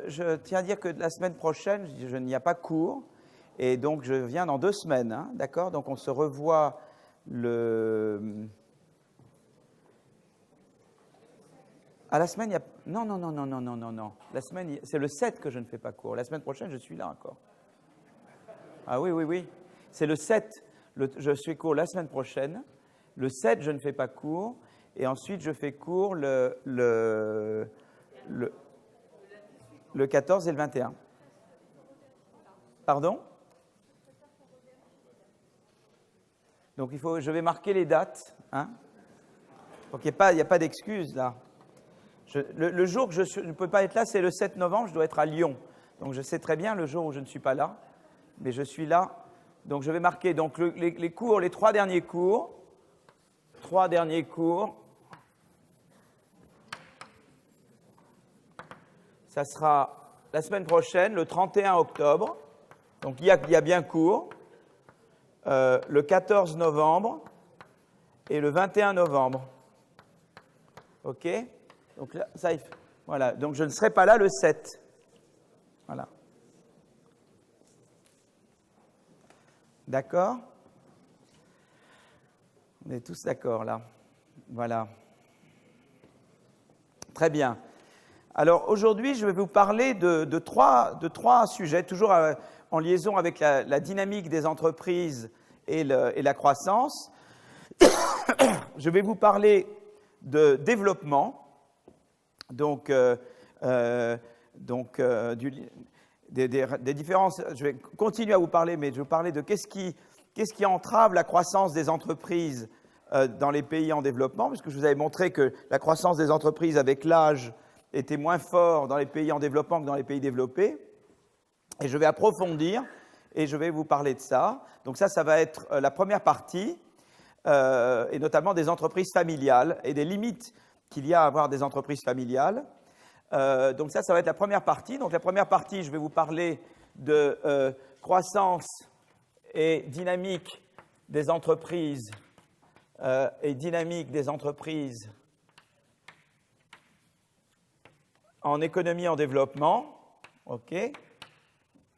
Je tiens à dire que la semaine prochaine, je n'y a pas cours, et donc je viens dans 2 semaines, hein, d'accord? Donc on se revoit le... Ah, la semaine, il y a... Non, non, non, non, non, non, non, non. La semaine, c'est le 7 que je ne fais pas cours. La semaine prochaine, je suis là encore. Ah oui, oui, oui. C'est le 7. Je suis cours la semaine prochaine. Le 7, je ne fais pas cours. Et ensuite, je fais cours le 14 et le 21. Pardon? Donc, je vais marquer les dates. Hein? Donc, il n'y a pas d'excuse là. Le jour que je ne peux pas être là, c'est le 7 novembre, je dois être à Lyon. Donc, je sais très bien le jour où je ne suis pas là, mais je suis là. Donc, je vais marquer donc, les cours, les 3 derniers cours. 3 derniers cours. Ça sera la semaine prochaine, le 31 octobre. Donc, il y a bien cours. Le 14 novembre et le 21 novembre. OK? Donc, là, voilà. Donc, je ne serai pas là le 7. Voilà. D'accord? On est tous d'accord, là. Voilà. Très bien. Alors, aujourd'hui, je vais vous parler de trois sujets, toujours en liaison avec la dynamique des entreprises et la croissance. Je vais vous parler de développement, des différences. Je vais continuer à vous parler, mais je vais vous parler de qu'est-ce qui entrave la croissance des entreprises dans les pays en développement, puisque je vous avais montré que la croissance des entreprises avec l'âge était moins fort dans les pays en développement que dans les pays développés. Et je vais approfondir et je vais vous parler de ça. Donc ça va être la première partie, et notamment des entreprises familiales et des limites qu'il y a à avoir des entreprises familiales. Donc ça va être la première partie. Donc la première partie, je vais vous parler de croissance et dynamique des entreprises en économie en développement, OK,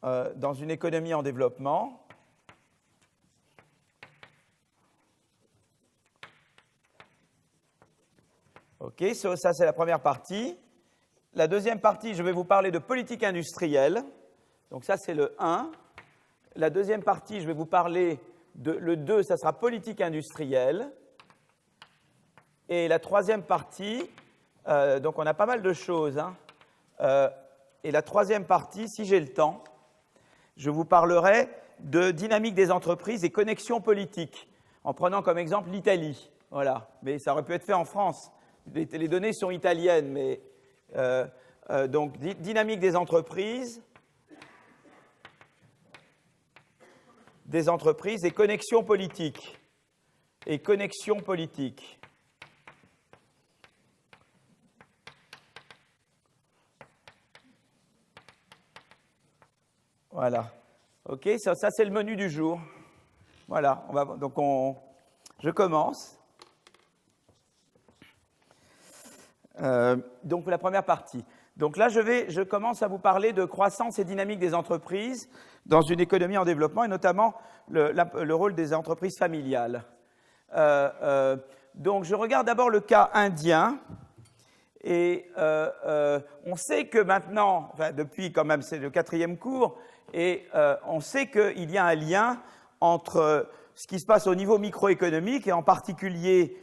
dans une économie en développement. OK, ça c'est la première partie. La deuxième partie, je vais vous parler de politique industrielle. Donc ça c'est le 1. La deuxième partie, je vais vous parler le 2, ça sera politique industrielle. Et la troisième partie, donc on a pas mal de choses, hein. Et la troisième partie, si j'ai le temps, je vous parlerai de dynamique des entreprises et connexions politiques, en prenant comme exemple l'Italie. Voilà, mais ça aurait pu être fait en France. Les données sont italiennes, mais donc dynamique des entreprises et connexions politiques. Voilà. OK, ça c'est le menu du jour. Voilà, je commence. Donc la première partie. Donc là, je commence à vous parler de croissance et dynamique des entreprises dans une économie en développement, et notamment le rôle des entreprises familiales. Donc je regarde d'abord le cas indien. Et on sait que maintenant, enfin depuis quand même, c'est le 4e cours, et on sait qu'il y a un lien entre ce qui se passe au niveau microéconomique et en particulier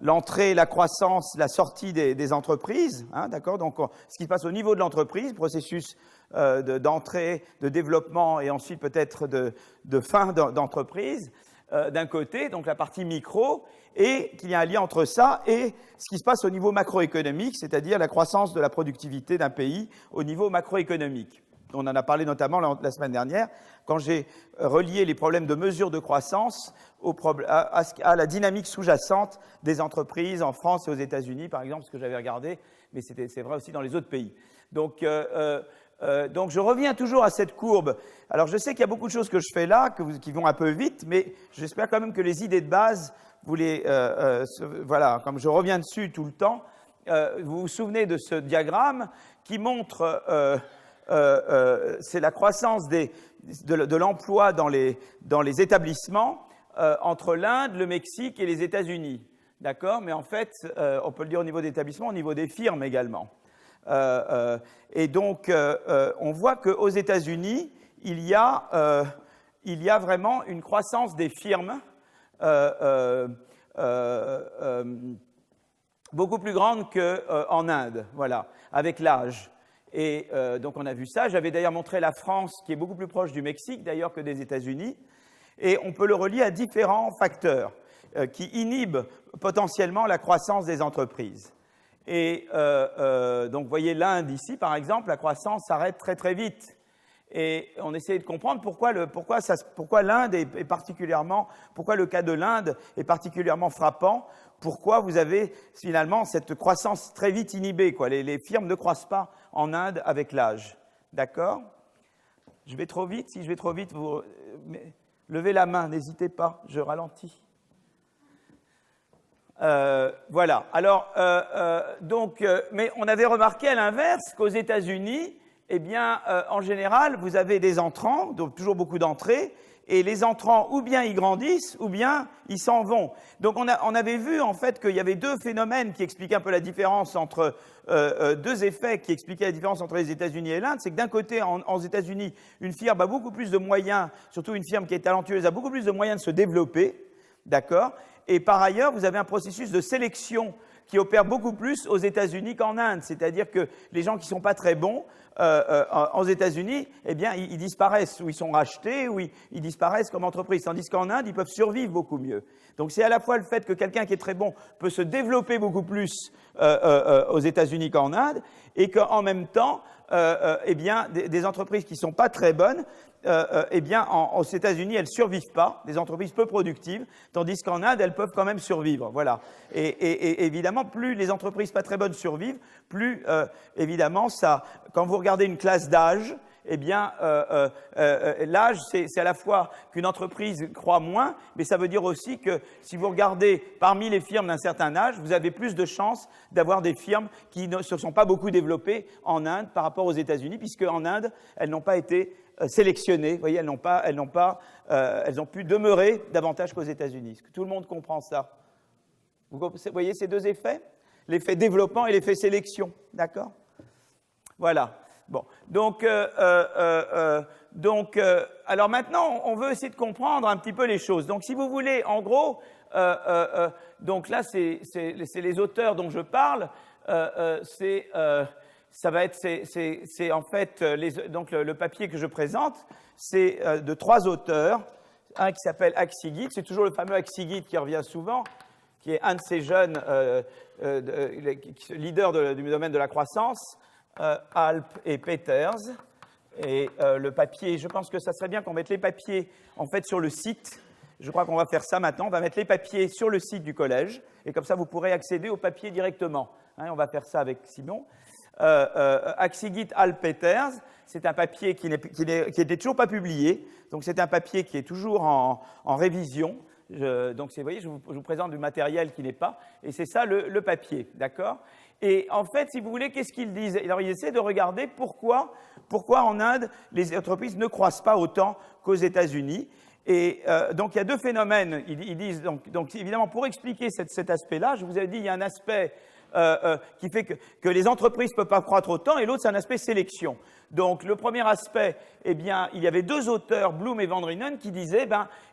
l'entrée, la croissance, la sortie des entreprises, hein, d'accord? Donc ce qui se passe au niveau de l'entreprise, processus d'entrée, de développement et ensuite peut-être de fin d'entreprise, d'un côté, donc la partie micro, et qu'il y a un lien entre ça et ce qui se passe au niveau macroéconomique, c'est-à-dire la croissance de la productivité d'un pays au niveau macroéconomique. On en a parlé notamment la semaine dernière, quand j'ai relié les problèmes de mesure de croissance à la dynamique sous-jacente des entreprises en France et aux États-Unis, par exemple, ce que j'avais regardé, mais c'est vrai aussi dans les autres pays. Donc je reviens toujours à cette courbe. Alors, je sais qu'il y a beaucoup de choses que je fais là, qui vont un peu vite, mais j'espère quand même que les idées de base, voilà, comme je reviens dessus tout le temps, vous vous souvenez de ce diagramme qui montre, c'est la croissance de l'emploi dans les établissements entre l'Inde, le Mexique et les États-Unis. D'accord? Mais en fait, on peut le dire au niveau des établissements, au niveau des firmes également. Et donc, on voit qu'aux États-Unis, il y a vraiment une croissance des firmes beaucoup plus grande qu'en Inde, voilà, avec l'âge. Et donc, on a vu ça. J'avais d'ailleurs montré la France, qui est beaucoup plus proche du Mexique, d'ailleurs, que des États-Unis. Et on peut le relier à différents facteurs qui inhibent potentiellement la croissance des entreprises. Et donc, vous voyez l'Inde ici, par exemple, la croissance s'arrête très, très vite. Et on essayait de comprendre pourquoi l'Inde est particulièrement, pourquoi le cas de l'Inde est particulièrement frappant, pourquoi vous avez finalement cette croissance très vite inhibée, quoi. Les firmes ne croissent pas en Inde avec l'âge. D'accord? Je vais trop vite. Si je vais trop vite, vous levez la main, n'hésitez pas, je ralentis. Voilà. Alors, mais on avait remarqué à l'inverse qu'aux États-Unis, eh bien, en général, vous avez des entrants, donc toujours beaucoup d'entrées, et les entrants, ou bien ils grandissent, ou bien ils s'en vont. Donc, on avait vu, en fait, qu'il y avait deux phénomènes qui expliquaient un peu la différence entre, deux effets qui expliquaient la différence entre les États-Unis et l'Inde. C'est que d'un côté, aux États-Unis, une firme a beaucoup plus de moyens, surtout une firme qui est talentueuse, a beaucoup plus de moyens de se développer, d'accord? Et par ailleurs, vous avez un processus de sélection qui opère beaucoup plus aux États-Unis qu'en Inde. C'est-à-dire que les gens qui ne sont pas très bons aux États-Unis, eh bien, ils disparaissent, ou ils sont rachetés, ou ils disparaissent comme entreprise. Tandis qu'en Inde, ils peuvent survivre beaucoup mieux. Donc, c'est à la fois le fait que quelqu'un qui est très bon peut se développer beaucoup plus aux États-Unis qu'en Inde, et qu'en même temps, eh bien, des entreprises qui ne sont pas très bonnes, eh bien, aux États-Unis, elles ne survivent pas, des entreprises peu productives, tandis qu'en Inde, elles peuvent quand même survivre. Voilà. Et évidemment, plus les entreprises pas très bonnes survivent, plus, évidemment, ça, quand vous regardez une classe d'âge, eh bien, l'âge, c'est à la fois qu'une entreprise croît moins, mais ça veut dire aussi que si vous regardez parmi les firmes d'un certain âge, vous avez plus de chances d'avoir des firmes qui ne se sont pas beaucoup développées en Inde par rapport aux États-Unis, puisque en Inde, elles n'ont pas été sélectionnées. Vous voyez, elles ont pu demeurer davantage qu'aux États-Unis. Est-ce que tout le monde comprend ça? Vous voyez ces deux effets? L'effet développement et l'effet sélection, d'accord? Voilà. Bon, donc, alors maintenant, on veut essayer de comprendre un petit peu les choses. Donc, si vous voulez, en gros, donc là, c'est les auteurs dont je parle. Ça va être, c'est en fait, donc le papier que je présente, c'est de trois auteurs. Un qui s'appelle Aksigit, c'est toujours le fameux Aksigit qui revient souvent, qui est un de ces jeunes leaders du domaine de la croissance. Alp et Peters, et le papier, je pense que ça serait bien qu'on mette les papiers en fait sur le site. Je crois qu'on va faire ça maintenant, on va mettre les papiers sur le site du collège, et comme ça vous pourrez accéder aux papiers directement. Hein, on va faire ça avec Simon. Aksigit, Alp, Peters, c'est un papier qui n'était toujours pas publié, donc c'est un papier qui est toujours en révision. Donc, vous voyez, je vous présente du matériel qui n'est pas, et c'est ça le papier, d'accord? Et en fait, si vous voulez, qu'est-ce qu'ils disent? Alors, ils essaient de regarder pourquoi en Inde, les entreprises ne croissent pas autant qu'aux États-Unis. Et donc, il y a deux phénomènes. Ils disent, donc évidemment, pour expliquer cet aspect-là, je vous ai dit, il y a un aspect qui fait que les entreprises ne peuvent pas croître autant, et l'autre, c'est un aspect sélection. Donc, le premier aspect, eh bien, il y avait deux auteurs, Bloom et Van Reenen, qui disaient,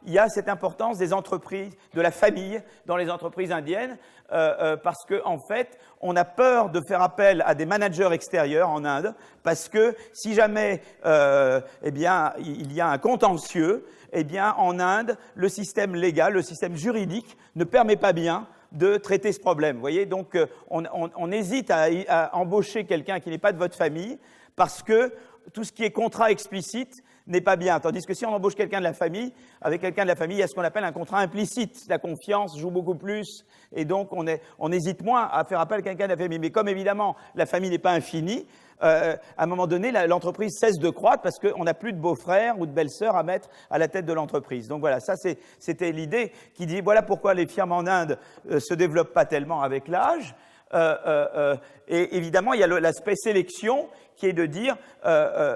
il y a cette importance des entreprises, de la famille dans les entreprises indiennes, parce que, en fait, on a peur de faire appel à des managers extérieurs en Inde, parce que si jamais, eh bien, il y a un contentieux, eh bien, en Inde, le système légal, le système juridique ne permet pas bien de traiter ce problème. Vous voyez, donc on hésite à embaucher quelqu'un qui n'est pas de votre famille parce que tout ce qui est contrat explicite n'est pas bien. Tandis que si on embauche quelqu'un de la famille, avec quelqu'un de la famille, il y a ce qu'on appelle un contrat implicite. La confiance joue beaucoup plus et donc on hésite moins à faire appel à quelqu'un de la famille. Mais comme évidemment la famille n'est pas infinie, à un moment donné, l'entreprise cesse de croître parce qu'on n'a plus de beaux-frères ou de belles-sœurs à mettre à la tête de l'entreprise. Donc voilà, ça c'était l'idée qui dit voilà pourquoi les firmes en Inde se développent pas tellement avec l'âge. Et évidemment, il y a l'aspect sélection qui est de dire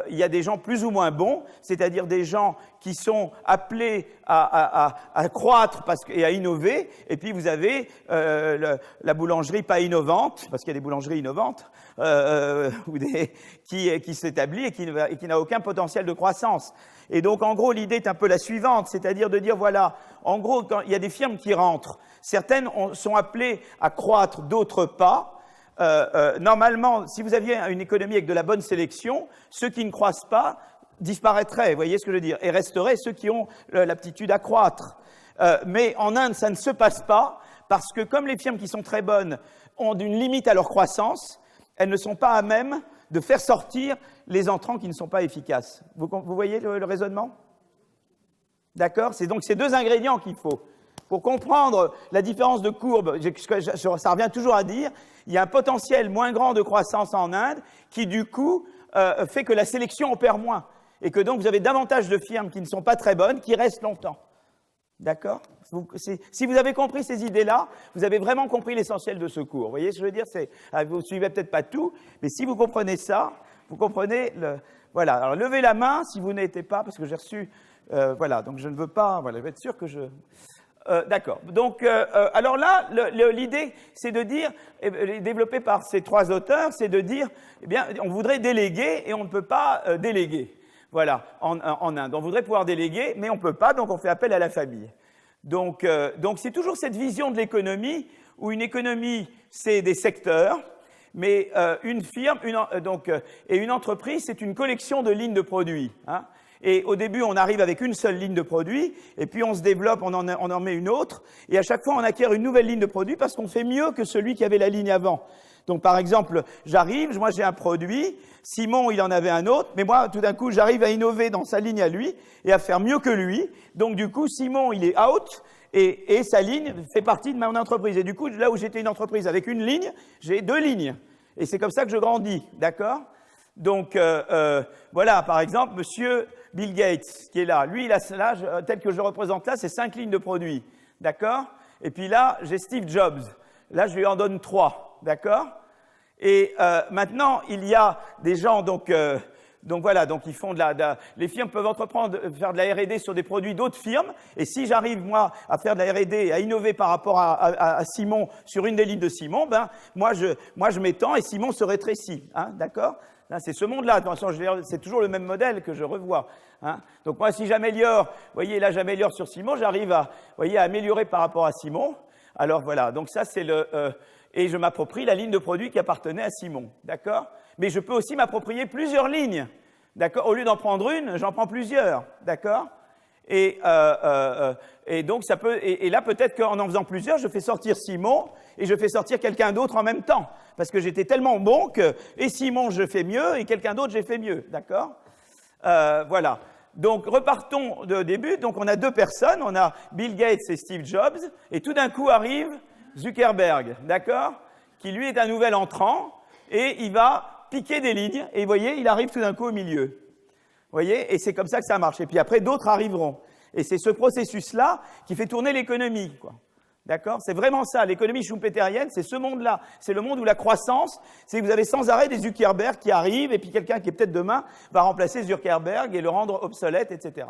il y a des gens plus ou moins bons, c'est-à-dire des gens qui sont appelés à croître et à innover, et puis vous avez la boulangerie pas innovante, parce qu'il y a des boulangeries innovantes, qui s'établit et qui n'a aucun potentiel de croissance. Et donc, en gros, l'idée est un peu la suivante, c'est-à-dire de dire, voilà, en gros, quand il y a des firmes qui rentrent, certaines sont appelées à croître, d'autres pas. Normalement, si vous aviez une économie avec de la bonne sélection, ceux qui ne croissent pas disparaîtraient, vous voyez ce que je veux dire, et resteraient ceux qui ont l'aptitude à croître. Mais en Inde, ça ne se passe pas, parce que comme les firmes qui sont très bonnes ont une limite à leur croissance, elles ne sont pas à même de faire sortir les entrants qui ne sont pas efficaces. Vous voyez le raisonnement? D'accord? C'est donc ces deux ingrédients qu'il faut. Pour comprendre la différence de courbe, ça revient toujours à dire, il y a un potentiel moins grand de croissance en Inde qui, du coup, fait que la sélection opère moins. Et que donc, vous avez davantage de firmes qui ne sont pas très bonnes, qui restent longtemps. D'accord? Si vous avez compris ces idées-là, vous avez vraiment compris l'essentiel de ce cours. Vous voyez ce que je veux dire? Vous ne suivez peut-être pas tout, mais si vous comprenez ça, vous comprenez Voilà. Alors, levez la main si vous n'étiez pas, parce que j'ai reçu... voilà, donc je ne veux pas... Voilà, je vais être sûr que je... D'accord. Donc, alors là, l'idée, c'est de dire, développée par ces trois auteurs, c'est de dire, eh bien, on voudrait déléguer et on ne peut pas déléguer. Voilà, en Inde. On voudrait pouvoir déléguer, mais on ne peut pas, donc on fait appel à la famille. Donc c'est toujours cette vision de l'économie, où une économie, c'est des secteurs, mais une firme, et une entreprise, c'est une collection de lignes de produits. Hein. Et au début, on arrive avec une seule ligne de produit, et puis on se développe, on en met une autre, et à chaque fois, on acquiert une nouvelle ligne de produit parce qu'on fait mieux que celui qui avait la ligne avant. Donc, par exemple, j'arrive, moi j'ai un produit, Simon, il en avait un autre, mais moi, tout d'un coup, j'arrive à innover dans sa ligne à lui et à faire mieux que lui. Donc, du coup, Simon, il est out et sa ligne fait partie de mon entreprise. Et du coup, là où j'étais une entreprise avec une ligne, j'ai deux lignes. Et c'est comme ça que je grandis, d'accord? Donc, voilà, par exemple, monsieur Bill Gates, qui est là. Lui, tel que je le représente là, c'est 5 lignes de produits, d'accord? Et puis là, j'ai Steve Jobs. Là, je lui en donne 3. D'accord? Et maintenant, il y a des gens, donc voilà, donc ils font les firmes peuvent faire de la R&D sur des produits d'autres firmes. Et si j'arrive, moi, à faire de la R&D et à innover par rapport à Simon sur une des lignes de Simon, ben, moi, je m'étends et Simon se rétrécit. Hein, d'accord? Là, c'est ce monde-là. De toute façon, c'est toujours le même modèle que je revois. Hein. Donc moi, si j'améliore, vous voyez, là, j'améliore sur Simon, j'arrive à améliorer par rapport à Simon. Alors voilà, donc ça, c'est et je m'approprie la ligne de produit qui appartenait à Simon, d'accord? Mais je peux aussi m'approprier plusieurs lignes, d'accord? Au lieu d'en prendre une, j'en prends plusieurs, d'accord? Et donc ça peut, et là peut-être qu'en faisant plusieurs, je fais sortir Simon et je fais sortir quelqu'un d'autre en même temps, parce que j'étais tellement bon que et Simon je fais mieux et quelqu'un d'autre j'ai fait mieux, d'accord? Voilà. Donc repartons de début. Donc on a deux personnes, on a Bill Gates et Steve Jobs, et tout d'un coup arrive Zuckerberg, d'accord, qui lui est un nouvel entrant, et il va piquer des lignes, et vous voyez, il arrive tout d'un coup au milieu. Vous voyez, et c'est comme ça que ça marche. Et puis après, d'autres arriveront. Et c'est ce processus-là qui fait tourner l'économie, quoi. D'accord? C'est vraiment ça. L'économie schumpeterienne, c'est ce monde-là. C'est le monde où la croissance, c'est que vous avez sans arrêt des Zuckerberg qui arrivent, et puis quelqu'un qui est peut-être demain va remplacer Zuckerberg et le rendre obsolète, etc.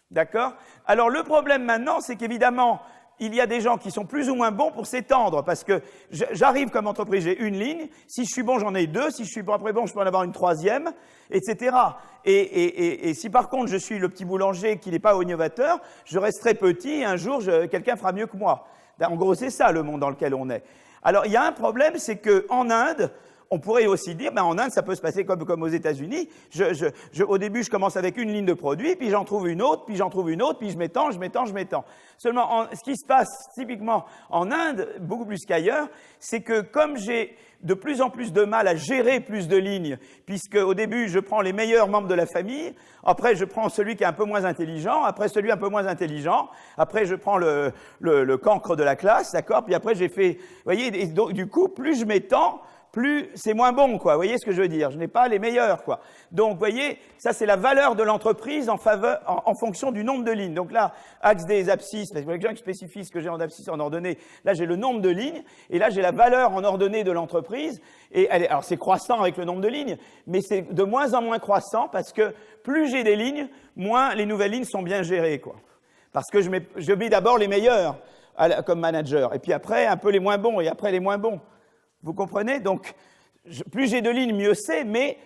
D'accord? Alors le problème maintenant, c'est qu'évidemment, il y a des gens qui sont plus ou moins bons pour s'étendre, parce que j'arrive comme entreprise, j'ai une ligne, si je suis bon, j'en ai deux, si je suis pas très bon, je peux en avoir une troisième, etc. Et si par contre je suis le petit boulanger qui n'est pas innovateur, je resterai petit et un jour, quelqu'un fera mieux que moi. En gros, c'est ça le monde dans lequel on est. Alors, il y a un problème, c'est qu'en Inde, on pourrait aussi dire, ben en Inde, ça peut se passer comme aux États-Unis. Au début, je commence avec une ligne de produit, puis j'en trouve une autre, puis j'en trouve une autre, puis je m'étends. Seulement, ce qui se passe typiquement en Inde, beaucoup plus qu'ailleurs, c'est que comme j'ai de plus en plus de mal à gérer plus de lignes, puisque au début, je prends les meilleurs membres de la famille, après, je prends celui qui est un peu moins intelligent, après celui un peu moins intelligent, après, je prends le cancre de la classe, d'accord? Puis après, j'ai fait, vous voyez, et donc, du coup, plus je m'étends, plus c'est moins bon, quoi. Vous voyez ce que je veux dire? Je n'ai pas les meilleurs, quoi. Donc, vous voyez, ça, c'est la valeur de l'entreprise en fonction du nombre de lignes. Donc là, axe des abscisses, parce que je spécifie ce que j'ai en abscisse en ordonnée. Là, j'ai le nombre de lignes, et là, j'ai la valeur en ordonnée de l'entreprise. Et alors, c'est croissant avec le nombre de lignes, mais c'est de moins en moins croissant parce que plus j'ai des lignes, moins les nouvelles lignes sont bien gérées, quoi. Parce que je mets d'abord les meilleurs comme manager, et puis après, un peu les moins bons, et après les moins bons. Vous comprenez? Donc, plus j'ai de lignes, mieux c'est, mais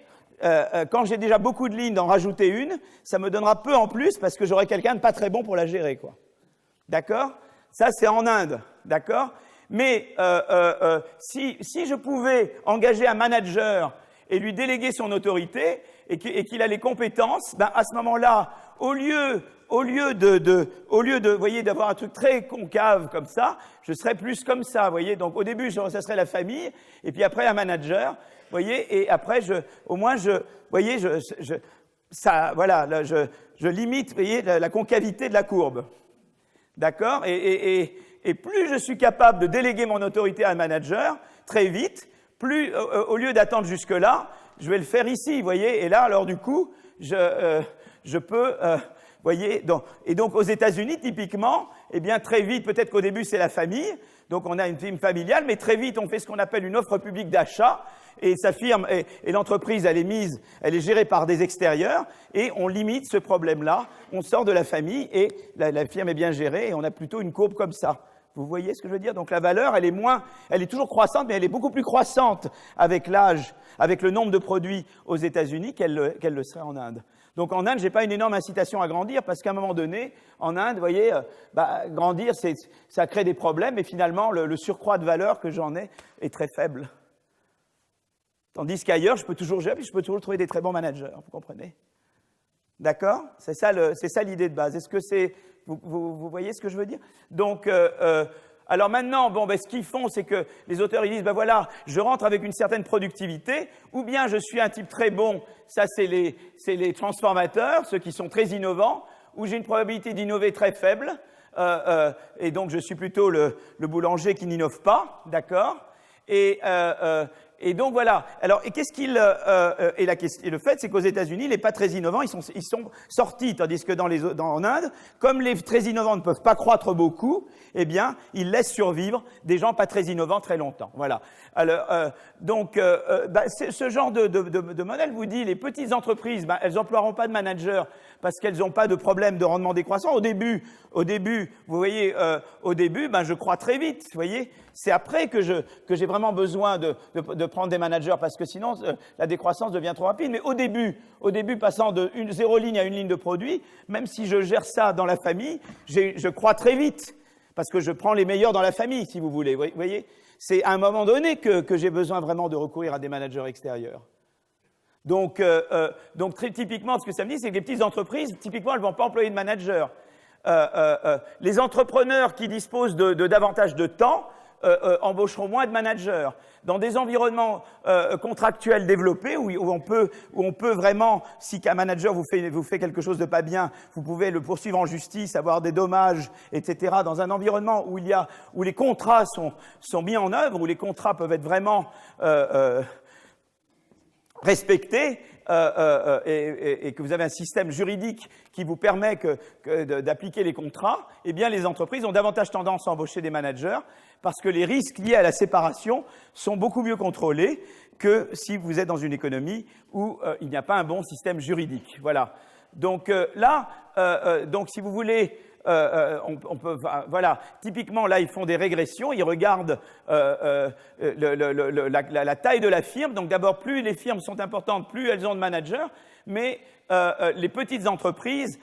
quand j'ai déjà beaucoup de lignes, d'en rajouter une, ça me donnera peu en plus parce que j'aurai quelqu'un de pas très bon pour la gérer, quoi. D'accord? Ça, c'est en Inde, d'accord? Mais si je pouvais engager un manager et lui déléguer son autorité et qu'il a les compétences, ben à ce moment-là, au lieu de, vous voyez, d'avoir un truc très concave comme ça, je serais plus comme ça, vous voyez. Donc au début, ça serait la famille, et puis après un manager, vous voyez, et après je limite, vous voyez, la concavité de la courbe, d'accord. Et plus je suis capable de déléguer mon autorité à un manager très vite, plus au lieu d'attendre jusque là, je vais le faire ici, vous voyez. Et là, alors du coup, je peux voyez, et donc aux États-Unis, typiquement, eh bien très vite, peut-être qu'au début c'est la famille, donc on a une firme familiale, mais très vite on fait ce qu'on appelle une offre publique d'achat, et sa firme et l'entreprise, elle est gérée par des extérieurs, et on limite ce problème-là, on sort de la famille et la firme est bien gérée, et on a plutôt une courbe comme ça. Vous voyez ce que je veux dire? Donc la valeur, elle est toujours croissante, mais elle est beaucoup plus croissante avec l'âge, avec le nombre de produits aux États-Unis qu'elle le serait en Inde. Donc en Inde, j'ai pas une énorme incitation à grandir parce qu'à un moment donné, en Inde, vous voyez, grandir, ça crée des problèmes et finalement, le surcroît de valeur que j'en ai est très faible. Tandis qu'ailleurs, je peux toujours gérer, puis je peux toujours trouver des très bons managers, vous comprenez? D'accord? C'est ça l'idée de base. Est-ce que vous voyez ce que je veux dire? Donc, alors maintenant, ce qu'ils font, c'est que les auteurs, ils disent, voilà, je rentre avec une certaine productivité, ou bien je suis un type très bon, ça c'est les transformateurs, ceux qui sont très innovants, ou j'ai une probabilité d'innover très faible, et donc je suis plutôt le boulanger qui n'innove pas, d'accord? Et donc voilà. Alors, et qu'est-ce qu'il et le fait, c'est qu'aux États-Unis, les pas très innovants, ils sont sortis, tandis que en Inde, comme les très innovants ne peuvent pas croître beaucoup, eh bien, ils laissent survivre des gens pas très innovants très longtemps. Voilà. Alors, ce genre de modèle vous dit, les petites entreprises, elles emploieront pas de managers parce qu'elles n'ont pas de problème de rendement décroissant. Au début, vous voyez, je crois très vite, vous voyez. C'est après que j'ai vraiment besoin de prendre des managers parce que sinon la décroissance devient trop rapide. Mais au début, passant de 0 ligne à 1 ligne de produit, même si je gère ça dans la famille, je crois très vite parce que je prends les meilleurs dans la famille, si vous voulez. Vous voyez, c'est à un moment donné que j'ai besoin vraiment de recourir à des managers extérieurs. Donc très typiquement, ce que ça me dit, c'est que les petites entreprises, typiquement, elles ne vont pas employer de managers. Les entrepreneurs qui disposent de davantage de temps embaucheront moins de managers. Dans des environnements contractuels développés où on peut vraiment, si un manager vous fait quelque chose de pas bien, vous pouvez le poursuivre en justice, avoir des dommages, etc. Dans un environnement où les contrats sont mis en œuvre, où les contrats peuvent être vraiment respectés, et que vous avez un système juridique qui vous permet d'appliquer les contrats, eh bien les entreprises ont davantage tendance à embaucher des managers parce que les risques liés à la séparation sont beaucoup mieux contrôlés que si vous êtes dans une économie où il n'y a pas un bon système juridique. Voilà. Donc donc si vous voulez, on peut, voilà, typiquement là ils font des régressions, ils regardent la taille de la firme. Donc d'abord, plus les firmes sont importantes, plus elles ont de managers, mais les petites entreprises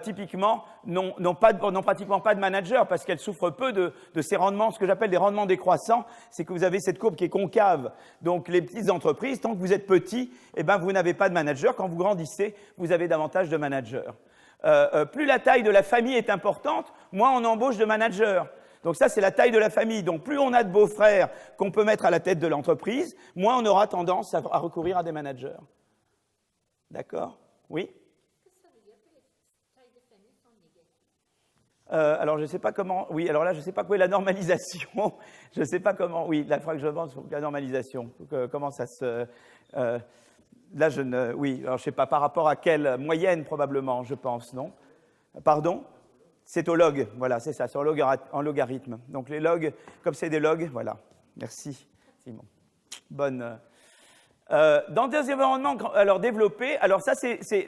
typiquement n'ont pratiquement pas de manager parce qu'elles souffrent peu de ces rendements, ce que j'appelle des rendements décroissants. C'est que vous avez cette courbe qui est concave. Donc les petites entreprises, tant que vous êtes petit, eh ben vous n'avez pas de manager. Quand vous grandissez, vous avez davantage de managers. Plus la taille de la famille est importante, moins on embauche de managers. Donc ça, c'est la taille de la famille. Donc plus on a de beaux-frères qu'on peut mettre à la tête de l'entreprise, moins on aura tendance à recourir à des managers. D'accord? Oui? Qu'est-ce que ça veut dire que les tailles de famille sont négatives? Alors, je ne sais pas comment. Oui, alors là, je ne sais pas quoi est la normalisation. Je ne sais pas comment. Oui, là, il faudra que je pense pour la normalisation. Comment ça se. Là, je ne. Oui, alors je ne sais pas par rapport à quelle moyenne, probablement, je pense, non? Pardon? C'est au log. Voilà, c'est ça, c'est en logarithme. Donc, les logs, comme c'est des logs, voilà. Merci, Simon. Bonne. Dans des environnements alors développés, alors ça,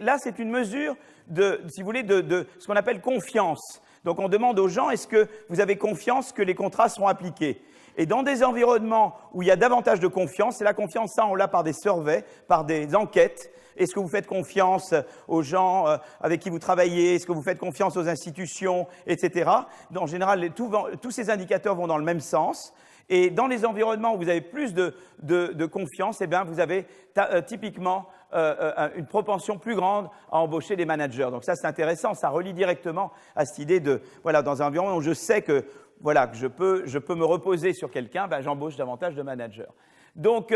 là, c'est une mesure de, si vous voulez, de ce qu'on appelle confiance. Donc, on demande aux gens, est-ce que vous avez confiance que les contrats seront appliqués? Et dans des environnements où il y a davantage de confiance, et la confiance, ça, on l'a par des surveys, par des enquêtes. Est-ce que vous faites confiance aux gens avec qui vous travaillez? Est-ce que vous faites confiance aux institutions, etc. En général, tous ces indicateurs vont dans le même sens. Et dans les environnements où vous avez plus de confiance, eh bien, vous avez typiquement une propension plus grande à embaucher des managers. Donc ça, c'est intéressant, ça relie directement à cette idée de, voilà, dans un environnement où je sais que, voilà, que je peux me reposer sur quelqu'un, ben, j'embauche davantage de managers. Donc,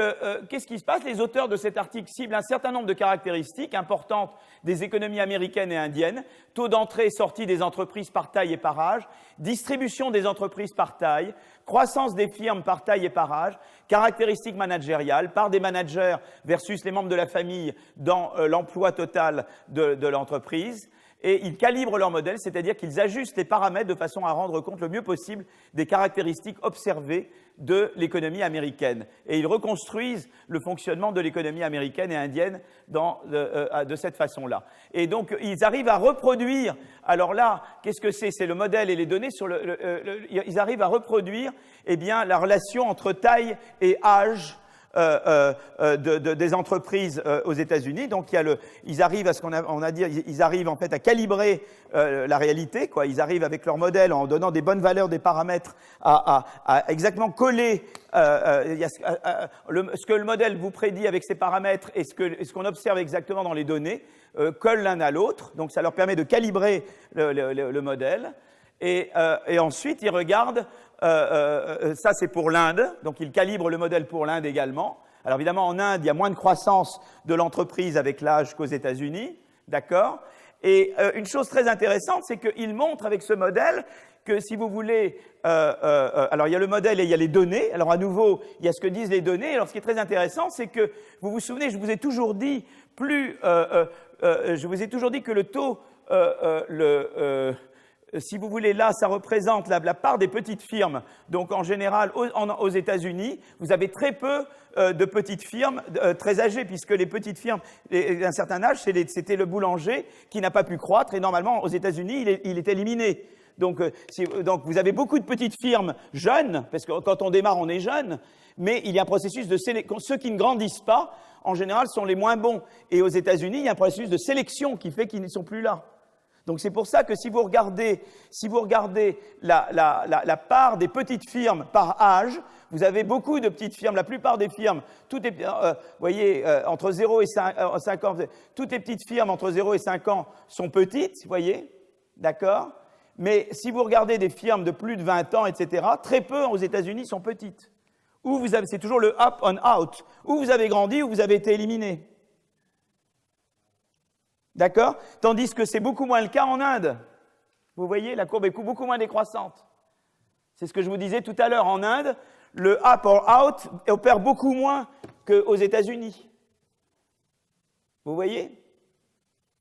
qu'est-ce qui se passe? Les auteurs de cet article ciblent un certain nombre de caractéristiques importantes des économies américaines et indiennes: taux d'entrée et sortie des entreprises par taille et par âge, distribution des entreprises par taille, croissance des firmes par taille et par âge, caractéristiques managériales, part des managers versus les membres de la famille dans l'emploi total de l'entreprise. Et ils calibrent leur modèle, c'est-à-dire qu'ils ajustent les paramètres de façon à rendre compte le mieux possible des caractéristiques observées de l'économie américaine. Et ils reconstruisent le fonctionnement de l'économie américaine et indienne de cette façon-là. Et donc, ils arrivent à reproduire, alors là, qu'est-ce que c'est? C'est le modèle et les données sur ils arrivent à reproduire, eh bien, la relation entre taille et âge des entreprises aux États-Unis. Donc, ils arrivent à ce qu'on a dit, ils arrivent en fait à calibrer la réalité, quoi. Ils arrivent avec leur modèle en donnant des bonnes valeurs, des paramètres, à exactement coller ce que le modèle vous prédit avec ses paramètres et ce qu'on observe exactement dans les données, collent l'un à l'autre. Donc, ça leur permet de calibrer le modèle. Et ensuite, ils regardent. Ça, c'est pour l'Inde. Donc, ils calibrent le modèle pour l'Inde également. Alors, évidemment, en Inde, il y a moins de croissance de l'entreprise avec l'âge qu'aux États-Unis. D'accord? Et une chose très intéressante, c'est qu'ils montrent avec ce modèle que, si vous voulez, alors il y a le modèle et il y a les données. Alors, à nouveau, il y a ce que disent les données. Alors, ce qui est très intéressant, c'est que, vous vous souvenez, je vous ai toujours dit que le taux, si vous voulez, là, ça représente la part des petites firmes. Donc, en général, aux États-Unis, vous avez très peu de petites firmes très âgées, puisque les petites firmes d'un certain âge, c'était le boulanger qui n'a pas pu croître, et normalement, aux États-Unis, il est éliminé. Donc, vous avez beaucoup de petites firmes jeunes, parce que quand on démarre, on est jeune, mais il y a un processus de sélection. Ceux qui ne grandissent pas, en général, sont les moins bons. Et aux États-Unis, il y a un processus de sélection qui fait qu'ils ne sont plus là. Donc, c'est pour ça que si vous regardez la part des petites firmes par âge, vous avez beaucoup de petites firmes. La plupart des firmes, vous voyez, entre 0 et 5 ans, toutes les petites firmes entre 0 et 5 ans sont petites, vous voyez, d'accord? Mais si vous regardez des firmes de plus de 20 ans, etc., très peu aux États-Unis sont petites. C'est toujours le up on out. Ou vous avez grandi, ou vous avez été éliminé. D'accord? Tandis que c'est beaucoup moins le cas en Inde. Vous voyez, la courbe est beaucoup moins décroissante. C'est ce que je vous disais tout à l'heure. En Inde, le up or out opère beaucoup moins qu'aux États-Unis. Vous voyez?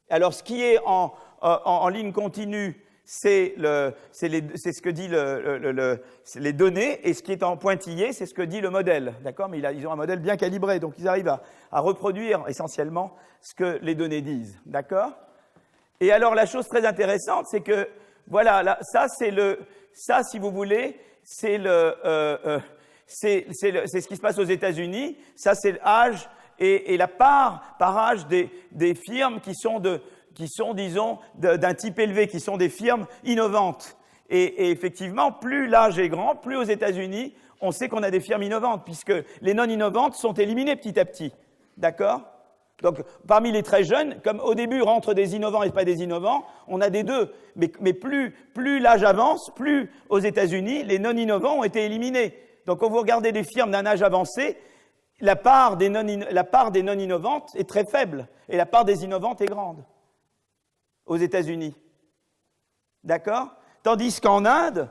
Alors, ce qui est en ligne continue, c'est ce que dit les données, et ce qui est en pointillé, c'est ce que dit le modèle. D'accord? Mais ils ont un modèle bien calibré, donc ils arrivent à reproduire essentiellement ce que les données disent. D'accord? Et alors, la chose très intéressante, c'est que, voilà, là, ça, si vous voulez, c'est ce qui se passe aux États-Unis. Ça, c'est l'âge et la part par âge des firmes qui sont, disons, d'un type élevé, qui sont des firmes innovantes. Et effectivement, plus l'âge est grand, plus aux États-Unis, on sait qu'on a des firmes innovantes, puisque les non innovantes sont éliminées petit à petit. D'accord? Donc, parmi les très jeunes, comme au début rentrent des innovants et pas des innovants, on a des deux. Mais plus l'âge avance, plus aux États-Unis, les non innovants ont été éliminés. Donc, quand vous regardez des firmes d'un âge avancé, la part des non innovantes est très faible, et la part des innovantes est grande aux États-Unis. D'accord? Tandis qu'en Inde,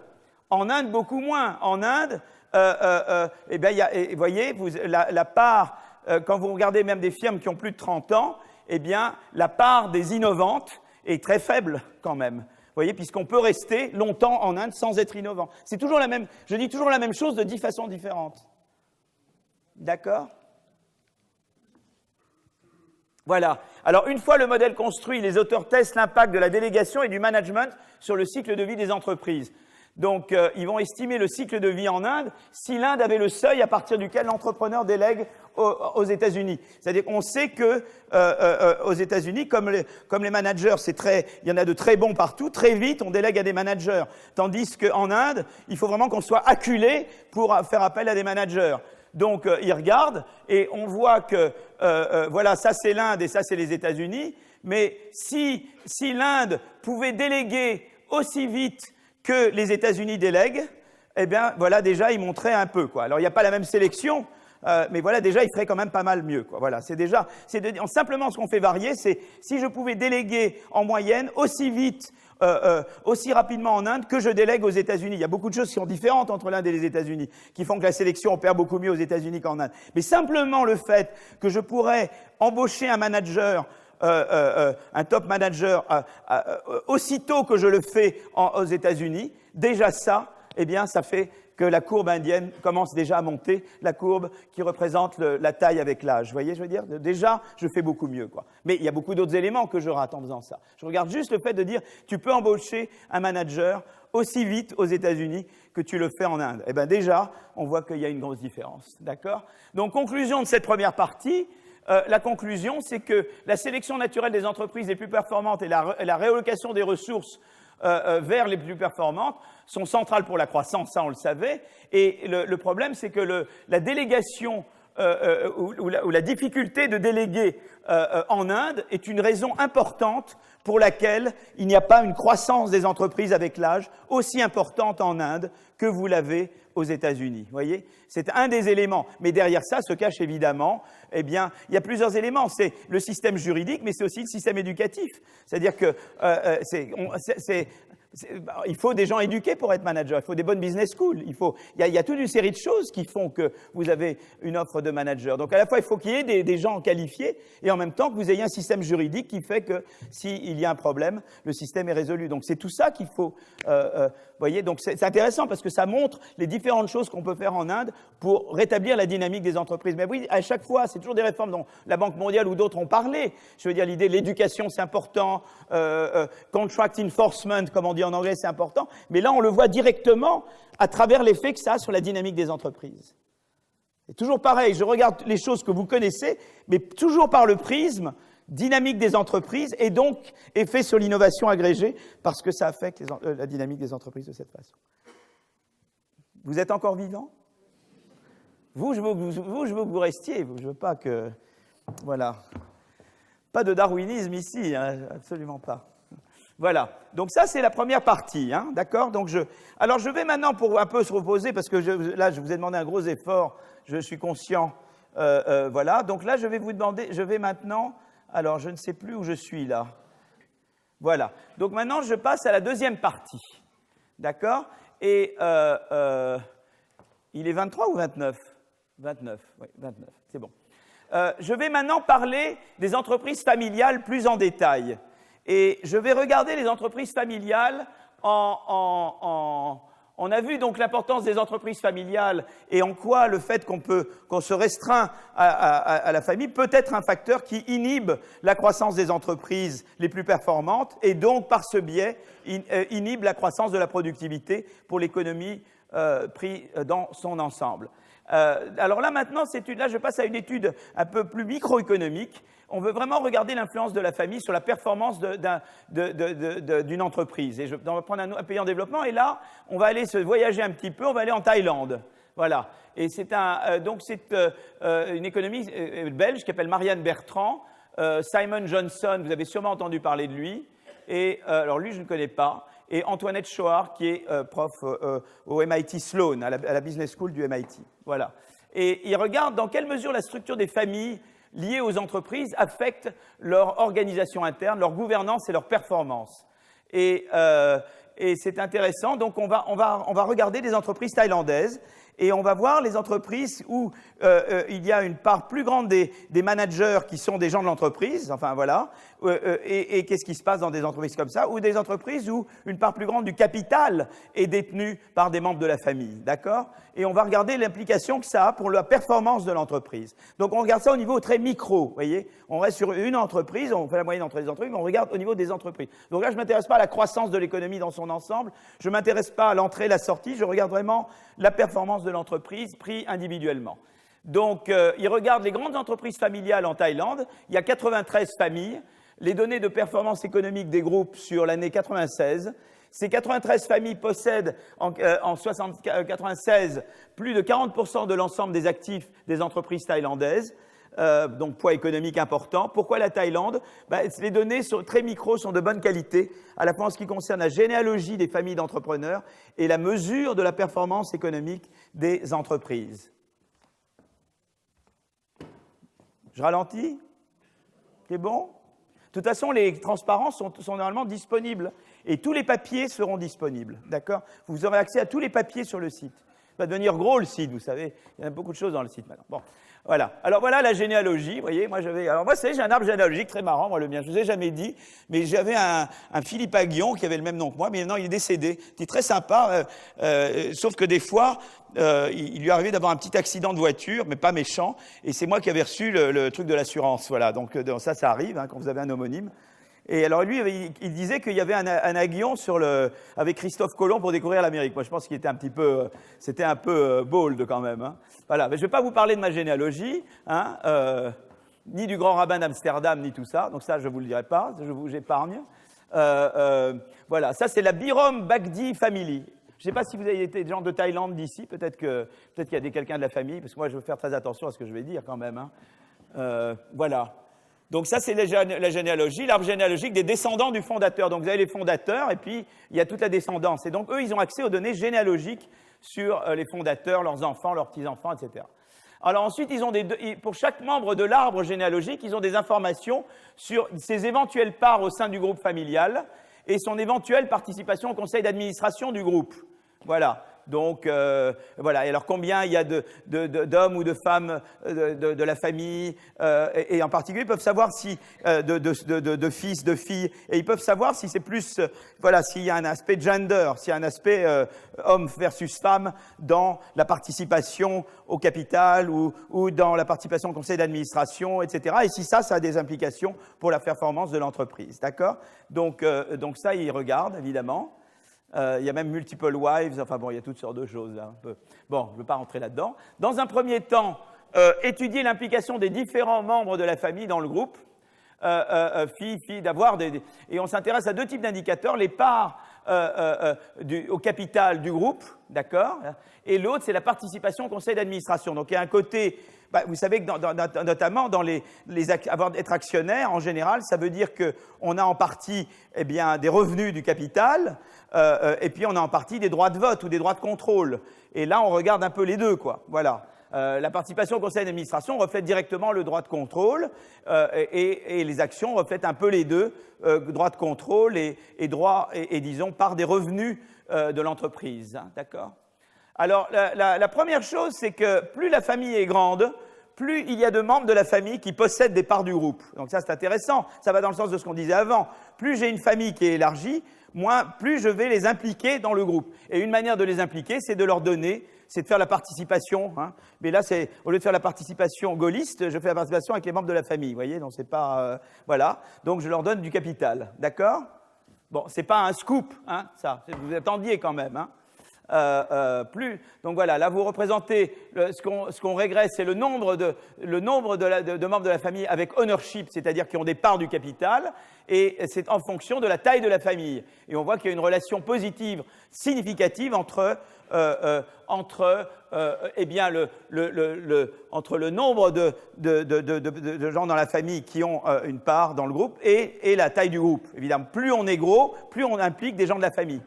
beaucoup moins. En Inde, eh bien, vous voyez, la part, quand vous regardez même des firmes qui ont plus de 30 ans, eh bien, la part des innovantes est très faible quand même. Vous voyez, puisqu'on peut rester longtemps en Inde sans être innovant. C'est toujours la même, je dis toujours la même chose de 10 façons différentes. D'accord ? Voilà. Alors, une fois le modèle construit, les auteurs testent l'impact de la délégation et du management sur le cycle de vie des entreprises. Donc, ils vont estimer le cycle de vie en Inde si l'Inde avait le seuil à partir duquel l'entrepreneur délègue aux États-Unis. C'est-à-dire qu'on sait que aux États-Unis, comme les managers, il y en a de très bons partout, très vite on délègue à des managers. Tandis qu'en Inde, il faut vraiment qu'on soit acculé pour faire appel à des managers. Donc, ils regardent et on voit que, voilà, ça c'est l'Inde et ça c'est les États-Unis. Mais si l'Inde pouvait déléguer aussi vite que les États-Unis délèguent, eh bien, voilà, déjà, ils montraient un peu, quoi. Alors, il n'y a pas la même sélection, mais voilà, déjà, ils feraient quand même pas mal mieux, quoi. Voilà, simplement, ce qu'on fait varier, c'est si je pouvais déléguer en moyenne aussi vite, aussi rapidement en Inde que je délègue aux États-Unis. Il y a beaucoup de choses qui sont différentes entre l'Inde et les États-Unis, qui font que la sélection opère beaucoup mieux aux États-Unis qu'en Inde. Mais simplement le fait que je pourrais embaucher un manager, un top manager, aussitôt que je le fais aux États-Unis, déjà ça, eh bien, ça fait que la courbe indienne commence déjà à monter, la courbe qui représente la taille avec l'âge. Vous voyez, je veux dire, déjà, je fais beaucoup mieux, quoi. Mais il y a beaucoup d'autres éléments que je rate en faisant ça. Je regarde juste le fait de dire, tu peux embaucher un manager aussi vite aux États-Unis que tu le fais en Inde. Eh bien, déjà, on voit qu'il y a une grosse différence. D'accord ? Donc, conclusion de cette première partie. La conclusion, c'est que la sélection naturelle des entreprises les plus performantes et la réallocation des ressources vers les plus performantes sont centrales pour la croissance, ça on le savait. Et le problème, c'est que la délégation ou la difficulté de déléguer en Inde est une raison importante pour laquelle il n'y a pas une croissance des entreprises avec l'âge aussi importante en Inde que vous l'avez aux États-Unis. Vous voyez, c'est un des éléments. Mais derrière ça se cache évidemment, eh bien, il y a plusieurs éléments. C'est le système juridique, mais c'est aussi le système éducatif. C'est-à-dire que il faut des gens éduqués pour être manager. Il faut des bonnes business schools. Il y a toute une série de choses qui font que vous avez une offre de manager. Donc, à la fois, il faut qu'il y ait des gens qualifiés et en même temps que vous ayez un système juridique qui fait que s'il y a un problème, le système est résolu. Donc, c'est tout ça qu'il faut, voyez. Donc, c'est intéressant parce que ça montre les différentes choses qu'on peut faire en Inde pour rétablir la dynamique des entreprises. Mais oui, à chaque fois, c'est toujours des réformes dont la Banque mondiale ou d'autres ont parlé. Je veux dire, l'idée de l'éducation, c'est important. Contract enforcement, comme on dit en anglais, c'est important. Mais là, on le voit directement à travers l'effet que ça a sur la dynamique des entreprises. C'est toujours pareil, je regarde les choses que vous connaissez, mais toujours par le prisme dynamique des entreprises et donc effet sur l'innovation agrégée, parce que ça affecte la dynamique des entreprises de cette façon. Vous êtes encore vivant ? Vous, je veux que vous restiez. Je veux pas que... Voilà. Pas de darwinisme ici, hein, absolument pas. Voilà. Donc ça, c'est la première partie, hein, d'accord ? Donc alors je vais maintenant, pour un peu se reposer, parce que là, je vous ai demandé un gros effort, je suis conscient. Voilà. Donc là, je vais maintenant... Alors, je ne sais plus où je suis, là. Voilà. Donc maintenant, je passe à la deuxième partie. D'accord ? Et il est 23 ou 29 ? 29, oui, 29, c'est bon. Je vais maintenant parler des entreprises familiales plus en détail. Et je vais regarder les entreprises familiales on a vu donc l'importance des entreprises familiales et en quoi le fait qu'on se restreint à la famille peut être un facteur qui inhibe la croissance des entreprises les plus performantes et donc par ce biais inhibe la croissance de la productivité pour l'économie prise dans son ensemble. Alors là maintenant, là je passe à une étude un peu plus microéconomique. On veut vraiment regarder l'influence de la famille sur la performance d'une entreprise. Et on va prendre un pays en développement et là, on va aller se voyager un petit peu, on va aller en Thaïlande. Voilà. Et c'est une économiste belge qui s'appelle Marianne Bertrand. Simon Johnson, vous avez sûrement entendu parler de lui. Et alors lui, je ne connais pas. Et Antoinette Choar, qui est prof au MIT Sloan, à la Business School du MIT. Voilà. Et il regarde dans quelle mesure la structure des familles liées aux entreprises affectent leur organisation interne, leur gouvernance et leur performance. Et et c'est intéressant. Donc, on va regarder des entreprises thaïlandaises. Et on va voir les entreprises où il y a une part plus grande des managers qui sont des gens de l'entreprise, enfin voilà, et qu'est-ce qui se passe dans des entreprises comme ça, ou des entreprises où une part plus grande du capital est détenue par des membres de la famille, d'accord? Et on va regarder l'implication que ça a pour la performance de l'entreprise. Donc on regarde ça au niveau très micro, vous voyez? On reste sur une entreprise, on fait la moyenne entre les entreprises, mais on regarde au niveau des entreprises. Donc là, je ne m'intéresse pas à la croissance de l'économie dans son ensemble, je ne m'intéresse pas à l'entrée, la sortie, je regarde vraiment la performance de l'entreprise pris individuellement. Donc, ils regardent les grandes entreprises familiales en Thaïlande. Il y a 93 familles. Les données de performance économique des groupes sur l'année 96. Ces 93 familles possèdent en 96 plus de 40% de l'ensemble des actifs des entreprises thaïlandaises. Donc poids économique important. Pourquoi la Thaïlande? Les données sont très micro, sont de bonne qualité, à la fois en ce qui concerne la généalogie des familles d'entrepreneurs et la mesure de la performance économique des entreprises. Je ralentis? C'est bon? De toute façon, les transparences sont normalement disponibles et tous les papiers seront disponibles, d'accord? Vous aurez accès à tous les papiers sur le site. Ça va devenir gros le site, vous savez. Il y a beaucoup de choses dans le site maintenant. Bon. Voilà. Alors voilà la généalogie, vous voyez, moi j'ai un arbre généalogique très marrant, moi le mien, je vous ai jamais dit, mais j'avais un Philippe Aguillon qui avait le même nom que moi, mais maintenant il est décédé. C'était très sympa, sauf que des fois, il lui arrivait d'avoir un petit accident de voiture, mais pas méchant, et c'est moi qui avais reçu le truc de l'assurance, voilà. Donc ça arrive, hein, quand vous avez un homonyme. Et alors lui, il disait qu'il y avait un aguillon avec Christophe Colomb pour découvrir l'Amérique. Moi, je pense qu'il était c'était un peu bold quand même. Hein. Voilà, mais je ne vais pas vous parler de ma généalogie, hein, ni du grand rabbin d'Amsterdam, ni tout ça. Donc ça, je ne vous le dirai pas, j'épargne. Voilà, ça c'est la Birom Bagdi Family. Je ne sais pas si vous avez été des gens de Thaïlande d'ici, peut-être qu'il y a quelqu'un de la famille, parce que moi je veux faire très attention à ce que je vais dire quand même. Hein. Voilà. Donc ça, c'est la généalogie, l'arbre généalogique des descendants du fondateur. Donc vous avez les fondateurs et puis il y a toute la descendance. Et donc eux, ils ont accès aux données généalogiques sur les fondateurs, leurs enfants, leurs petits-enfants, etc. Alors ensuite, pour chaque membre de l'arbre généalogique, ils ont des informations sur ses éventuelles parts au sein du groupe familial et son éventuelle participation au conseil d'administration du groupe. Voilà. Donc, voilà. Et alors, combien il y a d'hommes ou de femmes de la famille, et en particulier, ils peuvent savoir si, de fils, de filles, et ils peuvent savoir si c'est plus, voilà, s'il y a un aspect gender, s'il y a un aspect homme versus femme dans la participation au capital ou dans la participation au conseil d'administration, etc. Et si ça a des implications pour la performance de l'entreprise, d'accord? Donc ça, ils regardent, évidemment. Il y a même multiple wives, enfin bon, il y a toutes sortes de choses là, un peu. Bon, je ne veux pas rentrer là-dedans. Dans un premier temps, étudier l'implication des différents membres de la famille dans le groupe, et on s'intéresse à deux types d'indicateurs, les parts au capital du groupe, d'accord, et l'autre, c'est la participation au conseil d'administration. Donc il y a un côté, vous savez que notamment dans être actionnaire, en général, ça veut dire qu'on a en partie des revenus du capital, et puis on a en partie des droits de vote ou des droits de contrôle. Et là, on regarde un peu les deux, quoi. Voilà. La participation au conseil d'administration reflète directement le droit de contrôle, et les actions reflètent un peu les deux, droit de contrôle et disons, part des revenus de l'entreprise. Hein, d'accord? Alors, la première chose, c'est que plus la famille est grande, plus il y a de membres de la famille qui possèdent des parts du groupe. Donc ça, c'est intéressant. Ça va dans le sens de ce qu'on disait avant. Plus j'ai une famille qui est élargie, plus je vais les impliquer dans le groupe. Et une manière de les impliquer, c'est de leur donner, c'est de faire la participation. Hein. Mais là, au lieu de faire la participation gaulliste, je fais la participation avec les membres de la famille. Vous voyez, donc c'est pas... voilà. Donc je leur donne du capital. D'accord? Bon, c'est pas un scoop, hein, ça. Vous attendiez quand même, hein. Donc voilà, là vous représentez ce qu'on régresse, c'est le nombre de membres de la famille avec ownership, c'est-à-dire qui ont des parts du capital, et c'est en fonction de la taille de la famille. Et on voit qu'il y a une relation positive significative entre le nombre de gens dans la famille qui ont une part dans le groupe et la taille du groupe. Évidemment, plus on est gros, plus on implique des gens de la famille.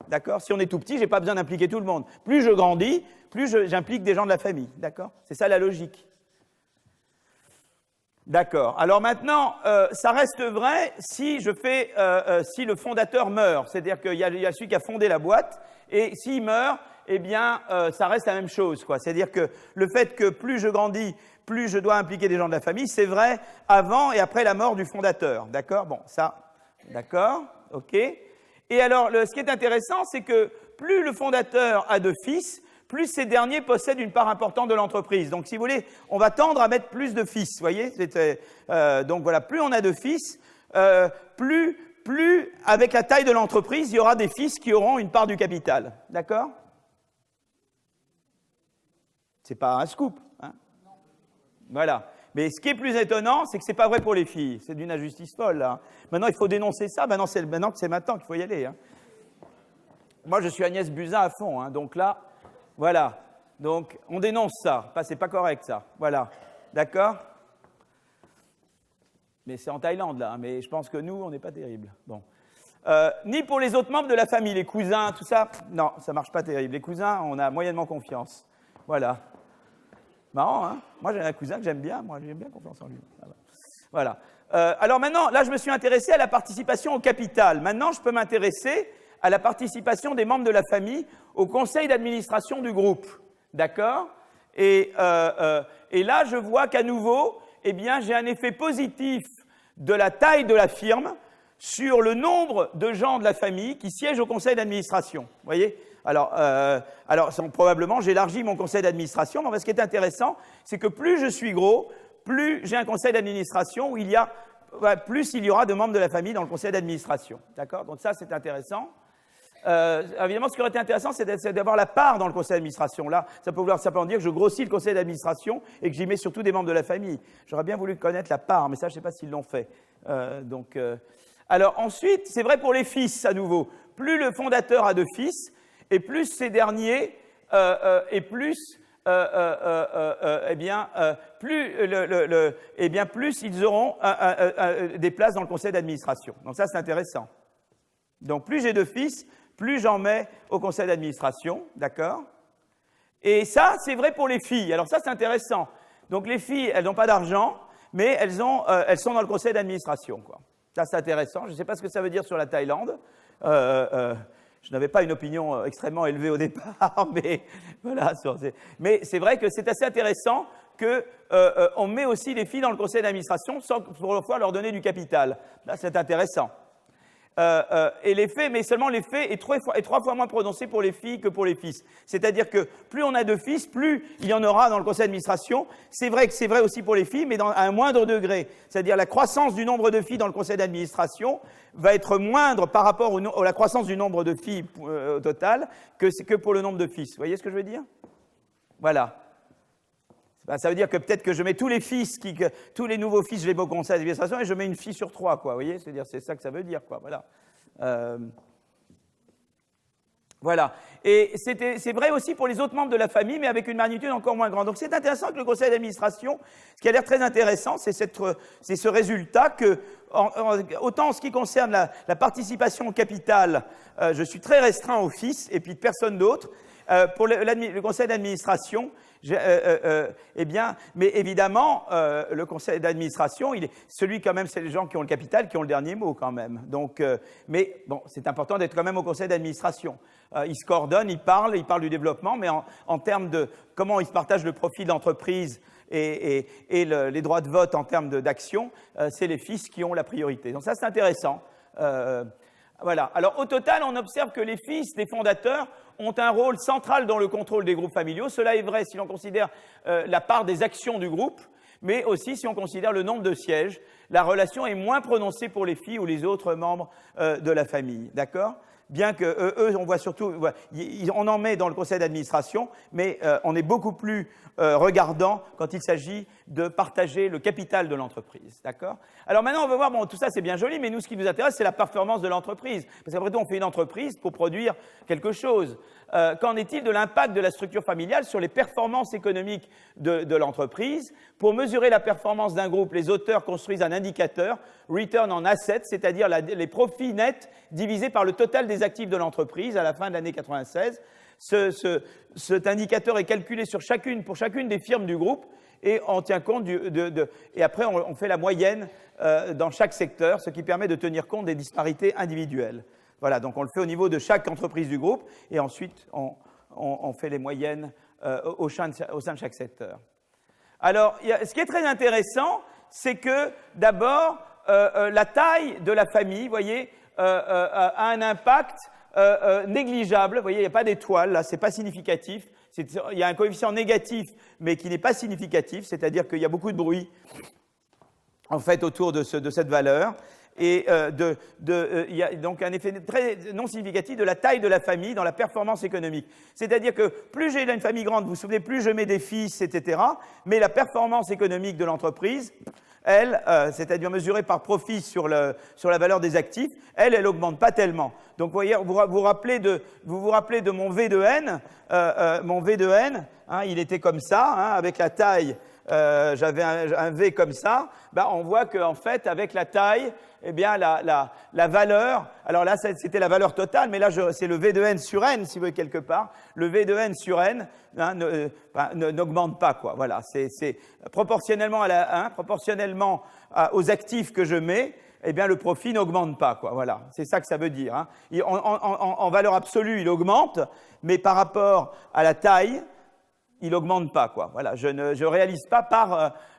D'accord? Si on est tout petit, je n'ai pas besoin d'impliquer tout le monde. Plus je grandis, plus j'implique des gens de la famille. D'accord? C'est ça la logique. D'accord. Alors maintenant, ça reste vrai si si le fondateur meurt. C'est-à-dire qu'il y a celui qui a fondé la boîte, et s'il meurt, eh bien, ça reste la même chose, quoi. C'est-à-dire que le fait que plus je grandis, plus je dois impliquer des gens de la famille, c'est vrai avant et après la mort du fondateur. D'accord? Bon, ça, d'accord, ok. Et alors, ce qui est intéressant, c'est que plus le fondateur a de fils, plus ces derniers possèdent une part importante de l'entreprise. Donc, si vous voulez, on va tendre à mettre plus de fils, vous voyez. Donc, voilà, plus on a de fils, plus, avec la taille de l'entreprise, il y aura des fils qui auront une part du capital. D'accord? C'est pas un scoop, hein? Voilà. Mais ce qui est plus étonnant, c'est que c'est pas vrai pour les filles. C'est d'une injustice folle, là. Maintenant, il faut dénoncer ça. Maintenant que c'est maintenant qu'il faut y aller, hein. Moi, je suis Agnès Buzyn à fond, hein, donc là... Voilà, donc on dénonce ça, c'est pas correct ça, voilà, d'accord? Mais c'est en Thaïlande là, mais je pense que nous, on n'est pas terrible. Bon. Ni pour les autres membres de la famille, les cousins, tout ça, non, ça marche pas terrible. Les cousins, on a moyennement confiance, voilà. Marrant, hein? Moi j'ai un cousin que j'aime bien, moi j'ai bien confiance en lui. Voilà. Alors maintenant, là je me suis intéressé à la participation au capital. Maintenant, je peux m'intéresser à la participation des membres de la famille au conseil d'administration du groupe. D'accord? Et là, je vois qu'à nouveau, eh bien, j'ai un effet positif de la taille de la firme sur le nombre de gens de la famille qui siègent au conseil d'administration. Vous voyez? Alors probablement, j'élargis mon conseil d'administration, mais ce qui est intéressant, c'est que plus je suis gros, plus j'ai un conseil d'administration où plus il y aura de membres de la famille dans le conseil d'administration. D'accord? Donc ça, c'est intéressant. Évidemment, ce qui aurait été intéressant, c'est d'avoir la part dans le conseil d'administration. Là, ça peut vouloir simplement dire que je grossis le conseil d'administration et que j'y mets surtout des membres de la famille. J'aurais bien voulu connaître la part, mais ça, je ne sais pas s'ils l'ont fait. Alors ensuite, c'est vrai pour les fils, à nouveau. Plus le fondateur a de fils, et plus ces derniers, plus ils auront des places dans le conseil d'administration. Donc ça, c'est intéressant. Donc plus j'ai de fils, plus j'en mets au conseil d'administration, d'accord? Et ça, c'est vrai pour les filles. Alors ça, c'est intéressant. Donc les filles, elles n'ont pas d'argent, mais elles sont dans le conseil d'administration, quoi. Ça, c'est intéressant. Je ne sais pas ce que ça veut dire sur la Thaïlande. Je n'avais pas une opinion extrêmement élevée au départ, mais voilà. Mais c'est vrai que c'est assez intéressant qu'on met aussi les filles dans le conseil d'administration sans pouvoir leur donner du capital. Là, c'est intéressant. Et l'effet, mais seulement l'effet est trois fois moins prononcé pour les filles que pour les fils. C'est-à-dire que plus on a de fils, plus il y en aura dans le conseil d'administration. C'est vrai que c'est vrai aussi pour les filles, mais à un moindre degré. C'est-à-dire la croissance du nombre de filles dans le conseil d'administration va être moindre par rapport à la croissance du nombre de filles au total que pour le nombre de fils. Vous voyez ce que je veux dire? Voilà. Ça veut dire que peut-être que je mets tous les nouveaux fils, je les mets au conseil d'administration et je mets une fille sur 3, quoi. Vous voyez, c'est-à-dire, c'est ça que ça veut dire, quoi. Voilà. Voilà. Et c'est vrai aussi pour les autres membres de la famille, mais avec une magnitude encore moins grande. Donc c'est intéressant que le conseil d'administration, ce qui a l'air très intéressant, c'est ce résultat que, autant en ce qui concerne la participation au capital, je suis très restreint aux fils et puis personne d'autre. Pour le conseil d'administration, eh bien, mais évidemment, le conseil d'administration, celui quand même, c'est les gens qui ont le capital qui ont le dernier mot quand même. Donc, mais bon, c'est important d'être quand même au conseil d'administration. Ils se coordonnent, ils parlent du développement, mais en termes de comment ils se partagent le profit de l'entreprise et les droits de vote en termes d'action, c'est les fils qui ont la priorité. Donc ça, c'est intéressant. Voilà. Alors, au total, on observe que les fils des fondateurs ont un rôle central dans le contrôle des groupes familiaux. Cela est vrai si l'on considère la part des actions du groupe, mais aussi si on considère le nombre de sièges. La relation est moins prononcée pour les filles ou les autres membres de la famille. D'accord? Bien que eux, on voit surtout, on en met dans le conseil d'administration, mais on est beaucoup plus regardant quand il s'agit de partager le capital de l'entreprise. D'accord? Alors maintenant, on va voir, bon, tout ça c'est bien joli, mais nous, ce qui nous intéresse, c'est la performance de l'entreprise. Parce qu'après tout, on fait une entreprise pour produire quelque chose. Qu'en est-il de l'impact de la structure familiale sur les performances économiques de l'entreprise? Pour mesurer la performance d'un groupe, les auteurs construisent un indicateur, Return on Assets, c'est-à-dire les profits nets divisés par le total des actifs de l'entreprise à la fin de l'année 96. Cet indicateur est calculé pour chacune des firmes du groupe et on tient compte et après on fait la moyenne dans chaque secteur, ce qui permet de tenir compte des disparités individuelles. Voilà, donc on le fait au niveau de chaque entreprise du groupe, et ensuite on fait les moyennes au sein de chaque secteur. Alors, ce qui est très intéressant, c'est que d'abord, la taille de la famille, vous voyez, a un impact négligeable. Vous voyez, il n'y a pas d'étoile, là, c'est pas significatif. Il y a un coefficient négatif, mais qui n'est pas significatif, c'est-à-dire qu'il y a beaucoup de bruit, en fait, autour de cette valeur. Et il y a donc un effet très non significatif de la taille de la famille dans la performance économique. C'est-à-dire que plus j'ai une famille grande, vous vous souvenez, plus je mets des fils, etc., mais la performance économique de l'entreprise, elle, c'est-à-dire mesurée par profit sur la valeur des actifs, elle augmente pas tellement. Donc, vous voyez, vous vous rappelez de mon V de N, hein, il était comme ça, hein, avec la taille, j'avais un V comme ça, ben, on voit qu'en fait, avec la taille, eh bien, la valeur, alors là, c'était la valeur totale, mais là, c'est le V de N sur N, si vous voulez, quelque part. Le V de N sur N, hein, n'augmente pas, quoi. Voilà, c'est proportionnellement proportionnellement aux actifs que je mets, eh bien, le profit n'augmente pas, quoi. Voilà, c'est ça que ça veut dire, hein. En valeur absolue, il augmente, mais par rapport à la taille, il n'augmente pas, quoi. Voilà, je réalise pas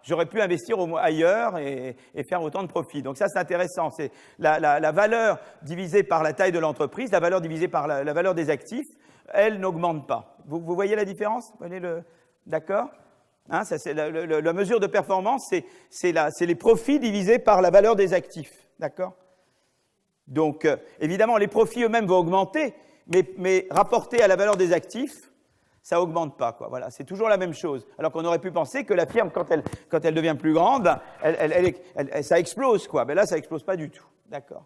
j'aurais pu investir ailleurs et faire autant de profit. Donc ça, c'est intéressant. C'est la valeur divisée par la taille de l'entreprise, la valeur divisée par la valeur des actifs, elle n'augmente pas. Vous voyez la différence? Vous voyez d'accord? Hein, ça, c'est la mesure de performance, c'est les profits divisés par la valeur des actifs. D'accord? Donc, évidemment, les profits eux-mêmes vont augmenter, mais rapportés à la valeur des actifs, ça augmente pas, quoi. Voilà, c'est toujours la même chose. Alors qu'on aurait pu penser que la firme, quand elle devient plus grande, ça explose, quoi. Mais là, ça explose pas du tout. D'accord.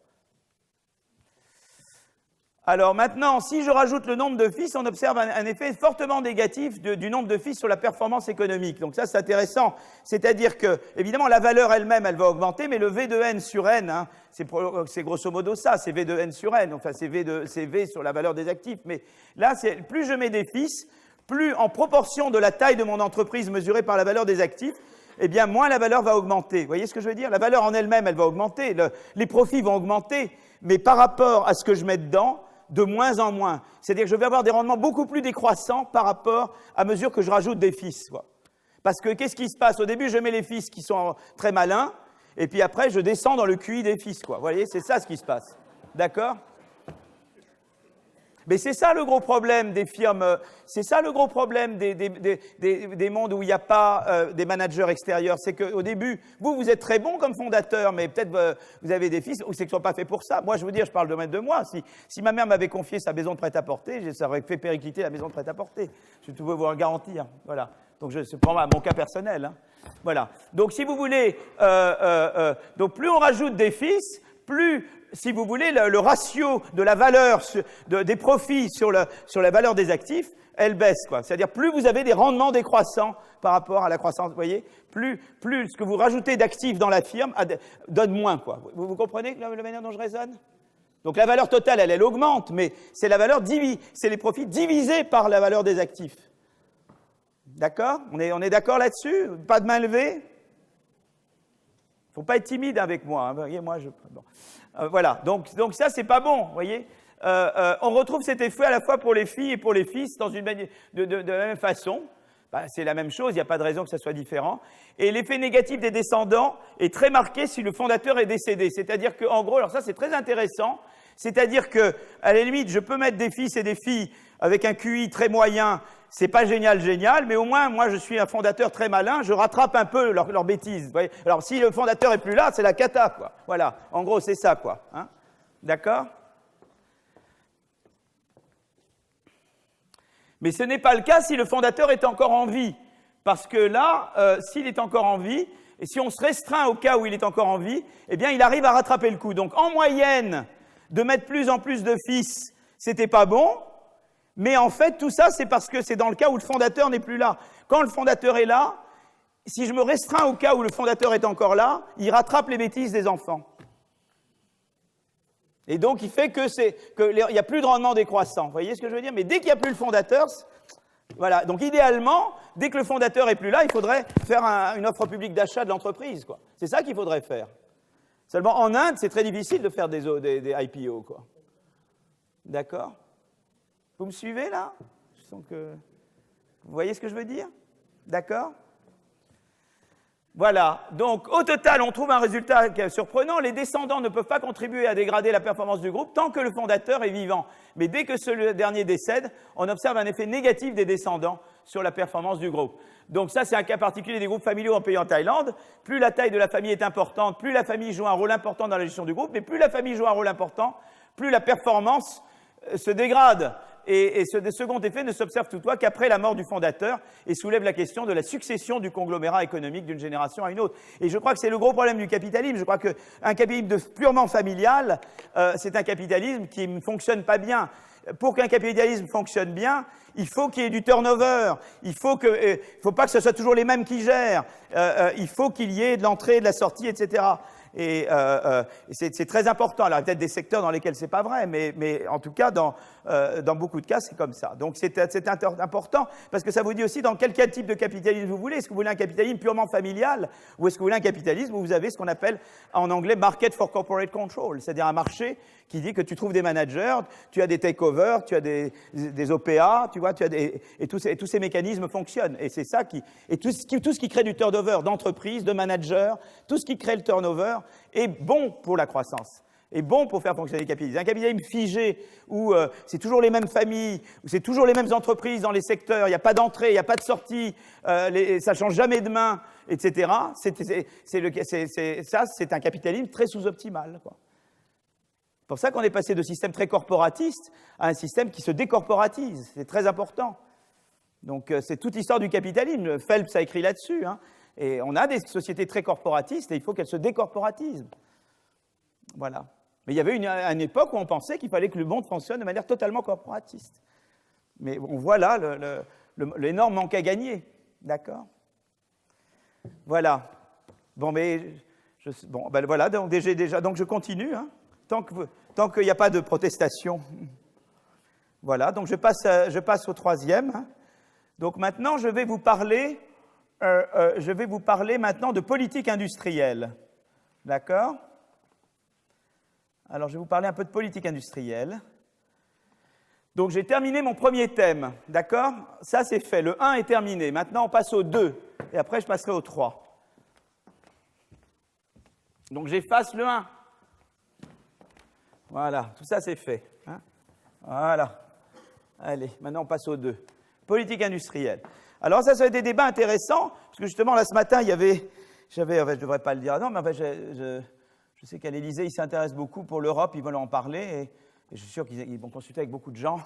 Alors maintenant, si je rajoute le nombre de fils, on observe un effet fortement négatif du nombre de fils sur la performance économique. Donc ça, c'est intéressant. C'est-à-dire que, évidemment, la valeur elle-même, elle va augmenter, mais le V de N sur N, hein, c'est grosso modo ça, c'est V de N sur N. Enfin, c'est V sur la valeur des actifs. Mais là, plus je mets des fils, plus en proportion de la taille de mon entreprise mesurée par la valeur des actifs, eh bien, moins la valeur va augmenter. Vous voyez ce que je veux dire? La valeur en elle-même, elle va augmenter, les profits vont augmenter, mais par rapport à ce que je mets dedans, de moins en moins. C'est-à-dire que je vais avoir des rendements beaucoup plus décroissants par rapport à mesure que je rajoute des fils, quoi. Parce que qu'est-ce qui se passe? Au début, je mets les fils qui sont très malins, et puis après, je descends dans le QI des fils, quoi. Vous voyez, c'est ça ce qui se passe. D'accord? Mais c'est ça le gros problème des firmes, c'est ça le gros problème des mondes où il n'y a pas des managers extérieurs. C'est qu'au début, vous êtes très bon comme fondateur, mais peut-être vous avez des fils ou c'est qu'ils ne sont pas faits pour ça. Moi, je veux dire, je parle de moi. Si ma mère m'avait confié sa maison de prêt-à-porter, ça aurait fait péricliter la maison de prêt-à-porter. Je peux vous le garantir. Voilà. Donc, c'est pour mon cas personnel. Hein. Voilà. Donc, si vous voulez, donc plus on rajoute des fils, plus, si vous voulez, le ratio de la valeur des profits sur la valeur des actifs, elle baisse, quoi. C'est-à-dire, plus vous avez des rendements décroissants par rapport à la croissance, vous voyez, plus ce que vous rajoutez d'actifs dans la firme donne moins, quoi. Vous comprenez la manière dont je raisonne? Donc, la valeur totale, elle augmente, mais c'est c'est les profits divisés par la valeur des actifs. D'accord? On est d'accord là-dessus? Pas de main levée? Faut pas être timide avec moi. Hein. Voyez, moi, bon. Voilà. Donc ça, c'est pas bon. Voyez. On retrouve cet effet à la fois pour les filles et pour les fils dans de la même façon. Ben, c'est la même chose. Il n'y a pas de raison que ça soit différent. Et l'effet négatif des descendants est très marqué si le fondateur est décédé. C'est-à-dire que, en gros, alors ça, c'est très intéressant. C'est-à-dire que, à la limite, je peux mettre des fils et des filles avec un QI très moyen. C'est pas génial, mais au moins, moi, je suis un fondateur très malin, je rattrape un peu leurs bêtises. Vous voyez. Alors, si le fondateur est plus là, c'est la cata, quoi. Voilà. En gros, c'est ça, quoi. Hein? D'accord? Mais ce n'est pas le cas si le fondateur est encore en vie. Parce que là, s'il est encore en vie, et si on se restreint au cas où il est encore en vie, eh bien, il arrive à rattraper le coup. Donc, en moyenne, de mettre plus en plus de fils, c'était pas bon. Mais en fait, tout ça, c'est parce que c'est dans le cas où le fondateur n'est plus là. Quand le fondateur est là, si je me restreins au cas où le fondateur est encore là, il rattrape les bêtises des enfants. Et donc, il fait qu'il n'y a plus de rendement décroissant. Vous voyez ce que je veux dire? Mais dès qu'il n'y a plus le fondateur, Voilà, donc idéalement, dès que le fondateur est plus là, il faudrait faire une offre publique d'achat de l'entreprise, quoi. C'est ça qu'il faudrait faire. Seulement, en Inde, c'est très difficile de faire des IPO, quoi. D'accord? Vous me suivez, là? Je sens que... Vous voyez ce que je veux dire? D'accord? Voilà. Donc, au total, on trouve un résultat qui est surprenant. Les descendants ne peuvent pas contribuer à dégrader la performance du groupe tant que le fondateur est vivant. Mais dès que ce dernier décède, on observe un effet négatif des descendants sur la performance du groupe. Donc ça, c'est un cas particulier des groupes familiaux en pays en Thaïlande. Plus la taille de la famille est importante, plus la famille joue un rôle important dans la gestion du groupe, mais plus la famille joue un rôle important, plus la performance se dégrade. Et ce second effet ne s'observe toutefois qu'après la mort du fondateur et soulève la question de la succession du conglomérat économique d'une génération à une autre. Et je crois que c'est le gros problème du capitalisme. Je crois qu'un capitalisme purement familial, c'est un capitalisme qui ne fonctionne pas bien. Pour qu'un capitalisme fonctionne bien, il faut qu'il y ait du turnover. Il faut pas que ce soit toujours les mêmes qui gèrent. Il faut qu'il y ait de l'entrée, de la sortie, etc. Et c'est très important. Alors, il y a peut-être des secteurs dans lesquels c'est pas vrai, mais en tout cas, dans beaucoup de cas, c'est comme ça. Donc, c'est important parce que ça vous dit aussi dans quel type de capitalisme vous voulez. Est-ce que vous voulez un capitalisme purement familial ou est-ce que vous voulez un capitalisme où vous avez ce qu'on appelle en anglais market for corporate control, c'est-à-dire un marché qui dit que tu trouves des managers, tu as des takeovers, tu as des OPA, tu vois, et tous ces mécanismes fonctionnent. Et c'est ça tout ce qui crée du turnover d'entreprise, de managers, tout ce qui crée le turnover est bon pour la croissance, est bon pour faire fonctionner le capitalisme. Un capitalisme figé où c'est toujours les mêmes familles, où c'est toujours les mêmes entreprises dans les secteurs, il n'y a pas d'entrée, il n'y a pas de sortie, ça ne change jamais de main, etc. C'est un capitalisme très sous-optimal, quoi. C'est pour ça qu'on est passé de système très corporatiste à un système qui se décorporatise. C'est très important. Donc, c'est toute l'histoire du capitalisme. Phelps a écrit là-dessus, hein. Et on a des sociétés très corporatistes et il faut qu'elles se décorporatisent. Voilà. Mais il y avait une époque où on pensait qu'il fallait que le monde fonctionne de manière totalement corporatiste. Mais on voit là l'énorme manque à gagner. D'accord? Voilà. Bon, mais... voilà, donc je continue, hein. Tant qu'il n'y a pas de protestation. Voilà, donc je passe au troisième. Donc maintenant, je vais vous parler maintenant de politique industrielle. D'accord? Alors, je vais vous parler un peu de politique industrielle. Donc, j'ai terminé mon premier thème. D'accord? Ça, c'est fait. Le 1 est terminé. Maintenant, on passe au 2. Et après, je passerai au 3. Donc, j'efface le 1. Voilà, tout ça c'est fait. Hein? Voilà. Allez, maintenant on passe au 2. Politique industrielle. Alors ça a été des débats intéressants, parce que justement là ce matin, je ne devrais pas le dire, non, mais enfin, je sais qu'à l'Élysée, ils s'intéressent beaucoup pour l'Europe, ils veulent en parler, et je suis sûr qu'ils vont consulter avec beaucoup de gens.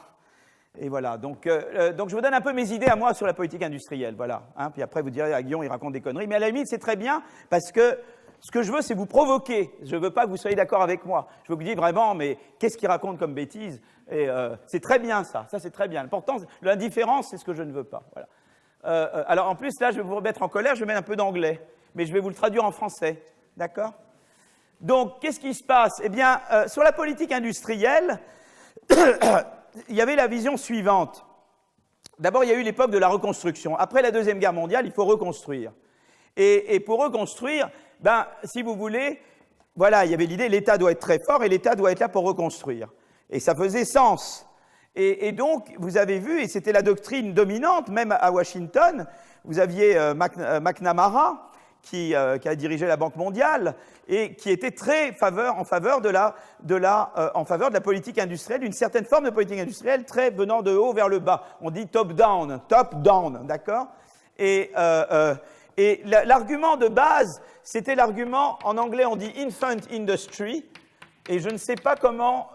Et voilà, donc je vous donne un peu mes idées à moi sur la politique industrielle, voilà. Hein? Puis après vous direz, ah, Guillaume, il raconte des conneries, mais à la limite c'est très bien, parce que ce que je veux, c'est vous provoquer. Je ne veux pas que vous soyez d'accord avec moi. Je veux que vous disiez vraiment, mais qu'est-ce qu'il raconte comme bêtise? Et c'est très bien, ça. Ça, c'est très bien. L'important, l'indifférence, c'est ce que je ne veux pas. Voilà. Alors, en plus, là, je vais vous remettre en colère, je vais mettre un peu d'anglais. Mais je vais vous le traduire en français. D'accord? Donc, qu'est-ce qui se passe? Eh bien, sur la politique industrielle, il y avait la vision suivante. D'abord, il y a eu l'époque de la reconstruction. Après la Deuxième Guerre mondiale, il faut reconstruire. Et pour reconstruire, si vous voulez, voilà, il y avait l'idée, l'État doit être très fort et l'État doit être là pour reconstruire. Et ça faisait sens. Et donc, vous avez vu, et c'était la doctrine dominante, même à Washington, vous aviez McNamara, qui a dirigé la Banque mondiale, et qui était très en faveur de la politique industrielle, d'une certaine forme de politique industrielle, très venant de haut vers le bas. On dit top-down, d'accord? Et l'argument de base, c'était l'argument, en anglais on dit infant industry, et je ne sais pas comment,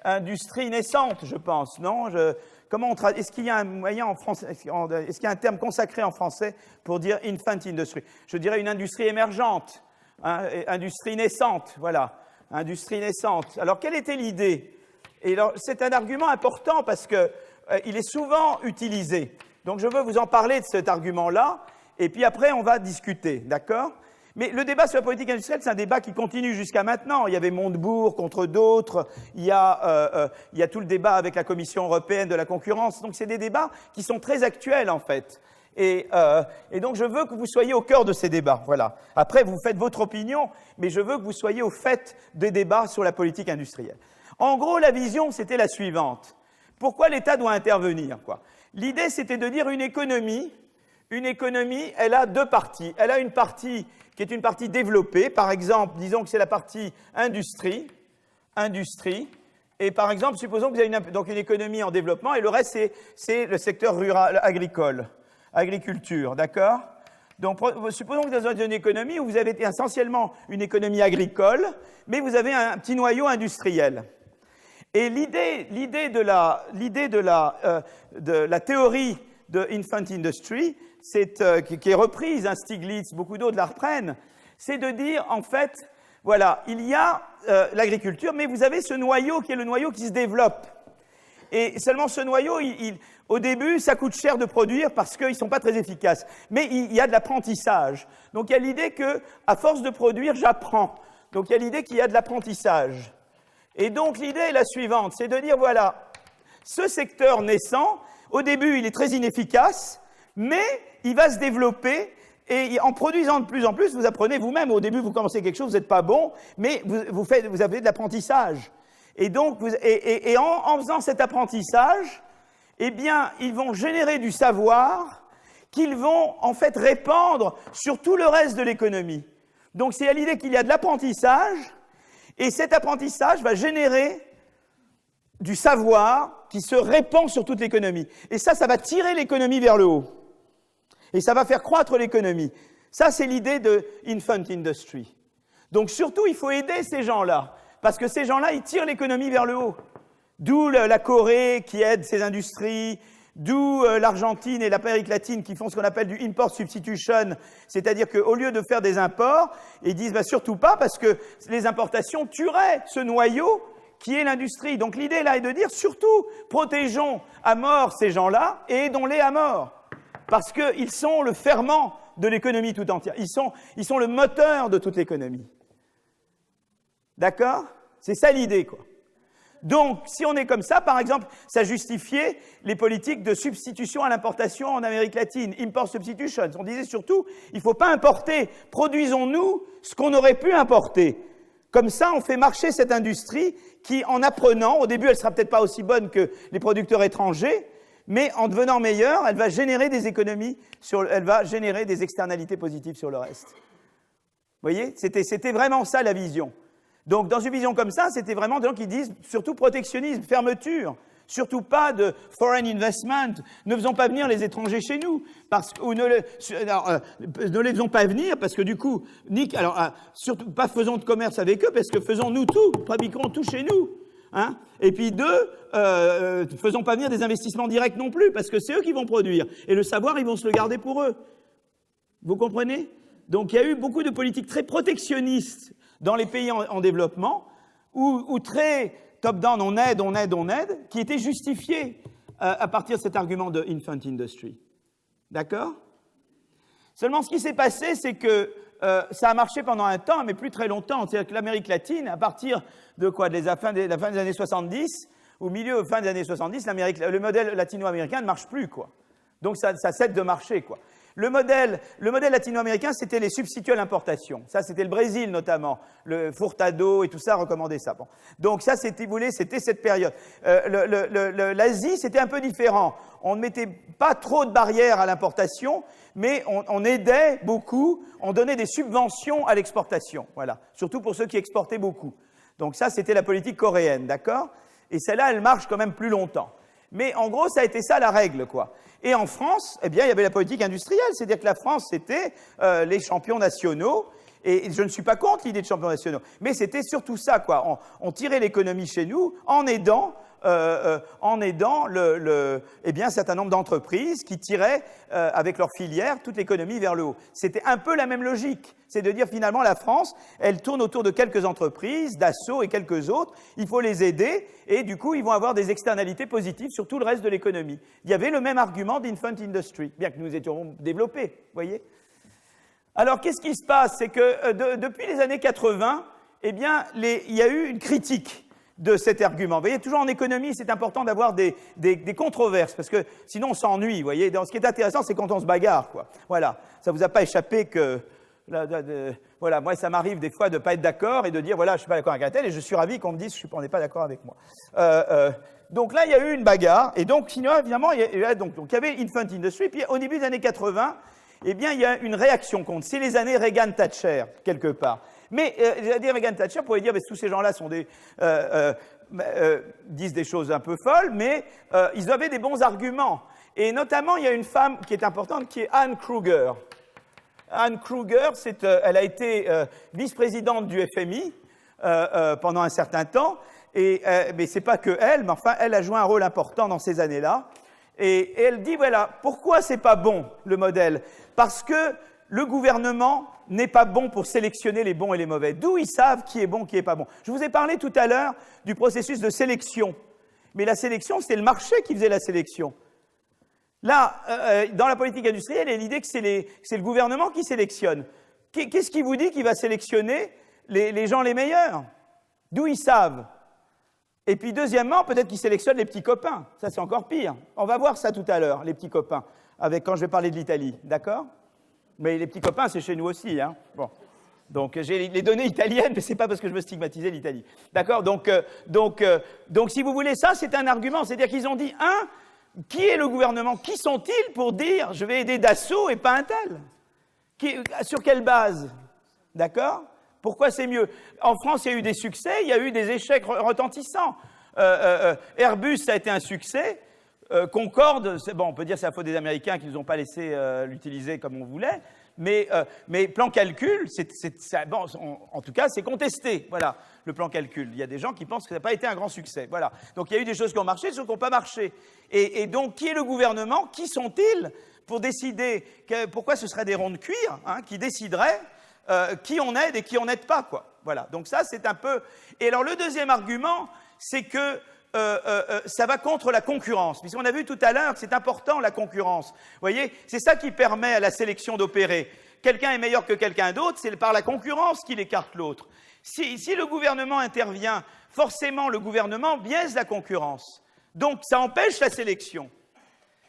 industrie naissante, je pense, non? Est-ce qu'il y a un moyen en français, est-ce qu'il y a un terme consacré en français pour dire infant industry? Je dirais une industrie émergente, hein, industrie naissante, voilà, industrie naissante. Alors, quelle était l'idée? Et alors, c'est un argument important parce que il est souvent utilisé. Donc, je veux vous en parler de cet argument-là, et puis après, on va discuter, d'accord? Mais le débat sur la politique industrielle, c'est un débat qui continue jusqu'à maintenant. Il y avait Montebourg contre d'autres, il y a tout le débat avec la Commission européenne de la concurrence. Donc c'est des débats qui sont très actuels, en fait. Et donc je veux que vous soyez au cœur de ces débats. Voilà. Après, vous faites votre opinion, mais je veux que vous soyez au fait des débats sur la politique industrielle. En gros, la vision, c'était la suivante. Pourquoi l'État doit intervenir, quoi? L'idée, c'était de dire une économie, elle a deux parties. Elle a une partie qui est une partie développée. Par exemple, disons que c'est la partie industrie. Et par exemple, supposons que vous avez donc une économie en développement et le reste, c'est le secteur rural, agricole, agriculture, d'accord? Donc, supposons que vous êtes dans une économie où vous avez essentiellement une économie agricole, mais vous avez un petit noyau industriel. Et l'idée de la théorie de infant industry, qui est reprise, Stiglitz, beaucoup d'autres la reprennent, c'est de dire, en fait, voilà, il y a l'agriculture, mais vous avez ce noyau qui est le noyau qui se développe. Et seulement ce noyau, au début, ça coûte cher de produire parce qu'ils ne sont pas très efficaces. Mais il y a de l'apprentissage. Donc il y a l'idée qu'à force de produire, j'apprends. Donc il y a l'idée qu'il y a de l'apprentissage. Et donc l'idée est la suivante, c'est de dire, voilà, ce secteur naissant, au début, il est très inefficace, mais il va se développer, et en produisant de plus en plus, vous apprenez vous-même. Au début, vous commencez quelque chose, vous n'êtes pas bon, mais vous avez de l'apprentissage. Et donc, en faisant cet apprentissage, eh bien, ils vont générer du savoir qu'ils vont, en fait, répandre sur tout le reste de l'économie. Donc, c'est à l'idée qu'il y a de l'apprentissage, et cet apprentissage va générer du savoir qui se répand sur toute l'économie. Et ça va tirer l'économie vers le haut. Et ça va faire croître l'économie. Ça, c'est l'idée de infant industry. Donc, surtout, il faut aider ces gens-là. Parce que ces gens-là, ils tirent l'économie vers le haut. D'où la Corée qui aide ces industries, d'où l'Argentine et l'Amérique latine qui font ce qu'on appelle du import substitution, c'est-à-dire qu'au lieu de faire des imports, ils disent surtout pas parce que les importations tueraient ce noyau qui est l'industrie. Donc l'idée là est de dire surtout protégeons à mort ces gens-là et aidons-les à mort. Parce qu'ils sont le ferment de l'économie tout entière. Ils sont le moteur de toute l'économie. D'accord? C'est ça l'idée, quoi. Donc, si on est comme ça, par exemple, ça justifiait les politiques de substitution à l'importation en Amérique latine, import substitution. On disait surtout, il ne faut pas importer, produisons-nous ce qu'on aurait pu importer. Comme ça, on fait marcher cette industrie qui, en apprenant, au début, elle ne sera peut-être pas aussi bonne que les producteurs étrangers, mais en devenant meilleure, elle va générer des économies, elle va générer des externalités positives sur le reste. Vous voyez? C'était vraiment ça la vision. Donc, dans une vision comme ça, c'était vraiment des gens qui disent surtout protectionnisme, fermeture, surtout pas de foreign investment, ne faisons pas venir les étrangers chez nous, ou ne les faisons pas venir parce que du coup, surtout pas faisons de commerce avec eux parce que faisons-nous tout, fabriquons tout chez nous. Hein? Et puis deux, faisons pas venir des investissements directs non plus parce que c'est eux qui vont produire. Et le savoir, ils vont se le garder pour eux. Vous comprenez? Donc, il y a eu beaucoup de politiques très protectionnistes dans les pays en développement, ou très top-down, on aide, qui étaient justifiées à partir de cet argument de infant industry. D'accord? Seulement, ce qui s'est passé, c'est que ça a marché pendant un temps, mais plus très longtemps. C'est-à-dire que l'Amérique latine, à partir de quoi? De la fin des années 70, fin des années 70, le modèle latino-américain ne marche plus, quoi. Donc, ça cesse de marcher, quoi. Le modèle latino-américain, c'était les substituts à l'importation. Ça, c'était le Brésil, notamment. Le Furtado et tout ça recommandait ça. Bon. Donc ça, c'était cette période. L'Asie, c'était un peu différent. On ne mettait pas trop de barrières à l'importation, mais on aidait beaucoup, on donnait des subventions à l'exportation. Voilà. Surtout pour ceux qui exportaient beaucoup. Donc ça, c'était la politique coréenne, d'accord? Et celle-là, elle marche quand même plus longtemps. Mais en gros, ça a été ça la règle, quoi. Et en France, eh bien, il y avait la politique industrielle, c'est-à-dire que la France, c'était les champions nationaux, et je ne suis pas contre l'idée de champions nationaux, mais c'était surtout ça, quoi. On tirait l'économie chez nous en aidant eh bien, un certain nombre d'entreprises qui tiraient, avec leurs filières, toute l'économie vers le haut. C'était un peu la même logique. C'est de dire, finalement, la France, elle tourne autour de quelques entreprises, Dassault et quelques autres. Il faut les aider, et du coup, ils vont avoir des externalités positives sur tout le reste de l'économie. Il y avait le même argument d'infant industry, bien que nous étions développés, vous voyez. Alors, qu'est-ce qui se passe? C'est que depuis les années 80, eh bien, il y a eu une critique de cet argument. Vous voyez, toujours en économie, c'est important d'avoir des controverses, parce que sinon on s'ennuie, vous voyez. Donc, ce qui est intéressant, c'est quand on se bagarre, quoi. Voilà, ça vous a pas échappé que... voilà, moi, ça m'arrive des fois de ne pas être d'accord et de dire, voilà, je ne suis pas d'accord avec un tel, et je suis ravi qu'on me dise, on n'est pas d'accord avec moi. Donc là, il y a eu une bagarre, et donc, sinon, évidemment, il y avait Infant Industry, puis au début des années 80, eh bien, il y a une réaction contre. C'est les années Reagan-Thatcher, quelque part. Mais, Reagan-Thatcher, vous pouvez dire, tous ces gens-là sont disent des choses un peu folles, mais ils avaient des bons arguments. Et notamment, il y a une femme qui est importante, qui est Anne Kruger. Anne Kruger, elle a été vice-présidente du FMI pendant un certain temps, mais c'est pas que elle, mais enfin, elle a joué un rôle important dans ces années-là. Et elle dit, voilà, pourquoi c'est pas bon, le modèle? Parce que le gouvernement n'est pas bon pour sélectionner les bons et les mauvais. D'où ils savent qui est bon, qui est pas bon. Je vous ai parlé tout à l'heure du processus de sélection. Mais la sélection, c'est le marché qui faisait la sélection. Là, dans la politique industrielle, il y a l'idée que c'est le gouvernement qui sélectionne. Qu'est-ce qui vous dit qu'il va sélectionner les gens les meilleurs? D'où ils savent? Et puis, deuxièmement, peut-être qu'ils sélectionnent les petits copains. Ça, c'est encore pire. On va voir ça tout à l'heure, les petits copains, quand je vais parler de l'Italie, d'accord? Mais les petits copains, c'est chez nous aussi, hein. Bon. Donc, j'ai les données italiennes, mais c'est pas parce que je veux stigmatiser l'Italie. D'accord? Donc, si vous voulez, ça, c'est un argument. C'est-à-dire qu'ils ont dit, qui est le gouvernement? Qui sont-ils pour dire, je vais aider Dassault et pas un tel? Sur quelle base? D'accord? Pourquoi c'est mieux? En France, il y a eu des succès, il y a eu des échecs retentissants. Airbus, ça a été un succès. Concorde, bon, on peut dire que c'est la faute des Américains qui ne nous ont pas laissé l'utiliser comme on voulait, mais plan calcul, bon, en tout cas, c'est contesté, voilà, le plan calcul. Il y a des gens qui pensent que ça n'a pas été un grand succès, voilà. Donc, il y a eu des choses qui ont marché, des choses qui n'ont pas marché. Et donc, qui est le gouvernement? Qui sont-ils pour décider pourquoi ce seraient des ronds de cuir, hein, qui décideraient qui on aide et qui on n'aide pas, quoi. Voilà, donc ça, c'est un peu... Et alors, le deuxième argument, c'est que ça va contre la concurrence. Puisqu'on a vu tout à l'heure que c'est important, la concurrence. Vous voyez, c'est ça qui permet à la sélection d'opérer. Quelqu'un est meilleur que quelqu'un d'autre, c'est par la concurrence qu'il écarte l'autre. Si le gouvernement intervient, forcément, le gouvernement biaise la concurrence. Donc, ça empêche la sélection.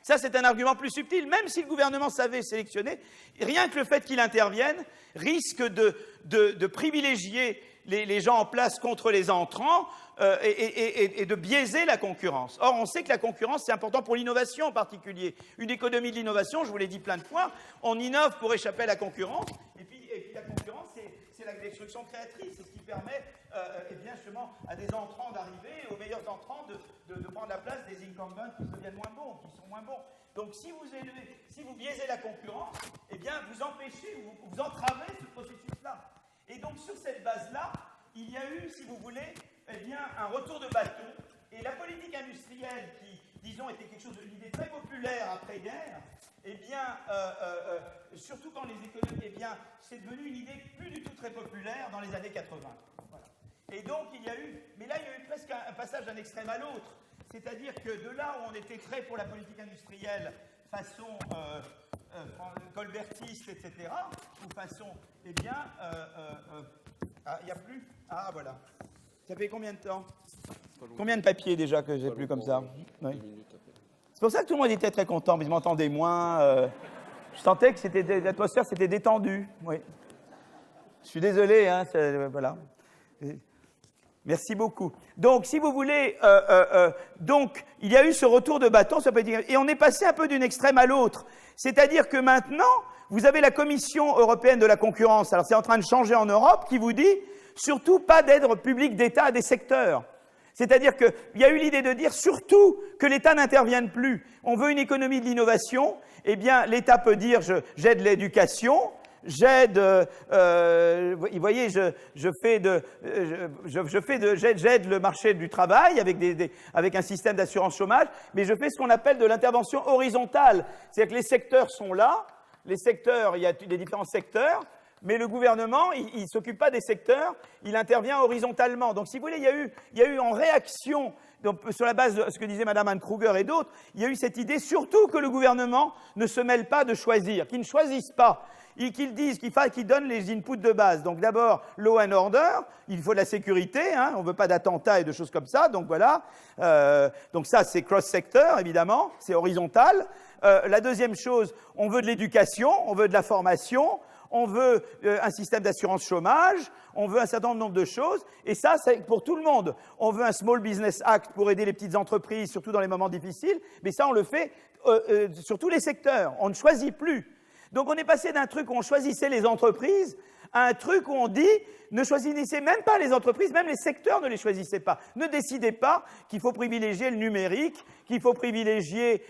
Ça, c'est un argument plus subtil. Même si le gouvernement savait sélectionner, rien que le fait qu'il intervienne risque de privilégier les gens en place contre les entrants et de biaiser la concurrence. Or, on sait que la concurrence, c'est important pour l'innovation en particulier. Une économie de l'innovation, je vous l'ai dit plein de fois, on innove pour échapper à la concurrence, et puis la concurrence, c'est la destruction créatrice, c'est ce qui permet et bien justement à des entrants d'arriver, aux meilleurs entrants de prendre la place des incumbents qui deviennent moins bons, qui sont moins bons. Donc si vous biaisez la concurrence, eh bien vous empêchez, vous entravez ce processus-là. Et donc sur cette base-là, il y a eu, si vous voulez, eh bien un retour de bâton. Et la politique industrielle qui, disons, était quelque chose d'une idée très populaire après-guerre, eh bien, surtout quand les économies, eh bien, c'est devenu une idée plus du tout très populaire dans les années 80. Voilà. Et donc, il y a eu, mais là, il y a eu presque un passage d'un extrême à l'autre. C'est-à-dire que de là où on était très pour la politique industrielle, façon colbertiste, etc., ou façon, eh bien, il n'y a plus. Ah, voilà. Ça fait combien de temps? Combien de papiers déjà que j'ai plus comme ça? Oui. C'est pour ça que tout le monde était très content, mais ils m'entendaient moins. Je sentais que l'atmosphère s'était détendue. Oui. Je suis désolé, hein, voilà. Merci beaucoup. Donc, si vous voulez, donc, il y a eu ce retour de bâton, ça peut dire, et on est passé un peu d'une extrême à l'autre. C'est-à-dire que maintenant, vous avez la Commission européenne de la concurrence, alors c'est en train de changer en Europe, qui vous dit, surtout pas d'aide publique d'État à des secteurs. C'est-à-dire qu'il y a eu l'idée de dire surtout que l'État n'intervienne plus. On veut une économie de l'innovation, eh bien, l'État peut dire j'aide l'éducation, j'aide, vous voyez, j'aide le marché du travail avec un système d'assurance chômage, mais je fais ce qu'on appelle de l'intervention horizontale. C'est-à-dire que les secteurs sont là, il y a des différents secteurs, mais le gouvernement, il ne s'occupe pas des secteurs, il intervient horizontalement. Donc, si vous voulez, il y a eu en réaction, donc, sur la base de ce que disait Mme Anne Kruger et d'autres, il y a eu cette idée surtout que le gouvernement ne se mêle pas de choisir, qu'il ne choisisse pas. qu'ils disent qu'ils donnent les inputs de base. Donc d'abord, law and order, il faut de la sécurité, hein, on ne veut pas d'attentats et de choses comme ça, donc voilà. Donc ça, c'est cross-sector, évidemment, c'est horizontal. La deuxième chose, on veut de l'éducation, on veut de la formation, on veut un système d'assurance chômage, on veut un certain nombre de choses, et ça, c'est pour tout le monde. On veut un Small Business Act pour aider les petites entreprises, surtout dans les moments difficiles, mais ça, on le fait sur tous les secteurs. On ne choisit plus. Donc, on est passé d'un truc où on choisissait les entreprises à un truc où on dit ne choisissez même pas les entreprises, même les secteurs ne les choisissez pas. Ne décidez pas qu'il faut privilégier le numérique, qu'il faut privilégier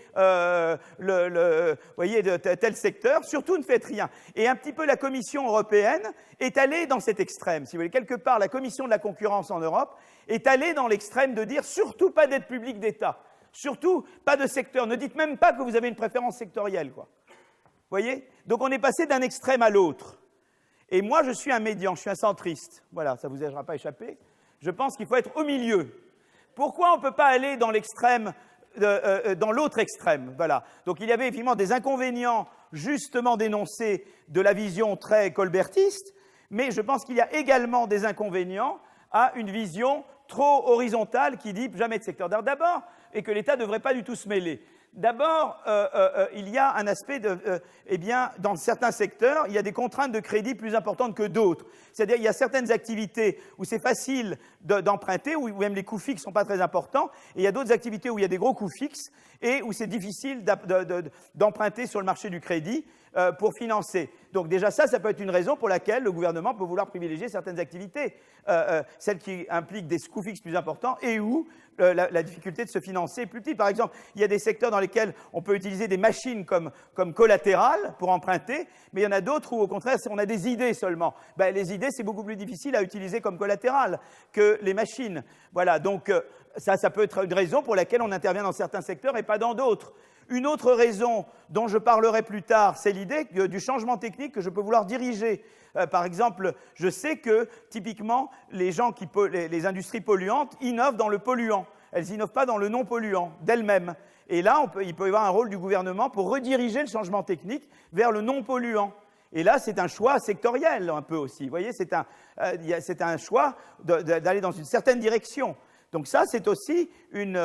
voyez, tel secteur. Surtout, ne faites rien. Et un petit peu la Commission européenne est allée dans cet extrême. Si vous voulez, quelque part, la Commission de la concurrence en Europe est allée dans l'extrême de dire surtout pas d'aide publique d'État, surtout pas de secteur. Ne dites même pas que vous avez une préférence sectorielle, quoi. Vous voyez? Donc on est passé d'un extrême à l'autre. Et moi, je suis un médian, je suis un centriste. Voilà, ça ne vous aura pas échappé. Je pense qu'il faut être au milieu. Pourquoi on ne peut pas aller dans l'extrême, dans l'autre extrême? Voilà. Donc il y avait effectivement des inconvénients justement dénoncés de la vision très colbertiste, mais je pense qu'il y a également des inconvénients à une vision trop horizontale qui dit jamais de secteur d'abord et que l'État ne devrait pas du tout se mêler. D'abord, il y a un aspect eh bien, dans certains secteurs, il y a des contraintes de crédit plus importantes que d'autres. C'est-à-dire, il y a certaines activités où c'est facile d'emprunter, où même les coûts fixes ne sont pas très importants, et il y a d'autres activités où il y a des gros coûts fixes et où c'est difficile d'emprunter sur le marché du crédit pour financer. Donc déjà ça peut être une raison pour laquelle le gouvernement peut vouloir privilégier certaines activités, celles qui impliquent des coûts fixes plus importants et où la difficulté de se financer est plus petite. Par exemple, il y a des secteurs dans lesquels on peut utiliser des machines comme collatéral pour emprunter, mais il y en a d'autres où, au contraire, on a des idées seulement. Ben, les idées, c'est beaucoup plus difficile à utiliser comme collatéral que les machines. Voilà, donc ça peut être une raison pour laquelle on intervient dans certains secteurs et pas dans d'autres. Une autre raison dont je parlerai plus tard, c'est l'idée du changement technique que je peux vouloir diriger. Par exemple, je sais que, typiquement, les industries polluantes innovent dans le polluant. Elles n'innovent pas dans le non-polluant, d'elles-mêmes. Et là, il peut y avoir un rôle du gouvernement pour rediriger le changement technique vers le non-polluant. Et là, c'est un choix sectoriel, un peu aussi. Vous voyez, c'est un choix d'aller dans une certaine direction. Donc ça, c'est aussi une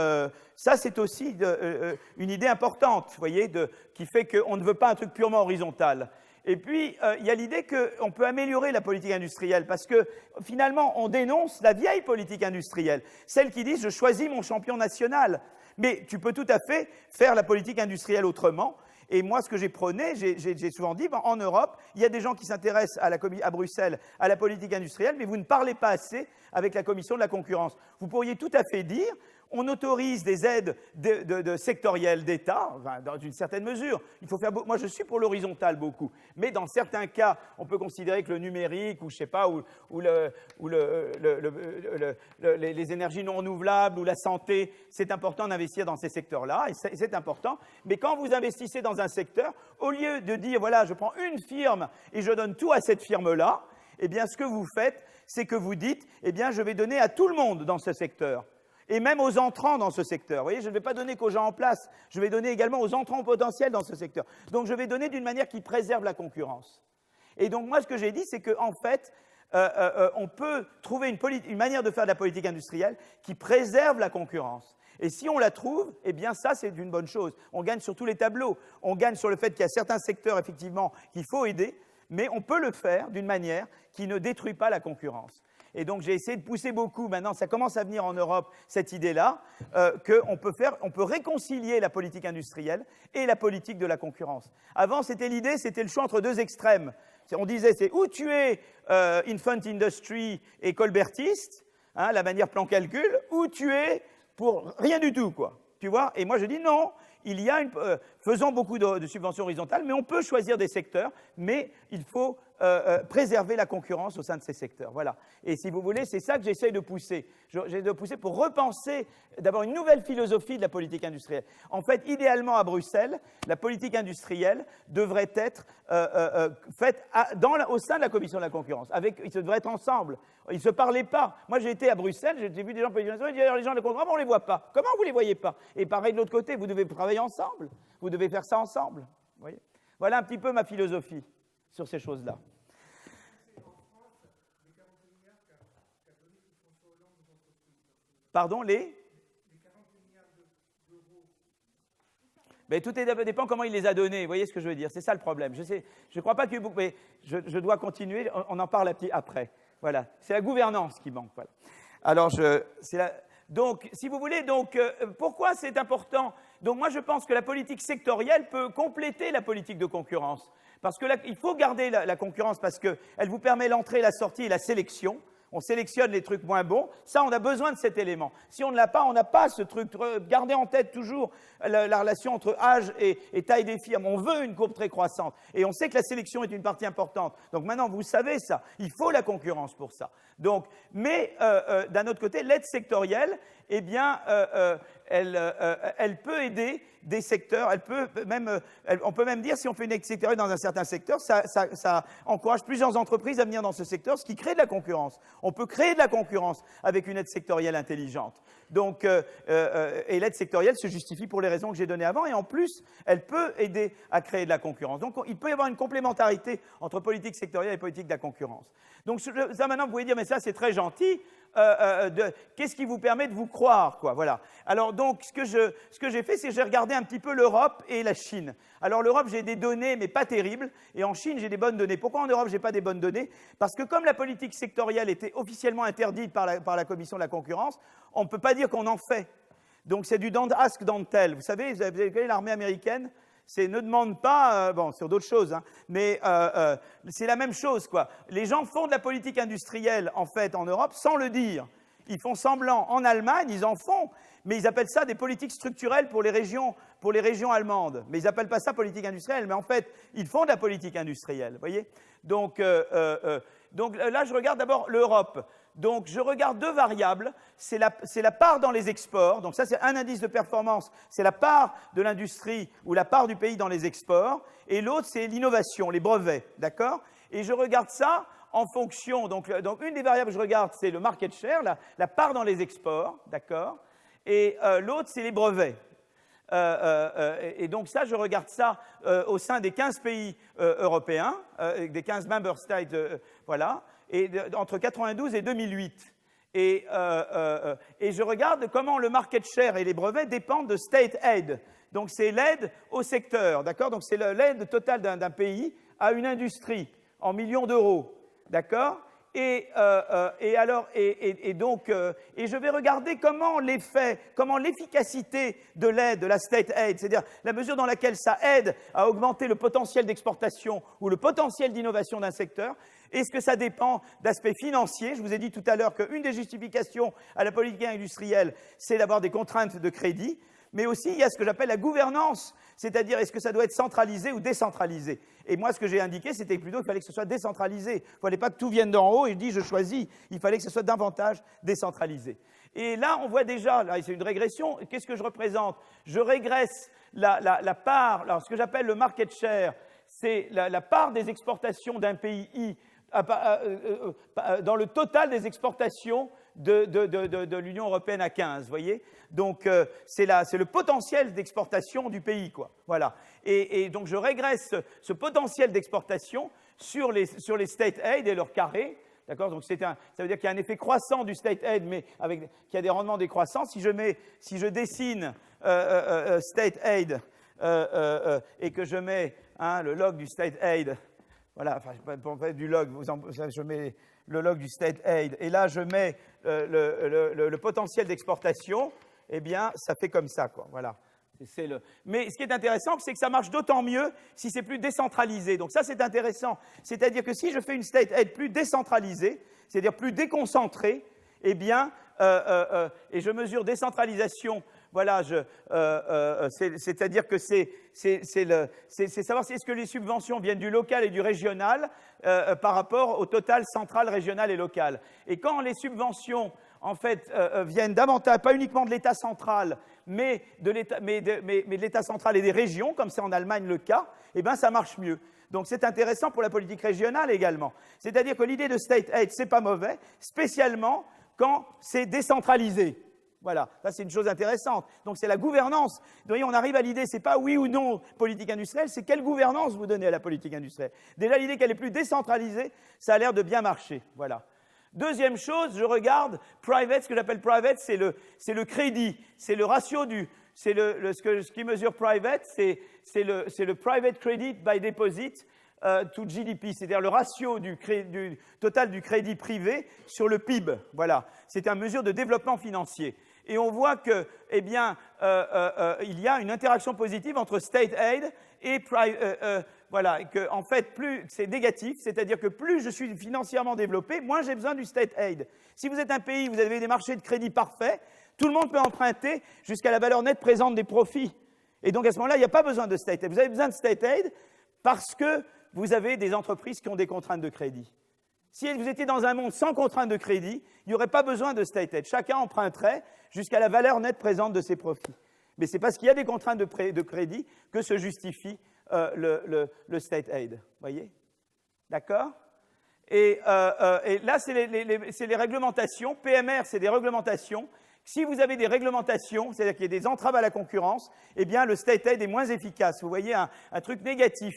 idée importante, vous voyez, qui fait qu'on ne veut pas un truc purement horizontal. Et puis, il y a l'idée qu'on peut améliorer la politique industrielle, parce que, finalement, on dénonce la vieille politique industrielle, celle qui dit « je choisis mon champion national ». Mais tu peux tout à fait faire la politique industrielle autrement. Et moi, ce que j'ai prôné, j'ai souvent dit, en Europe, il y a des gens qui s'intéressent à Bruxelles à la politique industrielle, mais vous ne parlez pas assez avec la Commission de la concurrence. Vous pourriez tout à fait dire, on autorise des aides sectorielles d'État, enfin, dans une certaine mesure. Il faut faire, moi, je suis pour l'horizontal beaucoup, mais dans certains cas, on peut considérer que le numérique, ou je sais pas, les énergies non renouvelables, ou la santé, c'est important d'investir dans ces secteurs-là, et c'est important. Mais quand vous investissez dans un secteur, au lieu de dire, voilà, je prends une firme et je donne tout à cette firme-là, eh bien, ce que vous faites, c'est que vous dites, eh bien, je vais donner à tout le monde dans ce secteur. Et même aux entrants dans ce secteur. Vous voyez, je ne vais pas donner qu'aux gens en place, je vais donner également aux entrants potentiels dans ce secteur. Donc je vais donner d'une manière qui préserve la concurrence. Et donc moi, ce que j'ai dit, c'est qu'en fait, on peut trouver une manière de faire de la politique industrielle qui préserve la concurrence. Et si on la trouve, eh bien ça, c'est une bonne chose. On gagne sur tous les tableaux. On gagne sur le fait qu'il y a certains secteurs, effectivement, qu'il faut aider, mais on peut le faire d'une manière qui ne détruit pas la concurrence. Et donc j'ai essayé de pousser beaucoup, maintenant ça commence à venir en Europe, cette idée-là, qu'on peut réconcilier la politique industrielle et la politique de la concurrence. Avant, c'était le choix entre deux extrêmes. On disait, c'est ou tu es infant industry et colbertiste, hein, la manière plan-calcul, ou tu es pour rien du tout, quoi. Tu vois? Et moi je dis non, il y a faisons beaucoup de subventions horizontales, mais on peut choisir des secteurs, mais il faut préserver la concurrence au sein de ces secteurs. Voilà. Et si vous voulez, c'est ça que j'essaie de pousser. J'essaie de pousser pour repenser d'abord une nouvelle philosophie de la politique industrielle. En fait, idéalement à Bruxelles, la politique industrielle devrait être faite au sein de la Commission de la concurrence. Ils devraient être ensemble. Ils ne se parlaient pas. Moi, j'ai été à Bruxelles, j'ai vu des gens de politique industrielle, les gens de la concurrence, on ne les voit pas. Comment vous ne les voyez pas? Et pareil de l'autre côté, vous devez travailler ensemble. Vous devez faire ça ensemble. Vous voyez? Voilà un petit peu ma philosophie. sur ces choses-là. Pardon, les 40 milliards d'euros. Mais tout dépend comment il les a donnés. Vous voyez ce que je veux dire? C'est ça le problème. Je ne crois pas qu'il y ait beaucoup, mais je dois continuer. On en parle après. Voilà. C'est la gouvernance qui manque. Voilà. Alors, donc, si vous voulez, pourquoi c'est important? Donc, moi, je pense que la politique sectorielle peut compléter la politique de concurrence. Parce que là, il faut garder la concurrence parce qu'elle vous permet l'entrée, la sortie et la sélection. On sélectionne les trucs moins bons. Ça, on a besoin de cet élément. Si on ne l'a pas, on n'a pas ce truc. Gardez en tête toujours la relation entre âge et taille des firmes. On veut une courbe très croissante. Et on sait que la sélection est une partie importante. Donc maintenant, vous savez ça. Il faut la concurrence pour ça. Donc, mais d'un autre côté, l'aide sectorielle, eh bien, elle peut aider des secteurs. On peut même dire, si on fait une aide sectorielle dans un certain secteur, ça encourage plusieurs entreprises à venir dans ce secteur, ce qui crée de la concurrence. On peut créer de la concurrence avec une aide sectorielle intelligente. Donc, et l'aide sectorielle se justifie pour les raisons que j'ai données avant, et en plus, elle peut aider à créer de la concurrence. Donc, il peut y avoir une complémentarité entre politique sectorielle et politique de la concurrence. Donc, ça maintenant, vous pouvez dire, mais ça, c'est très gentil. Qu'est-ce qui vous permet de vous croire, quoi, voilà. Alors donc, ce que j'ai fait, c'est que j'ai regardé un petit peu l'Europe et la Chine. Alors l'Europe, j'ai des données, mais pas terribles, et en Chine, j'ai des bonnes données. Pourquoi en Europe, j'ai pas des bonnes données? Parce que comme la politique sectorielle était officiellement interdite par la Commission de la concurrence, on ne peut pas dire qu'on en fait. Donc c'est du don't ask, don't tell. Vous savez l'armée américaine, ne demande pas, bon, sur d'autres choses, hein, mais c'est la même chose, quoi. Les gens font de la politique industrielle, en fait, en Europe, sans le dire. Ils font semblant. En Allemagne, ils en font, mais ils appellent ça des politiques structurelles pour les régions allemandes. Mais ils n'appellent pas ça politique industrielle, mais en fait, ils font de la politique industrielle, vous voyez. Donc là, je regarde d'abord l'Europe. Donc, je regarde deux variables. C'est la part dans les exports. Donc, ça, c'est un indice de performance. C'est la part de l'industrie ou la part du pays dans les exports. Et l'autre, c'est l'innovation, les brevets. D'accord? Et je regarde ça en fonction. Donc, une des variables que je regarde, c'est le market share, la part dans les exports. D'accord? Et l'autre, c'est les brevets. Et donc, ça, je regarde ça au sein des 15 pays européens, des 15 member states, voilà. Et entre 92 et 2008. Et je regarde comment le market share et les brevets dépendent de state aid. Donc, c'est l'aide au secteur, d'accord? Donc, c'est l'aide totale d'un pays à une industrie en millions d'euros, d'accord? Et je vais regarder comment l'efficacité de l'aide, de la state aid, c'est-à-dire la mesure dans laquelle ça aide à augmenter le potentiel d'exportation ou le potentiel d'innovation d'un secteur. Est-ce que ça dépend d'aspects financiers? Je vous ai dit tout à l'heure qu'une des justifications à la politique industrielle, c'est d'avoir des contraintes de crédit, mais aussi il y a ce que j'appelle la gouvernance, c'est-à-dire est-ce que ça doit être centralisé ou décentralisé? Et moi, ce que j'ai indiqué, c'était plutôt qu'il fallait que ce soit décentralisé. Il ne fallait pas que tout vienne d'en haut et je dis je choisis. Il fallait que ce soit davantage décentralisé. Et là, on voit déjà, là, c'est une régression. Qu'est-ce que je représente? Je régresse la part, alors ce que j'appelle le market share, c'est la part des exportations d'un pays I dans le total des exportations de l'Union européenne à 15, vous voyez? Donc, c'est le potentiel d'exportation du pays, quoi. Voilà. Et donc, je régresse ce potentiel d'exportation sur les state aid et leur carré. D'accord? Donc, ça veut dire qu'il y a un effet croissant du state aid, mais qui a des rendements décroissants. Si je dessine state aid et que je mets le log du state aid, voilà, enfin, pour faire du log, je mets le log du state aid, et là, je mets le potentiel d'exportation, eh bien, ça fait comme ça, quoi, voilà. Mais ce qui est intéressant, c'est que ça marche d'autant mieux si c'est plus décentralisé. Donc ça, c'est intéressant. C'est-à-dire que si je fais une state aid plus décentralisée, c'est-à-dire plus déconcentrée, eh bien, et je mesure décentralisation, voilà, c'est-à-dire que c'est savoir si est-ce que les subventions viennent du local et du régional par rapport au total central, régional et local. Et quand les subventions, en fait, viennent davantage, pas uniquement de l'État central, mais de l'État central et des régions, comme c'est en Allemagne le cas, eh bien, ça marche mieux. Donc, c'est intéressant pour la politique régionale également. C'est-à-dire que l'idée de state aid, c'est pas mauvais, spécialement quand c'est décentralisé. Voilà, ça c'est une chose intéressante. Donc c'est la gouvernance. Vous voyez, on arrive à l'idée, c'est pas oui ou non politique industrielle, c'est quelle gouvernance vous donnez à la politique industrielle. Déjà l'idée qu'elle est plus décentralisée, ça a l'air de bien marcher. Voilà. Deuxième chose, je regarde private, ce que j'appelle private, c'est le crédit, c'est le ratio ce qui mesure private, c'est le private credit by deposit to GDP, c'est-à-dire le ratio du total du crédit privé sur le PIB. Voilà, c'est une mesure de développement financier. Et on voit que, eh bien, il y a une interaction positive entre state aid et voilà, que en fait, plus c'est négatif, c'est-à-dire que plus je suis financièrement développé, moins j'ai besoin du state aid. Si vous êtes un pays où vous avez des marchés de crédit parfaits, tout le monde peut emprunter jusqu'à la valeur nette présente des profits. Et donc à ce moment-là, il n'y a pas besoin de state aid. Vous avez besoin de state aid parce que vous avez des entreprises qui ont des contraintes de crédit. Si vous étiez dans un monde sans contraintes de crédit, il n'y aurait pas besoin de state aid. Chacun emprunterait jusqu'à la valeur nette présente de ses profits. Mais c'est parce qu'il y a des contraintes de crédit que se justifie le state aid. Voyez? D'accord? Et là, c'est les réglementations. PMR, c'est des réglementations. Si vous avez des réglementations, c'est-à-dire qu'il y a des entraves à la concurrence, eh bien, le state aid est moins efficace. Vous voyez un truc négatif.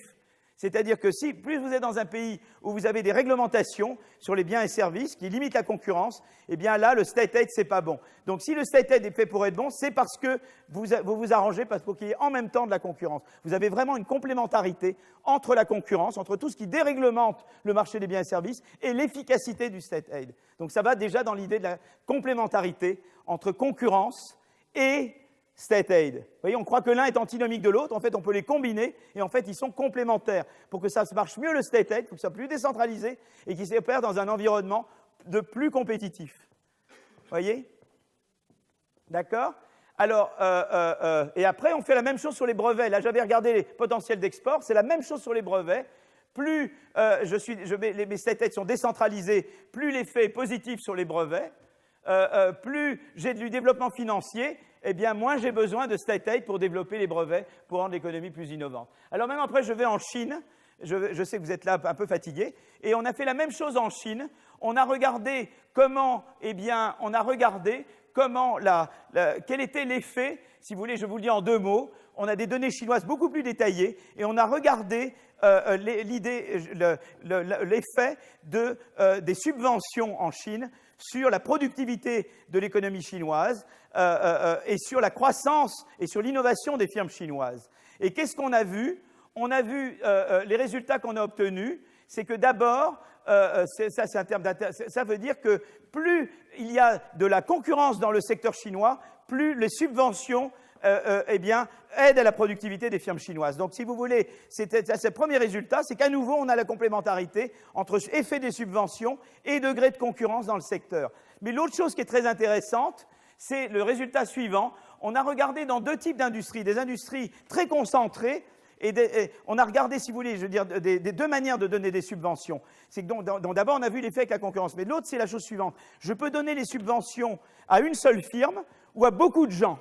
C'est-à-dire que si plus vous êtes dans un pays où vous avez des réglementations sur les biens et services qui limitent la concurrence, eh bien là, le state aid, c'est pas bon. Donc si le state aid est fait pour être bon, c'est parce que vous vous arrangez pour qu'il y ait en même temps de la concurrence. Vous avez vraiment une complémentarité entre la concurrence, entre tout ce qui déréglemente le marché des biens et services et l'efficacité du state aid. Donc ça va déjà dans l'idée de la complémentarité entre concurrence et state aid. Vous voyez, on croit que l'un est antinomique de l'autre. En fait, on peut les combiner et en fait, ils sont complémentaires. Pour que ça se marche mieux, le state aid, pour que ça soit plus décentralisé et qu'il s'opère dans un environnement de plus compétitif. Vous voyez? D'accord? Alors, et après, on fait la même chose sur les brevets. Là, j'avais regardé les potentiels d'export. C'est la même chose sur les brevets. Plus mes state aid sont décentralisés, plus l'effet est positif sur les brevets. Plus j'ai du développement financier, eh bien, moins j'ai besoin de state aid pour développer les brevets, pour rendre l'économie plus innovante. Alors même après, je vais en Chine. Je sais que vous êtes là un peu fatigués. Et on a fait la même chose en Chine. On a regardé comment, quel était l'effet, si vous voulez, je vous le dis en 2 mots. On a des données chinoises beaucoup plus détaillées et on a regardé l'effet des subventions en Chine sur la productivité de l'économie chinoise et sur la croissance et sur l'innovation des firmes chinoises. Et qu'est-ce qu'on a vu? On a vu les résultats qu'on a obtenus, c'est que d'abord, ça veut dire que plus il y a de la concurrence dans le secteur chinois, plus les subventions aident à la productivité des firmes chinoises. Donc, si vous voulez, c'est le premier résultat, c'est qu'à nouveau, on a la complémentarité entre effet des subventions et degré de concurrence dans le secteur. Mais l'autre chose qui est très intéressante, c'est le résultat suivant. On a regardé dans 2 types d'industries, des industries très concentrées, et on a regardé, si vous voulez, je veux dire, des 2 manières de donner des subventions. C'est que donc d'abord, on a vu l'effet avec la concurrence. Mais l'autre, c'est la chose suivante. Je peux donner les subventions à une seule firme ou à beaucoup de gens.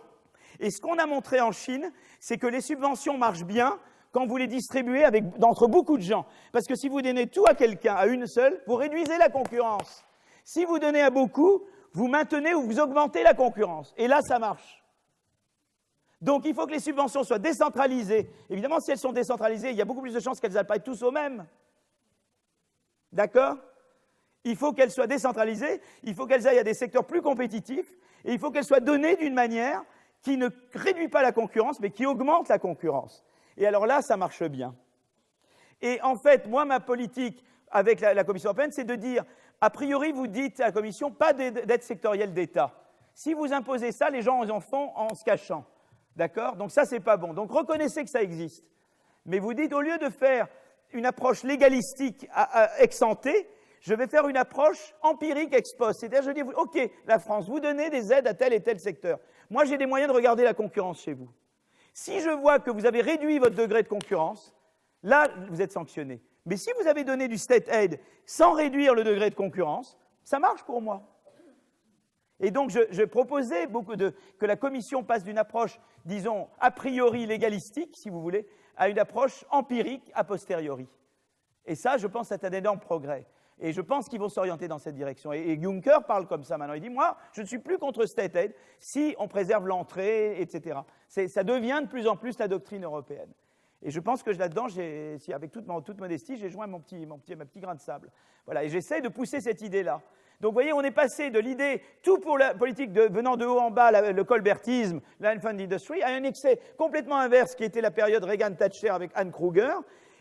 Et ce qu'on a montré en Chine, c'est que les subventions marchent bien quand vous les distribuez entre beaucoup de gens. Parce que si vous donnez tout à quelqu'un, à une seule, vous réduisez la concurrence. Si vous donnez à beaucoup, vous maintenez ou vous augmentez la concurrence. Et là, ça marche. Donc, il faut que les subventions soient décentralisées. Évidemment, si elles sont décentralisées, il y a beaucoup plus de chances qu'elles n'aillent pas tous aux mêmes. D'accord? Il faut qu'elles soient décentralisées, il faut qu'elles aillent à des secteurs plus compétitifs, et il faut qu'elles soient données d'une manière qui ne réduit pas la concurrence, mais qui augmente la concurrence. Et alors là, ça marche bien. Et en fait, moi, ma politique avec la Commission européenne, c'est de dire, a priori, vous dites à la Commission, pas d'aide sectorielle d'État. Si vous imposez ça, les gens en font en se cachant. D'accord? Donc ça, c'est pas bon. Donc reconnaissez que ça existe. Mais vous dites, au lieu de faire une approche légalistique ex ante, je vais faire une approche empirique ex post. C'est-à-dire, je dis, OK, la France, vous donnez des aides à tel et tel secteur. Moi, j'ai des moyens de regarder la concurrence chez vous. Si je vois que vous avez réduit votre degré de concurrence, là, vous êtes sanctionné. Mais si vous avez donné du state aid sans réduire le degré de concurrence, ça marche pour moi. Et donc, je proposais que la Commission passe d'une approche, disons, a priori légalistique, si vous voulez, à une approche empirique a posteriori. Et ça, je pense, c'est un énorme progrès. Et je pense qu'ils vont s'orienter dans cette direction. Et Juncker parle comme ça maintenant. Il dit, moi, je ne suis plus contre state aid si on préserve l'entrée, etc. Ça devient de plus en plus la doctrine européenne. Et je pense que là-dedans, avec toute modestie, j'ai joint ma petit grain de sable. Voilà, et j'essaie de pousser cette idée-là. Donc, vous voyez, on est passé de l'idée, tout pour la politique venant de haut en bas, le colbertisme, l'unfunded industry, à un excès complètement inverse qui était la période Reagan-Thatcher avec Anne Kruger.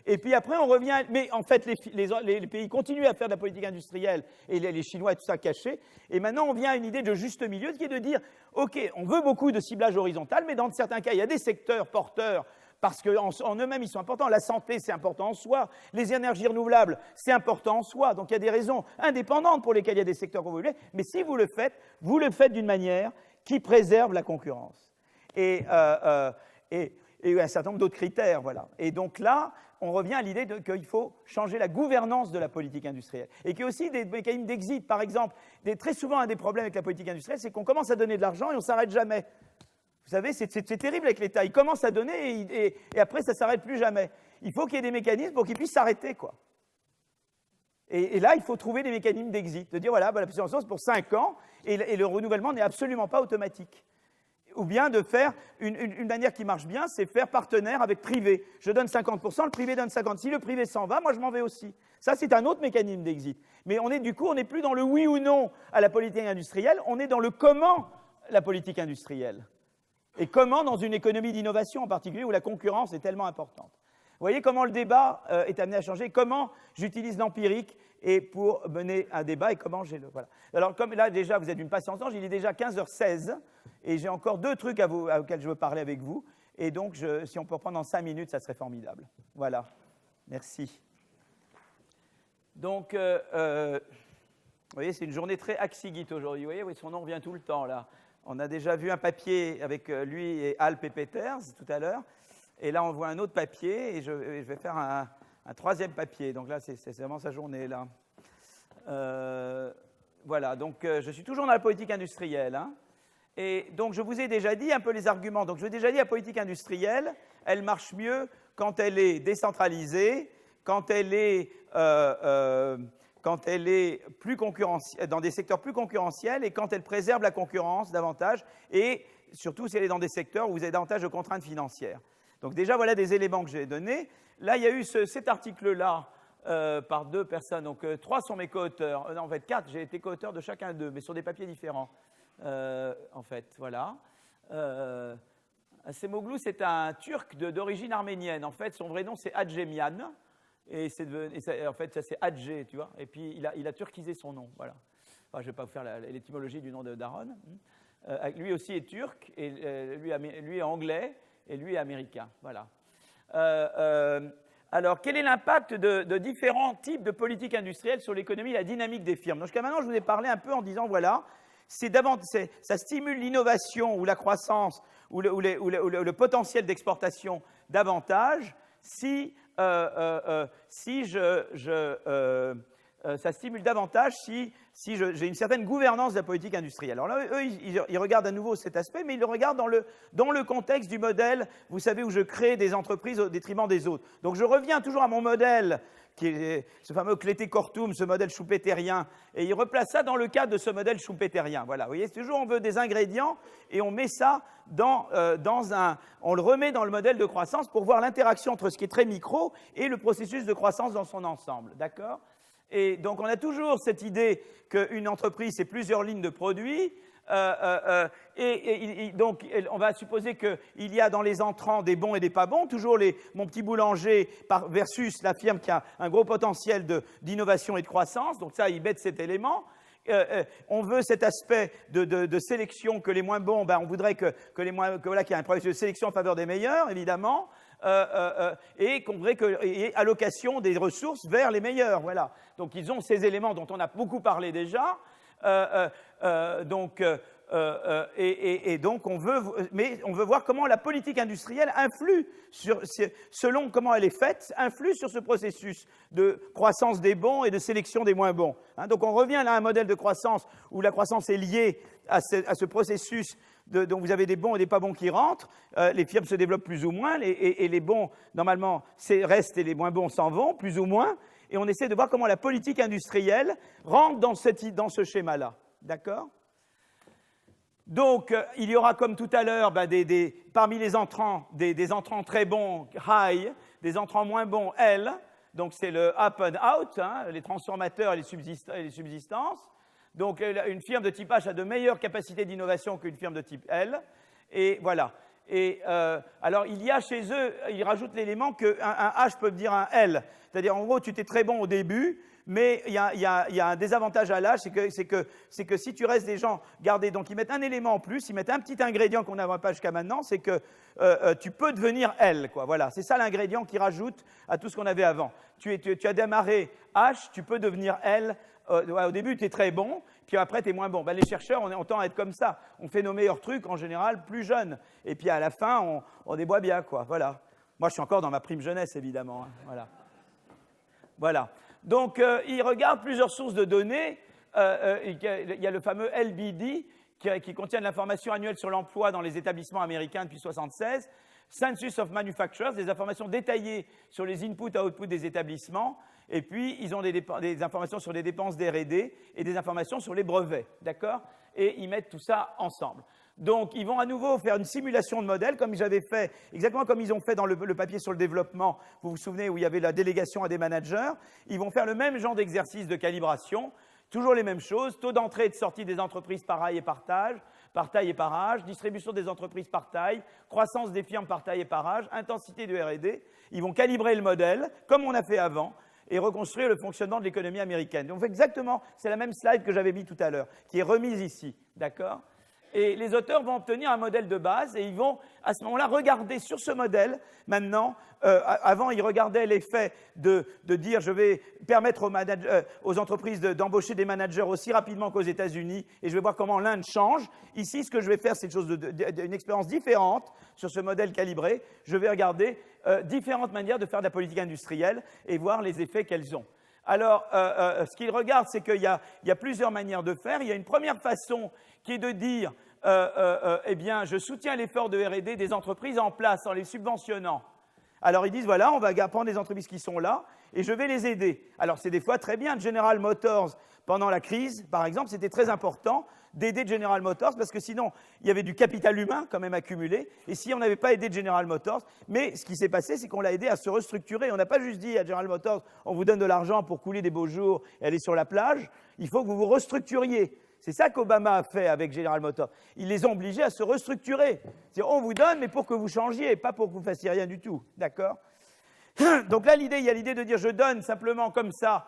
Et puis après, on revient. Mais en fait, les pays continuent à faire de la politique industrielle et les Chinois et tout ça cachés. Et maintenant, on vient à une idée de juste milieu qui est de dire OK, on veut beaucoup de ciblage horizontal, mais dans certains cas, il y a des secteurs porteurs parce qu'en eux-mêmes, ils sont importants. La santé, c'est important en soi. Les énergies renouvelables, c'est important en soi. Donc, il y a des raisons indépendantes pour lesquelles il y a des secteurs que vous voulez. Mais si vous le faites d'une manière qui préserve la concurrence. Et un certain nombre d'autres critères, voilà. Et donc là, on revient à l'idée qu'il faut changer la gouvernance de la politique industrielle. Et qu'il y a aussi des mécanismes d'exit. Par exemple, très souvent, un des problèmes avec la politique industrielle, c'est qu'on commence à donner de l'argent et on ne s'arrête jamais. Vous savez, c'est terrible avec l'État. Il commence à donner et après, ça ne s'arrête plus jamais. Il faut qu'il y ait des mécanismes pour qu'il puisse s'arrêter, quoi. Et là, il faut trouver des mécanismes d'exit. De dire, voilà, la puissance c'est pour 5 ans et le renouvellement n'est absolument pas automatique. Ou bien de faire, une manière qui marche bien, c'est faire partenaire avec privé. Je donne 50%, le privé donne 50%. Si le privé s'en va, moi je m'en vais aussi. Ça, c'est un autre mécanisme d'exit. Mais on n'est plus dans le oui ou non à la politique industrielle, on est dans le comment la politique industrielle. Et comment dans une économie d'innovation en particulier où la concurrence est tellement importante. Vous voyez comment le débat est amené à changer, comment j'utilise l'empirique et pour mener un débat et comment j'ai le... Voilà. Alors comme là déjà vous êtes d'une patience, il est déjà 15h16 et j'ai encore 2 trucs auxquels je veux parler avec vous. Et donc si on peut reprendre en 5 minutes, ça serait formidable. Voilà. Merci. Donc, vous voyez, c'est une journée très Axigit aujourd'hui. Vous voyez, oui, son nom revient tout le temps là. On a déjà vu un papier avec lui et Alp et Peters tout à l'heure. Et là, on voit un autre papier et je vais faire un 3e papier. Donc là, c'est vraiment sa journée, là. Voilà, donc je suis toujours dans la politique industrielle. Hein. Et donc, je vous ai déjà dit un peu les arguments. Donc, je vous ai déjà dit, la politique industrielle, elle marche mieux quand elle est décentralisée, quand elle est plus dans des secteurs plus concurrentiels et quand elle préserve la concurrence davantage, et surtout si elle est dans des secteurs où vous avez davantage de contraintes financières. Donc déjà, voilà des éléments que j'ai donnés. Là, il y a eu cet article-là par 2 personnes. Donc 3 sont mes co-auteurs. Non, en fait, 4. J'ai été co-auteur de chacun d'eux, mais sur des papiers différents. En fait, voilà. Acemoglu, c'est un Turc d'origine arménienne. En fait, son vrai nom, c'est Adjemian. Et en fait, ça c'est Adjé, tu vois. Et puis, il a turquisé son nom, voilà. Enfin, je ne vais pas vous faire l'étymologie du nom d'Aaron. Lui aussi est turc, et lui est anglais, et lui est américain, voilà. Alors, quel est l'impact de différents types de politiques industrielles sur l'économie et la dynamique des firmes? Donc, jusqu'à maintenant, je vous ai parlé un peu en disant, voilà, ça stimule l'innovation ou la croissance ou le potentiel d'exportation davantage ça stimule davantage si j'ai une certaine gouvernance de la politique industrielle. Alors là, eux, ils regardent à nouveau cet aspect, mais ils le regardent dans le contexte du modèle, vous savez, où je crée des entreprises au détriment des autres. Donc je reviens toujours à mon modèle, qui est ce fameux Clété-Cortum, ce modèle schumpeterien, et il replace ça dans le cadre de ce modèle schumpeterien. Voilà, vous voyez, c'est toujours on veut des ingrédients, et on met ça on le remet dans le modèle de croissance pour voir l'interaction entre ce qui est très micro et le processus de croissance dans son ensemble, d'accord? Et donc, on a toujours cette idée qu'une entreprise, c'est plusieurs lignes de produits. Donc, on va supposer qu'il y a dans les entrants des bons et des pas bons. Toujours mon petit boulanger versus la firme qui a un gros potentiel d'innovation et de croissance. Donc, ça, il bête cet élément. On veut cet aspect de sélection que les moins bons, on voudrait qu'il y ait un processus de sélection en faveur des meilleurs, évidemment. Et qu'on voudrait qu'il y ait allocation des ressources vers les meilleurs, voilà. Donc ils ont ces éléments dont on a beaucoup parlé déjà, donc on veut voir comment la politique industrielle influe selon comment elle est faite, influe sur ce processus de croissance des bons et de sélection des moins bons. Hein, donc on revient là à un modèle de croissance où la croissance est liée à ce processus dont vous avez des bons et des pas bons qui rentrent, les firmes se développent plus ou moins, et les bons, normalement, restent et les moins bons s'en vont, plus ou moins, et on essaie de voir comment la politique industrielle rentre dans ce schéma-là. D'accord ? Donc, il y aura, comme tout à l'heure, parmi les entrants, des entrants très bons, high, des entrants moins bons, L. Donc, c'est le up and out, hein, les transformateurs et les subsistances. Donc, une firme de type H a de meilleures capacités d'innovation qu'une firme de type L. Et voilà. Et alors, il y a chez eux, ils rajoutent l'élément qu'un H peut dire un L. C'est-à-dire, en gros, tu étais très bon au début, mais il y a un désavantage à l'âge, c'est que si tu restes des gens gardés, donc ils mettent un élément en plus, ils mettent un petit ingrédient qu'on n'avait pas jusqu'à maintenant, c'est que tu peux devenir L, quoi. Voilà, c'est ça l'ingrédient qu'ils rajoutent à tout ce qu'on avait avant. Tu as démarré H, tu peux devenir L. Au début, tu es très bon, puis après, tu es moins bon. Les chercheurs, on tend à être comme ça. On fait nos meilleurs trucs, en général, plus jeunes. Et puis, à la fin, on déboie bien, quoi. Voilà. Moi, je suis encore dans ma prime jeunesse, évidemment. Hein. Voilà. Donc, ils regardent plusieurs sources de données. Il y a le fameux LBD, qui contient de l'information annuelle sur l'emploi dans les établissements américains depuis 1976. Census of Manufacturers, des informations détaillées sur les inputs à outputs des établissements. Et puis, ils ont des informations sur les dépenses d'R&D et des informations sur les brevets, d'accord ? Et ils mettent tout ça ensemble. Donc, ils vont à nouveau faire une simulation de modèle, comme j'avais fait, exactement comme ils ont fait dans le papier sur le développement, vous vous souvenez, où il y avait la délégation à des managers. Ils vont faire le même genre d'exercice de calibration, toujours les mêmes choses, taux d'entrée et de sortie des entreprises par taille et par taille et par âge, distribution des entreprises par taille, croissance des firmes par taille et par âge, intensité du R&D. Ils vont calibrer le modèle, comme on a fait avant, et reconstruire le fonctionnement de l'économie américaine. Donc, exactement, c'est la même slide que j'avais mis tout à l'heure, qui est remise ici, d'accord ? Et les auteurs vont obtenir un modèle de base et ils vont, à ce moment-là, regarder sur ce modèle, maintenant, avant, ils regardaient l'effet de dire je vais permettre aux entreprises d'embaucher des managers aussi rapidement qu'aux États-Unis et je vais voir comment l'Inde change. Ici, ce que je vais faire, c'est une expérience différente sur ce modèle calibré. Je vais regarder différentes manières de faire de la politique industrielle et voir les effets qu'elles ont. Alors, ce qu'ils regardent, c'est qu'il y a plusieurs manières de faire. Il y a une première façon qui est de dire eh bien, je soutiens l'effort de R&D des entreprises en place en les subventionnant. Alors, ils disent, voilà, on va prendre les entreprises qui sont là et je vais les aider. Alors, c'est des fois très bien. General Motors, pendant la crise, par exemple, c'était très important d'aider General Motors parce que sinon, il y avait du capital humain quand même accumulé. Et si on n'avait pas aidé General Motors, mais ce qui s'est passé, c'est qu'on l'a aidé à se restructurer. On n'a pas juste dit à General Motors, on vous donne de l'argent pour couler des beaux jours et aller sur la plage. Il faut que vous vous restructuriez. C'est ça qu'Obama a fait avec General Motors. Ils les ont obligés à se restructurer. C'est-à-dire, on vous donne, mais pour que vous changiez, pas pour que vous fassiez rien du tout. D'accord ? Donc là, il y a l'idée de dire, je donne simplement comme ça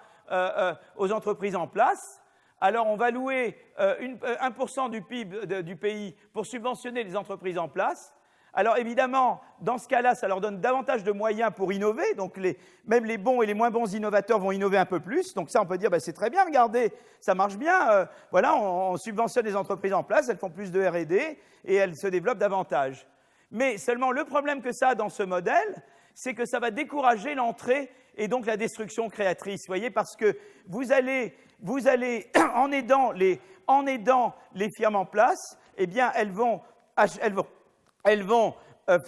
aux entreprises en place. Alors, on va louer 1% du PIB du pays pour subventionner les entreprises en place. Alors, évidemment, dans ce cas-là, ça leur donne davantage de moyens pour innover. Donc, même les bons et les moins bons innovateurs vont innover un peu plus. Donc, ça, on peut dire, c'est très bien, regardez, ça marche bien. Voilà, on subventionne les entreprises en place, elles font plus de R&D et elles se développent davantage. Mais seulement, le problème que ça a dans ce modèle, c'est que ça va décourager l'entrée et donc la destruction créatrice. Vous voyez, parce que vous allez en aidant les firmes en place, eh bien, elles vont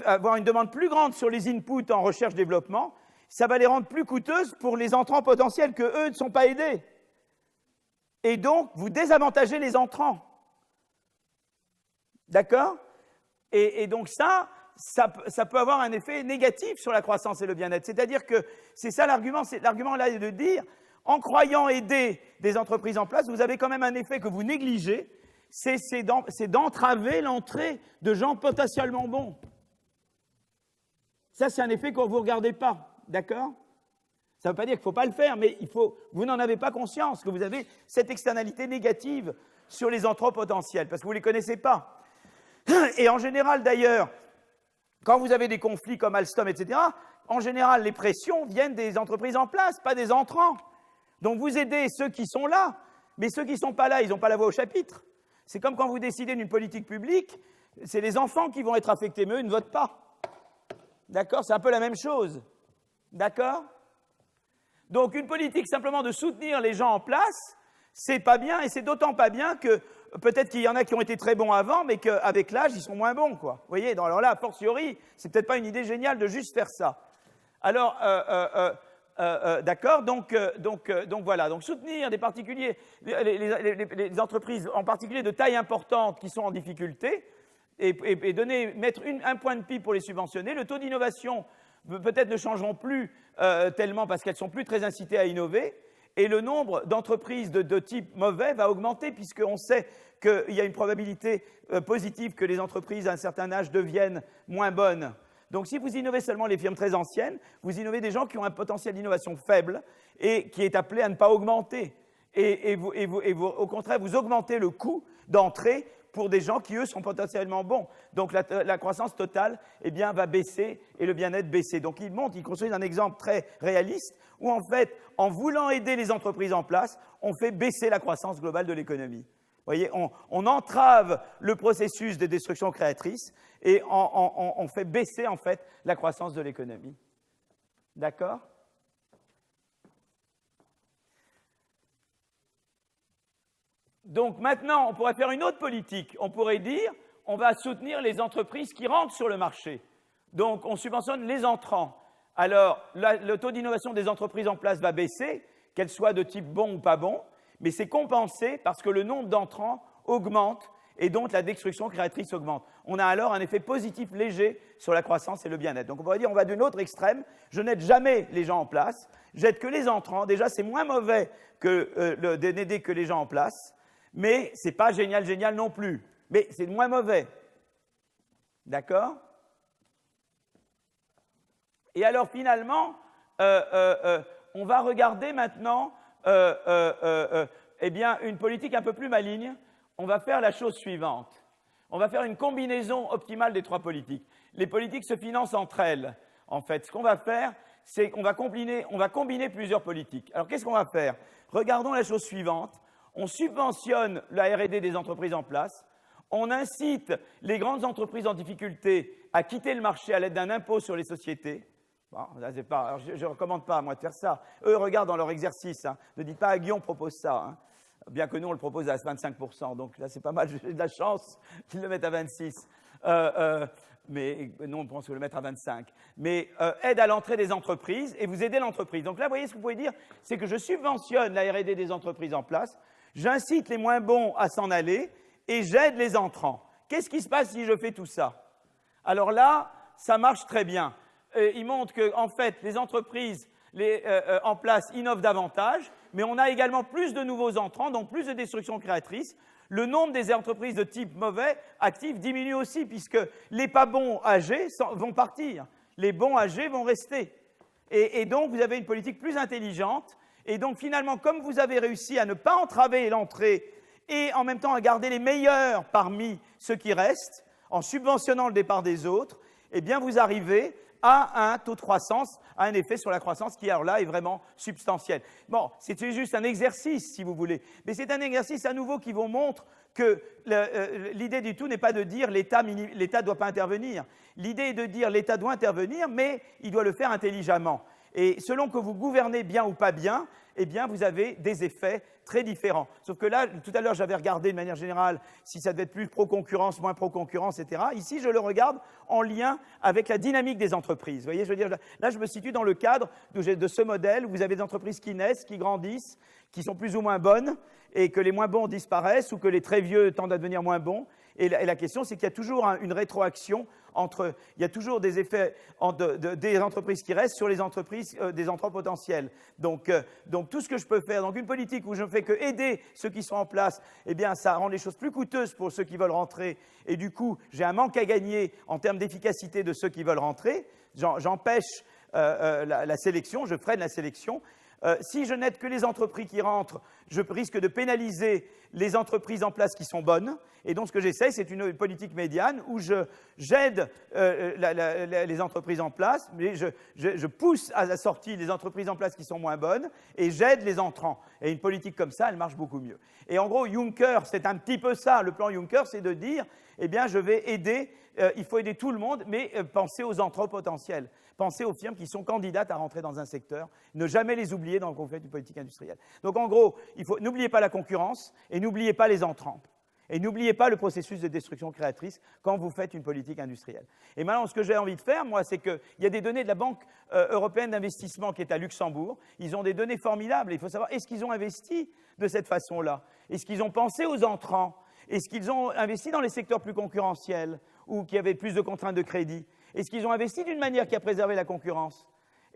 avoir une demande plus grande sur les inputs en recherche-développement. Ça va les rendre plus coûteuses pour les entrants potentiels qu'eux ne sont pas aidés. Et donc, vous désavantagez les entrants. D'accord ? Et donc ça peut avoir un effet négatif sur la croissance et le bien-être. C'est-à-dire que c'est ça l'argument, là est de dire, en croyant aider des entreprises en place, vous avez quand même un effet que vous négligez, c'est d'entraver l'entrée de gens potentiellement bons. Ça, c'est un effet que vous ne regardez pas, d'accord ? Ça ne veut pas dire qu'il ne faut pas le faire, mais vous n'en avez pas conscience, que vous avez cette externalité négative sur les entrants potentiels, parce que vous ne les connaissez pas. Et en général, d'ailleurs, quand vous avez des conflits comme Alstom, etc., en général, les pressions viennent des entreprises en place, pas des entrants. Donc, vous aidez ceux qui sont là, mais ceux qui ne sont pas là, ils n'ont pas la voix au chapitre. C'est comme quand vous décidez d'une politique publique, c'est les enfants qui vont être affectés, mais eux ne votent pas. D'accord ? C'est un peu la même chose. D'accord ? Donc, une politique simplement de soutenir les gens en place, c'est pas bien, et c'est d'autant pas bien que peut-être qu'il y en a qui ont été très bons avant, mais qu'avec l'âge, ils sont moins bons, quoi. Vous voyez ? Alors là, a fortiori, c'est peut-être pas une idée géniale de juste faire ça. Alors, D'accord, donc voilà, donc soutenir des particuliers, les entreprises en particulier de taille importante qui sont en difficulté, et mettre un point de PIB pour les subventionner. Le taux d'innovation peut-être ne changeront plus tellement parce qu'elles sont plus très incitées à innover, et le nombre d'entreprises de type mauvais va augmenter puisqu'on sait qu'il y a une probabilité positive que les entreprises à un certain âge deviennent moins bonnes. Donc si vous innovez seulement les firmes très anciennes, vous innovez des gens qui ont un potentiel d'innovation faible et qui est appelé à ne pas augmenter. Et au contraire, vous augmentez le coût d'entrée pour des gens qui, eux, sont potentiellement bons. Donc la croissance totale va baisser et le bien-être baisser. Donc il construit un exemple très réaliste où, en fait, en voulant aider les entreprises en place, on fait baisser la croissance globale de l'économie. Vous voyez, on entrave le processus de destruction créatrice et on fait baisser, en fait, la croissance de l'économie. D'accord ? Donc maintenant, on pourrait faire une autre politique. On pourrait dire, on va soutenir les entreprises qui rentrent sur le marché. Donc on subventionne les entrants. Alors, le taux d'innovation des entreprises en place va baisser, qu'elles soient de type bon ou pas bon, mais c'est compensé parce que le nombre d'entrants augmente et donc la destruction créatrice augmente. On a alors un effet positif léger sur la croissance et le bien-être. Donc on pourrait dire, on va d'un autre extrême, je n'aide jamais les gens en place, j'aide que les entrants. Déjà, c'est moins mauvais que d'aider que les gens en place, mais ce n'est pas génial non plus. Mais c'est moins mauvais. D'accord ? Et alors finalement, on va regarder maintenant une politique un peu plus maligne. On va faire la chose suivante. On va faire une combinaison optimale des trois politiques. Les politiques se financent entre elles. En fait, ce qu'on va faire, c'est qu'on va combiner plusieurs politiques. Alors qu'est-ce qu'on va faire ? Regardons la chose suivante. On subventionne la R&D des entreprises en place. On incite les grandes entreprises en difficulté à quitter le marché à l'aide d'un impôt sur les sociétés. Bon, là, alors je ne recommande pas, moi, de faire ça. Eux regardent dans leur exercice. Hein. Ne dites pas à Guillaume propose ça. Hein. Bien que nous, on le propose à 25%. Donc là, c'est pas mal. J'ai de la chance qu'ils le mettent à 26%. Mais nous, on pense que le mettre à 25%. Mais aide à l'entrée des entreprises et vous aidez l'entreprise. Donc là, vous voyez, ce que vous pouvez dire, c'est que je subventionne la R&D des entreprises en place, j'incite les moins bons à s'en aller et j'aide les entrants. Qu'est-ce qui se passe si je fais tout ça? Alors là, ça marche très bien. Il montre que, en fait, les entreprises en place innovent davantage, mais on a également plus de nouveaux entrants, donc plus de destruction créatrice. Le nombre des entreprises de type mauvais, actifs, diminue aussi, puisque les pas bons âgés vont partir, les bons âgés vont rester. Et donc, vous avez une politique plus intelligente. Et donc, finalement, comme vous avez réussi à ne pas entraver l'entrée et en même temps à garder les meilleurs parmi ceux qui restent, en subventionnant le départ des autres, eh bien, vous arrivez à un taux de croissance, à un effet sur la croissance qui, alors là, est vraiment substantiel. Bon, c'est juste un exercice, si vous voulez, mais c'est un exercice à nouveau qui vous montre que l'idée du tout n'est pas de dire l'État ne doit pas intervenir. L'idée est de dire l'État doit intervenir, mais il doit le faire intelligemment. Et selon que vous gouvernez bien ou pas bien, eh bien, vous avez des effets très différents. Sauf que là, tout à l'heure, j'avais regardé de manière générale si ça devait être plus pro-concurrence, moins pro-concurrence, etc. Ici, je le regarde en lien avec la dynamique des entreprises. Vous voyez, je veux dire, là, je me situe dans le cadre de ce modèle où vous avez des entreprises qui naissent, qui grandissent, qui sont plus ou moins bonnes, et que les moins bons disparaissent ou que les très vieux tendent à devenir moins bons. Et la question, c'est qu'il y a toujours une rétroaction entre, il y a toujours des effets des entreprises qui restent sur les entreprises des entrants potentiels. Donc, tout ce que je peux faire, donc une politique où je ne fais que aider ceux qui sont en place, eh bien, ça rend les choses plus coûteuses pour ceux qui veulent rentrer. Et du coup, j'ai un manque à gagner en termes d'efficacité de ceux qui veulent rentrer. J'empêche la sélection, je freine la sélection. Si je n'aide que les entreprises qui rentrent, je risque de pénaliser les entreprises en place qui sont bonnes. Et donc, ce que j'essaie, c'est une politique médiane où j'aide les entreprises en place, mais je pousse à la sortie les entreprises en place qui sont moins bonnes et j'aide les entrants. Et une politique comme ça, elle marche beaucoup mieux. Et en gros, Juncker, c'est un petit peu ça. Le plan Juncker, c'est de dire, eh bien, je vais aider, il faut aider tout le monde, mais penser aux entrants potentiels. Pensez aux firmes qui sont candidates à rentrer dans un secteur, ne jamais les oublier dans le conflit d'une politique industrielle. Donc en gros, n'oubliez pas la concurrence et n'oubliez pas les entrants. Et n'oubliez pas le processus de destruction créatrice quand vous faites une politique industrielle. Et maintenant, ce que j'ai envie de faire, moi, c'est qu'il y a des données de la Banque européenne d'investissement qui est à Luxembourg. Ils ont des données formidables. Il faut savoir, est-ce qu'ils ont investi de cette façon-là? Est-ce qu'ils ont pensé aux entrants? Est-ce qu'ils ont investi dans les secteurs plus concurrentiels ou qui avaient plus de contraintes de crédit? Est-ce qu'ils ont investi d'une manière qui a préservé la concurrence?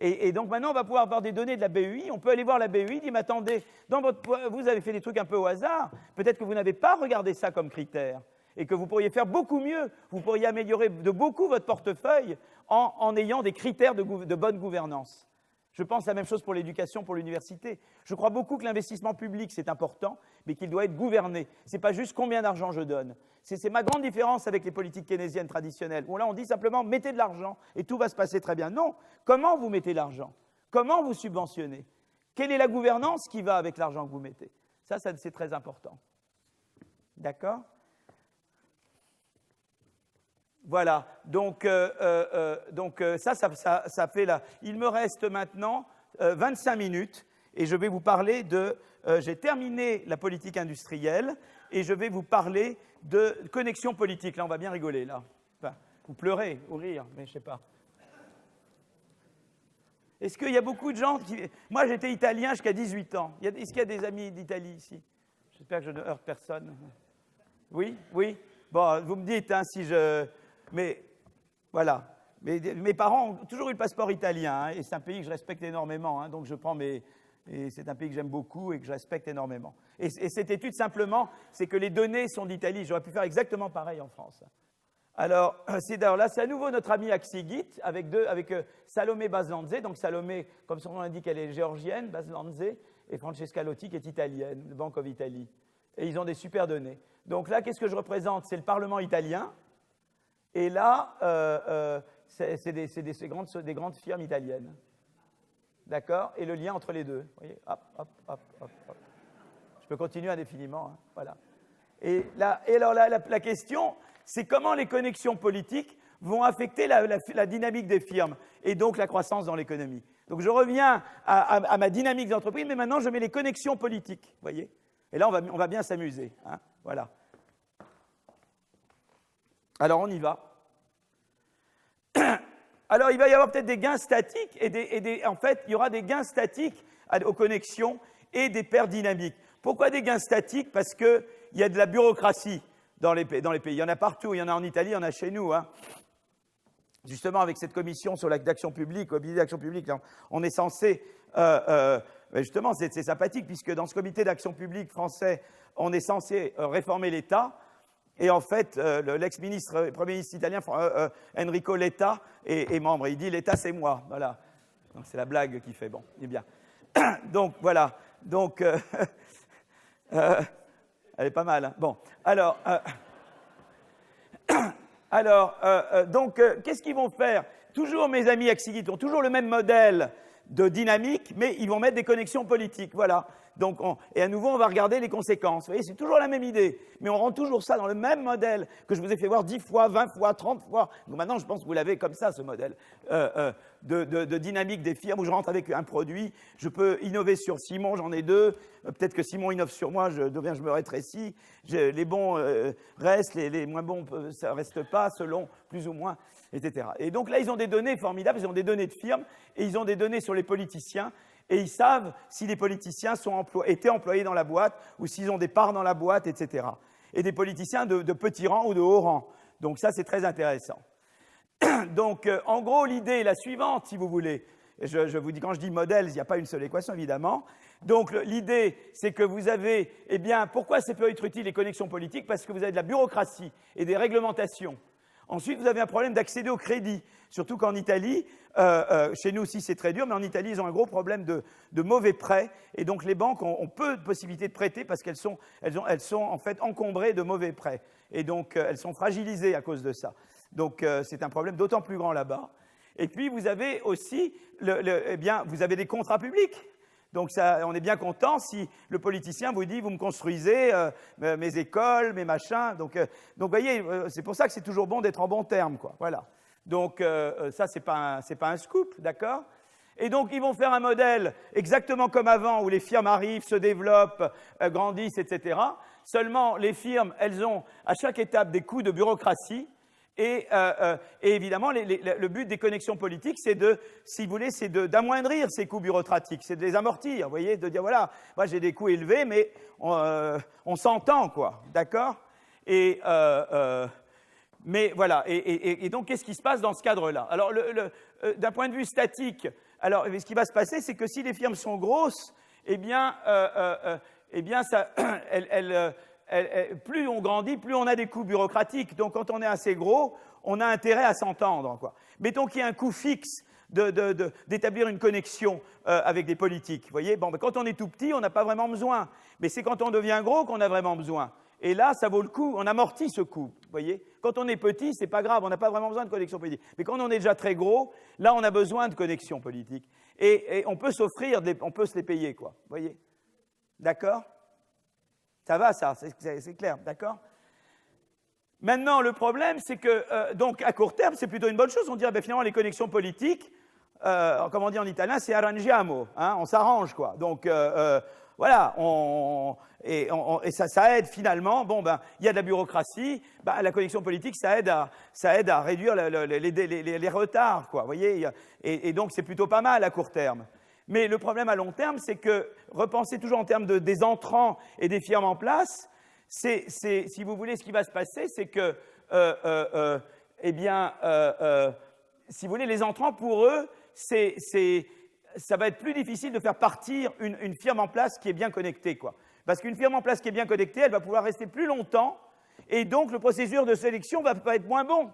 Et donc maintenant, on va pouvoir avoir des données de la BEI. On peut aller voir la BEI, dire, mais attendez, vous avez fait des trucs un peu au hasard. Peut-être que vous n'avez pas regardé ça comme critère et que vous pourriez faire beaucoup mieux. Vous pourriez améliorer de beaucoup votre portefeuille en ayant des critères de bonne gouvernance. Je pense la même chose pour l'éducation, pour l'université. Je crois beaucoup que l'investissement public, c'est important, mais qu'il doit être gouverné. Ce n'est pas juste combien d'argent je donne. C'est ma grande différence avec les politiques keynésiennes traditionnelles, où là, on dit simplement, mettez de l'argent et tout va se passer très bien. Non, comment vous mettez l'argent? Comment vous subventionnez? Quelle est la gouvernance qui va avec l'argent que vous mettez? Ça c'est très important. D'accord? Voilà, donc ça fait là. Il me reste maintenant 25 minutes et je vais vous parler de... j'ai terminé la politique industrielle et je vais vous parler de connexion politique. Là, on va bien rigoler, là. Enfin, vous pleurez ou rire, mais je ne sais pas. Est-ce qu'il y a beaucoup de gens qui... Moi, j'étais italien jusqu'à 18 ans. Est-ce qu'il y a des amis d'Italie ici? J'espère que je ne heurte personne. Oui, oui. Bon, vous me dites, hein, si je... Mais voilà. Mais, mes parents ont toujours eu le passeport italien, hein, et c'est un pays que je respecte énormément. Hein, donc je prends mes... Et c'est un pays que j'aime beaucoup et que je respecte énormément. Et cette étude, simplement, c'est que les données sont d'Italie. J'aurais pu faire exactement pareil en France. Alors, c'est à nouveau notre ami Axigit avec Salomé Baslanze. Donc Salomé, comme son nom l'indique, elle est géorgienne, Baslanze, et Francesca Lotti, qui est italienne, de Bank of Italy. Et ils ont des super données. Donc là, qu'est-ce que je représente? C'est le Parlement italien. Et là, c'est des grandes firmes italiennes. D'accord? Et le lien entre les deux. Vous voyez? Hop, hop, hop, hop, hop. Je peux continuer indéfiniment. Hein. Voilà. Et alors la question, c'est comment les connexions politiques vont affecter la dynamique des firmes et donc la croissance dans l'économie. Donc je reviens à ma dynamique d'entreprise, mais maintenant je mets les connexions politiques. Vous voyez? Et là, on va bien s'amuser. Hein. Voilà. Alors on y va. Alors, il va y avoir peut-être des gains statiques en fait, il y aura des gains statiques aux connexions et des pertes dynamiques. Pourquoi des gains statiques? Parce qu'il y a de la bureaucratie dans les pays. Il y en a partout. Il y en a en Italie, il y en a chez nous. Hein. Justement, avec cette commission sur l'action publique, comité d'action publique, on est censé... justement, c'est sympathique, puisque dans ce comité d'action publique français, on est censé réformer l'État. Et en fait, l'ex-ministre, Premier ministre italien, Enrico Letta, est membre. Il dit « l'État, c'est moi ». Voilà. Donc, c'est la blague qu'il fait. Bon, il est bien. Donc, voilà. Donc, elle est pas mal. Hein. Bon, alors... qu'est-ce qu'ils vont faire? Toujours, mes amis Axigit ont toujours le même modèle de dynamique, mais ils vont mettre des connexions politiques. Voilà. Donc et à nouveau, on va regarder les conséquences. Vous voyez, c'est toujours la même idée, mais on rend toujours ça dans le même modèle que je vous ai fait voir 10 fois, 20 fois, 30 fois. Donc maintenant, je pense que vous l'avez comme ça, ce modèle de dynamique des firmes où je rentre avec un produit, je peux innover sur Simon, j'en ai deux, peut-être que Simon innove sur moi, je me rétrécis, les bons restent, les moins bons, ça ne reste pas, selon plus ou moins, etc. Et donc là, ils ont des données formidables, ils ont des données de firmes, et ils ont des données sur les politiciens, et ils savent si les politiciens étaient employés dans la boîte ou s'ils ont des parts dans la boîte, etc. Et des politiciens de petit rang ou de haut rang. Donc ça, c'est très intéressant. Donc, en gros, l'idée est la suivante, si vous voulez. Je vous dis, quand je dis modèle, il n'y a pas une seule équation, évidemment. Donc, l'idée, c'est que vous avez, eh bien, pourquoi c'est peut être utile les connexions politiques? Parce que vous avez de la bureaucratie et des réglementations. Ensuite, vous avez un problème d'accéder au crédit, surtout qu'en Italie, chez nous aussi c'est très dur, mais en Italie, ils ont un gros problème de mauvais prêts, et donc les banques ont peu de possibilités de prêter parce qu'elles sont en fait encombrées de mauvais prêts, et donc elles sont fragilisées à cause de ça. Donc c'est un problème d'autant plus grand là-bas. Et puis vous avez aussi, eh bien, vous avez des contrats publics. Donc ça, on est bien content si le politicien vous dit « vous me construisez mes écoles, mes machins ». Donc vous voyez, c'est pour ça que c'est toujours bon d'être en bon terme, quoi. Voilà. Donc ça, c'est pas un scoop, d'accord? Et donc ils vont faire un modèle exactement comme avant, où les firmes arrivent, se développent, grandissent, etc. Seulement, les firmes, elles ont à chaque étape des coûts de bureaucratie. Et évidemment, le but des connexions politiques, c'est si vous voulez, c'est d'amoindrir ces coûts bureaucratiques, c'est de les amortir, vous voyez, de dire, voilà, moi j'ai des coûts élevés, mais on s'entend, quoi, d'accord? Mais voilà, et donc, qu'est-ce qui se passe dans ce cadre-là? Alors, d'un point de vue statique, alors, ce qui va se passer, c'est que si les firmes sont grosses, eh bien ça, plus on grandit, plus on a des coûts bureaucratiques. Donc, quand on est assez gros, on a intérêt à s'entendre, quoi. Mettons qu'il y a un coût fixe d'établir une connexion avec des politiques. Vous voyez, bon, quand on est tout petit, on n'a pas vraiment besoin. Mais c'est quand on devient gros qu'on a vraiment besoin. Et là, ça vaut le coup, on amortit ce coût. Vous voyez, quand on est petit, c'est pas grave, on n'a pas vraiment besoin de connexion politique. Mais quand on est déjà très gros, là, on a besoin de connexion politique. Et on peut s'offrir, on peut se les payer, quoi. Vous voyez, d'accord? Ça va, ça, c'est clair, d'accord? Maintenant, le problème, c'est que, donc, à court terme, c'est plutôt une bonne chose. On dirait, ben, finalement, les connexions politiques, comme on dit en italien, c'est arrangiamo, hein, on s'arrange, quoi. Donc, voilà, et ça aide finalement. Bon, ben, il y a de la bureaucratie, ben, la connexion politique, ça aide à réduire les retards, quoi. Vous voyez, et donc, c'est plutôt pas mal à court terme. Mais le problème à long terme, c'est que repenser toujours en termes des entrants et des firmes en place, si vous voulez, ce qui va se passer, c'est que, si vous voulez, les entrants, pour eux, ça va être plus difficile de faire partir une firme en place qui est bien connectée, quoi. Parce qu'une firme en place qui est bien connectée, elle va pouvoir rester plus longtemps, et donc le processus de sélection va pas être moins bon.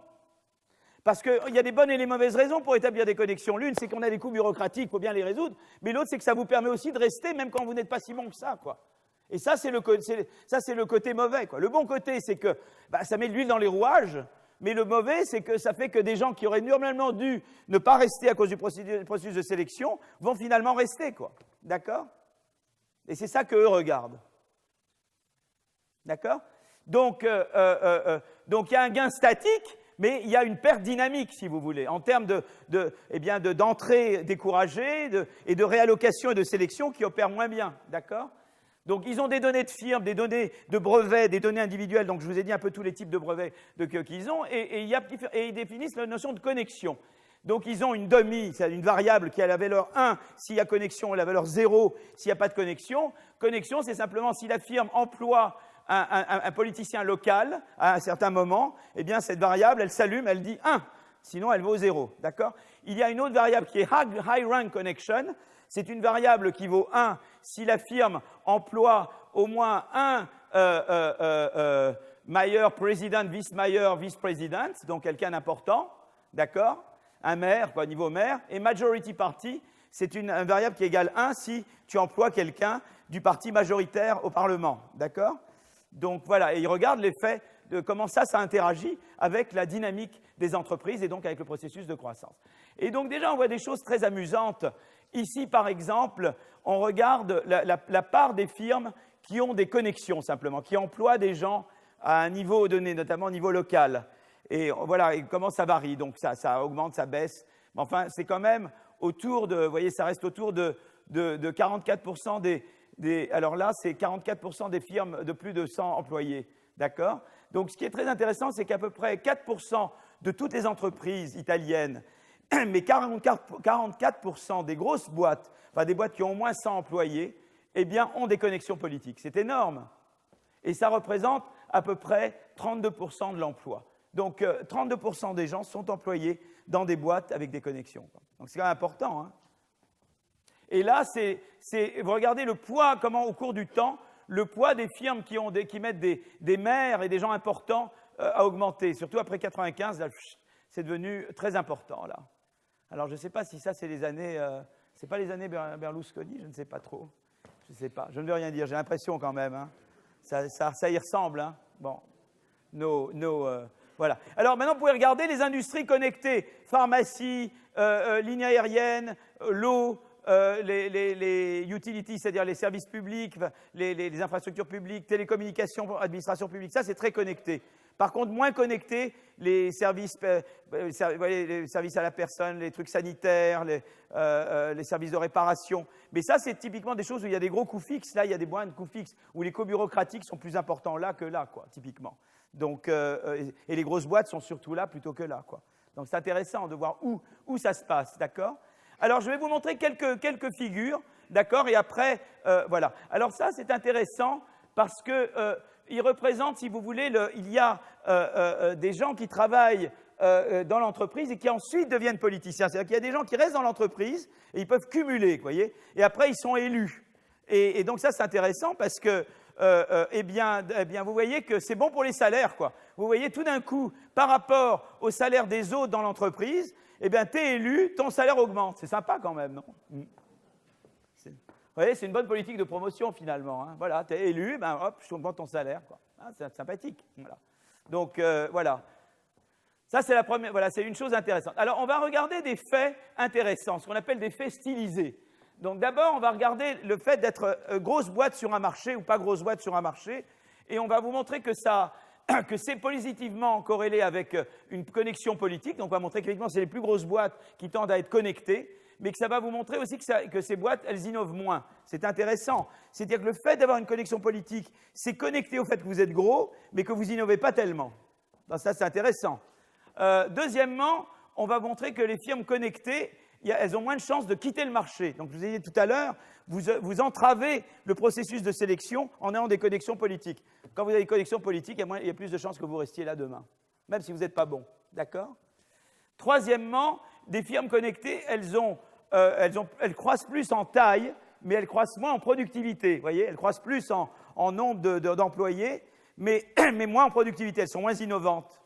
Parce qu'il y a des bonnes et des mauvaises raisons pour établir des connexions. L'une, c'est qu'on a des coûts bureaucratiques, il faut bien les résoudre. Mais l'autre, c'est que ça vous permet aussi de rester, même quand vous n'êtes pas si bon que ça, quoi. Et ça, c'est le côté mauvais, quoi. Le bon côté, c'est que ça met de l'huile dans les rouages. Mais le mauvais, c'est que ça fait que des gens qui auraient normalement dû ne pas rester à cause du processus de sélection vont finalement rester, quoi. D'accord? Et c'est ça qu'eux regardent. D'accord? Donc, il y a un gain statique, mais il y a une perte dynamique, si vous voulez, en termes d'entrée découragée et de réallocation et de sélection qui opèrent moins bien. D'accord? Donc, ils ont des données de firmes, des données de brevets, des données individuelles. Donc, je vous ai dit un peu tous les types de brevets qu'ils ont. Et ils définissent la notion de connexion. Donc, ils ont une c'est une variable qui a la valeur 1 s'il y a connexion et la valeur 0 s'il n'y a pas de connexion. Connexion, c'est simplement si la firme emploie un politicien local à un certain moment, eh bien, cette variable, elle s'allume, elle dit 1. Sinon, elle vaut 0. D'accord? Il y a une autre variable qui est High Rank Connection. C'est une variable qui vaut 1 si la firme emploie au moins un mayor président, vice-mayor, vice-président, donc quelqu'un d'important, d'accord? Un maire, quoi, niveau maire. Et majority party, c'est une variable qui égale 1 si tu emploies quelqu'un du parti majoritaire au Parlement, d'accord? Donc voilà, et il regarde l'effet de comment ça interagit avec la dynamique des entreprises et donc avec le processus de croissance. Et donc déjà, on voit des choses très amusantes. Ici, par exemple, on regarde la part des firmes qui ont des connexions, simplement, qui emploient des gens à un niveau donné, notamment au niveau local. Et voilà, et comment ça varie. Donc ça augmente, ça baisse. Mais enfin, c'est quand même autour de, vous voyez, ça reste autour de 44% alors là, c'est 44% des firmes de plus de 100 employés. D'accord? Donc, ce qui est très intéressant, c'est qu'à peu près 4% de toutes les entreprises italiennes, mais 44% des grosses boîtes, enfin des boîtes qui ont au moins 100 employés, eh bien, ont des connexions politiques. C'est énorme. Et ça représente à peu près 32% de l'emploi. Donc, 32% des gens sont employés dans des boîtes avec des connexions. Donc, c'est quand même important, hein. Et là, vous regardez le poids, comment au cours du temps, le poids des firmes qui mettent des maires et des gens importants a augmenté. Surtout après 95, là, c'est devenu très important, là. Alors, je ne sais pas si ça, c'est les années... c'est pas les années Berlusconi, je ne sais pas trop. Je ne sais pas, je ne veux rien dire, j'ai l'impression quand même. Hein. Ça y ressemble, hein. Bon. Voilà. Alors, maintenant, vous pouvez regarder les industries connectées. Pharmacie, ligne aérienne, l'eau... les utilities, c'est-à-dire les services publics, les infrastructures publiques, télécommunications, administration publique, ça c'est très connecté. Par contre, moins connectés, les services à la personne, les trucs sanitaires, les services de réparation. Mais ça, c'est typiquement des choses où il y a des gros coûts fixes. Là, il y a des moins de coûts fixes, où les coûts bureaucratiques sont plus importants là que là, quoi, typiquement. Donc, et les grosses boîtes sont surtout là plutôt que là, quoi. Donc, c'est intéressant de voir où ça se passe, d'accord? Alors, je vais vous montrer quelques figures, d'accord? Et après, voilà. Alors ça, c'est intéressant parce que il représente, si vous voulez, il y a des gens qui travaillent dans l'entreprise et qui ensuite deviennent politiciens. C'est-à-dire qu'il y a des gens qui restent dans l'entreprise et ils peuvent cumuler, vous voyez, et après ils sont élus. Et donc ça, c'est intéressant parce que, eh bien, vous voyez que c'est bon pour les salaires, quoi. Vous voyez, tout d'un coup, par rapport au salaire des autres dans l'entreprise, eh bien, tu es élu, ton salaire augmente. C'est sympa quand même, non? Vous voyez, c'est une bonne politique de promotion finalement. Hein. Voilà, tu es élu, ben hop, je augmente ton salaire. Ah, c'est sympathique. Voilà. Donc, voilà. Ça, c'est la première. Voilà, c'est une chose intéressante. Alors, on va regarder des faits intéressants, ce qu'on appelle des faits stylisés. Donc, d'abord, on va regarder le fait d'être grosse boîte sur un marché ou pas grosse boîte sur un marché. Et on va vous montrer que c'est positivement corrélé avec une connexion politique. Donc, on va montrer qu'effectivement, c'est les plus grosses boîtes qui tendent à être connectées, mais que ça va vous montrer aussi que ces boîtes, elles innovent moins. C'est intéressant. C'est-à-dire que le fait d'avoir une connexion politique, c'est connecté au fait que vous êtes gros, mais que vous innovez pas tellement. Donc, ça, c'est intéressant. Deuxièmement, on va montrer que les firmes connectées, elles ont moins de chances de quitter le marché. Donc, je vous ai dit tout à l'heure, vous entravez le processus de sélection en ayant des connexions politiques. Quand vous avez des connexions politiques, il y a plus de chances que vous restiez là demain, même si vous n'êtes pas bon. D'accord? Troisièmement, des firmes connectées, elles croissent plus en taille, mais elles croissent moins en productivité. Vous voyez, elles croissent plus en nombre d'employés, mais moins en productivité. Elles sont moins innovantes.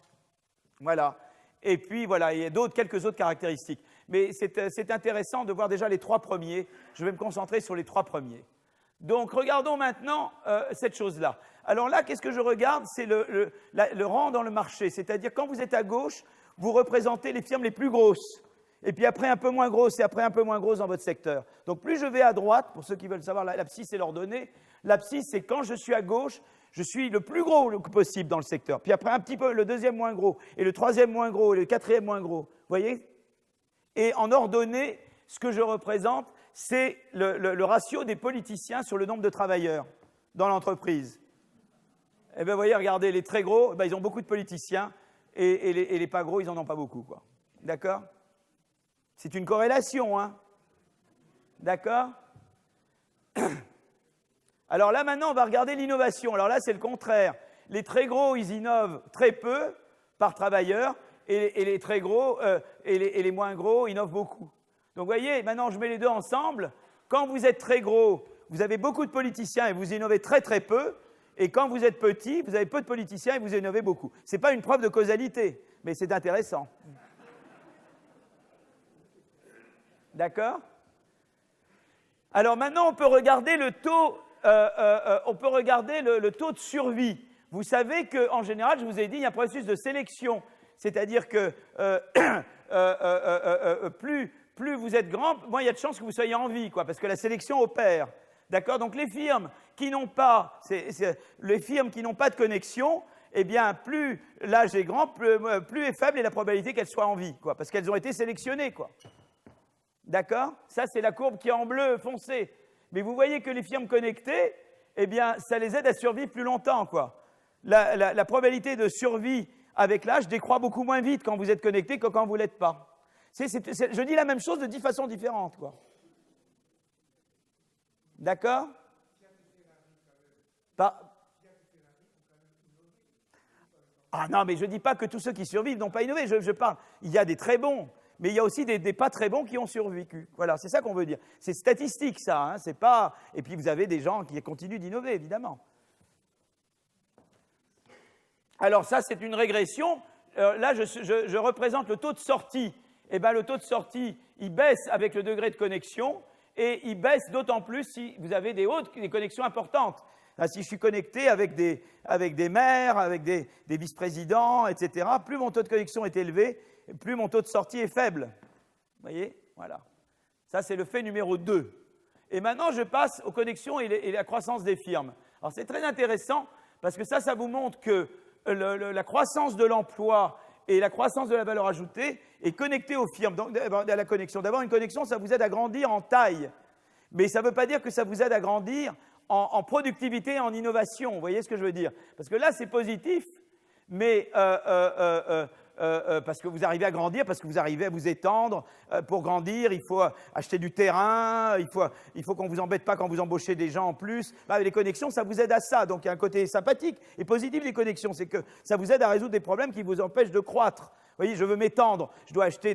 Voilà. Et puis, voilà, il y a quelques autres caractéristiques. Mais c'est intéressant de voir déjà les trois premiers. Je vais me concentrer sur les trois premiers. Donc, regardons maintenant cette chose-là. Alors là, qu'est-ce que je regarde? C'est le rang dans le marché. C'est-à-dire, quand vous êtes à gauche, vous représentez les firmes les plus grosses. Et puis après un peu moins grosses et après un peu moins grosses dans votre secteur. Donc, plus je vais à droite, pour ceux qui veulent savoir l'abscisse et l'ordonnée, l'abscisse, c'est quand je suis à gauche, je suis le plus gros possible dans le secteur. Puis après un petit peu le deuxième moins gros, et le troisième moins gros, et le quatrième moins gros. Vous voyez? Et en ordonnée, ce que je représente, c'est le ratio des politiciens sur le nombre de travailleurs dans l'entreprise. Eh bien, vous voyez, regardez, les très gros, ils ont beaucoup de politiciens, et les pas gros, ils n'en ont pas beaucoup, quoi. D'accord? C'est une corrélation, hein? D'accord? Alors là, maintenant, on va regarder l'innovation. Alors là, c'est le contraire. Les très gros, ils innovent très peu par travailleur, et les très gros et les moins gros innovent beaucoup. Donc, vous voyez, maintenant, je mets les deux ensemble. Quand vous êtes très gros, vous avez beaucoup de politiciens et vous innovez très, très peu. Et quand vous êtes petit, vous avez peu de politiciens et vous innovez beaucoup. Ce n'est pas une preuve de causalité, mais c'est intéressant. D'accord? Alors maintenant, on peut regarder le taux, le taux de survie. Vous savez qu'en général, je vous ai dit, il y a un processus de sélection. C'est-à-dire que plus vous êtes grand, moins il y a de chances que vous soyez en vie, quoi, parce que la sélection opère. D'accord? Donc les firmes qui n'ont pas, de connexion, eh bien, plus l'âge est grand, plus est faible est la probabilité qu'elles soient en vie, quoi, parce qu'elles ont été sélectionnées, quoi. D'accord? Ça, c'est la courbe qui est en bleu foncé. Mais vous voyez que les firmes connectées, eh bien, ça les aide à survivre plus longtemps, quoi. La probabilité de survie avec l'âge décroît beaucoup moins vite quand vous êtes connecté que quand vous ne l'êtes pas. Je dis la même chose de 10 façons différentes, quoi. D'accord? Ah non, mais je ne dis pas que tous ceux qui survivent n'ont pas innové. Je parle. Il y a des très bons, mais il y a aussi des pas très bons qui ont survécu. Voilà, c'est ça qu'on veut dire. C'est statistique, ça. Hein, c'est pas. Et puis vous avez des gens qui continuent d'innover, évidemment. Alors ça, c'est une régression. Là, je représente le taux de sortie. Eh bien, le taux de sortie, il baisse avec le degré de connexion. Et il baisse d'autant plus si vous avez des connexions importantes. Là, si je suis connecté avec des maires, avec des vice-présidents, etc., plus mon taux de connexion est élevé, plus mon taux de sortie est faible. Vous voyez? Voilà. Ça, c'est le fait numéro 2. Et maintenant, je passe aux connexions et la croissance des firmes. Alors, c'est très intéressant parce que ça vous montre que la croissance de l'emploi et la croissance de la valeur ajoutée est connectée aux firmes. Donc, à la connexion. D'abord, une connexion, ça vous aide à grandir en taille. Mais ça ne veut pas dire que ça vous aide à grandir en productivité et en innovation. Vous voyez ce que je veux dire? Parce que là, c'est positif, mais parce que vous arrivez à grandir, parce que vous arrivez à vous étendre. Pour grandir, il faut acheter du terrain, il faut qu'on ne vous embête pas quand vous embauchez des gens en plus. Les connexions, ça vous aide à ça. Donc, il y a un côté sympathique et positif des connexions. C'est que ça vous aide à résoudre des problèmes qui vous empêchent de croître. Vous voyez, je veux m'étendre, je dois acheter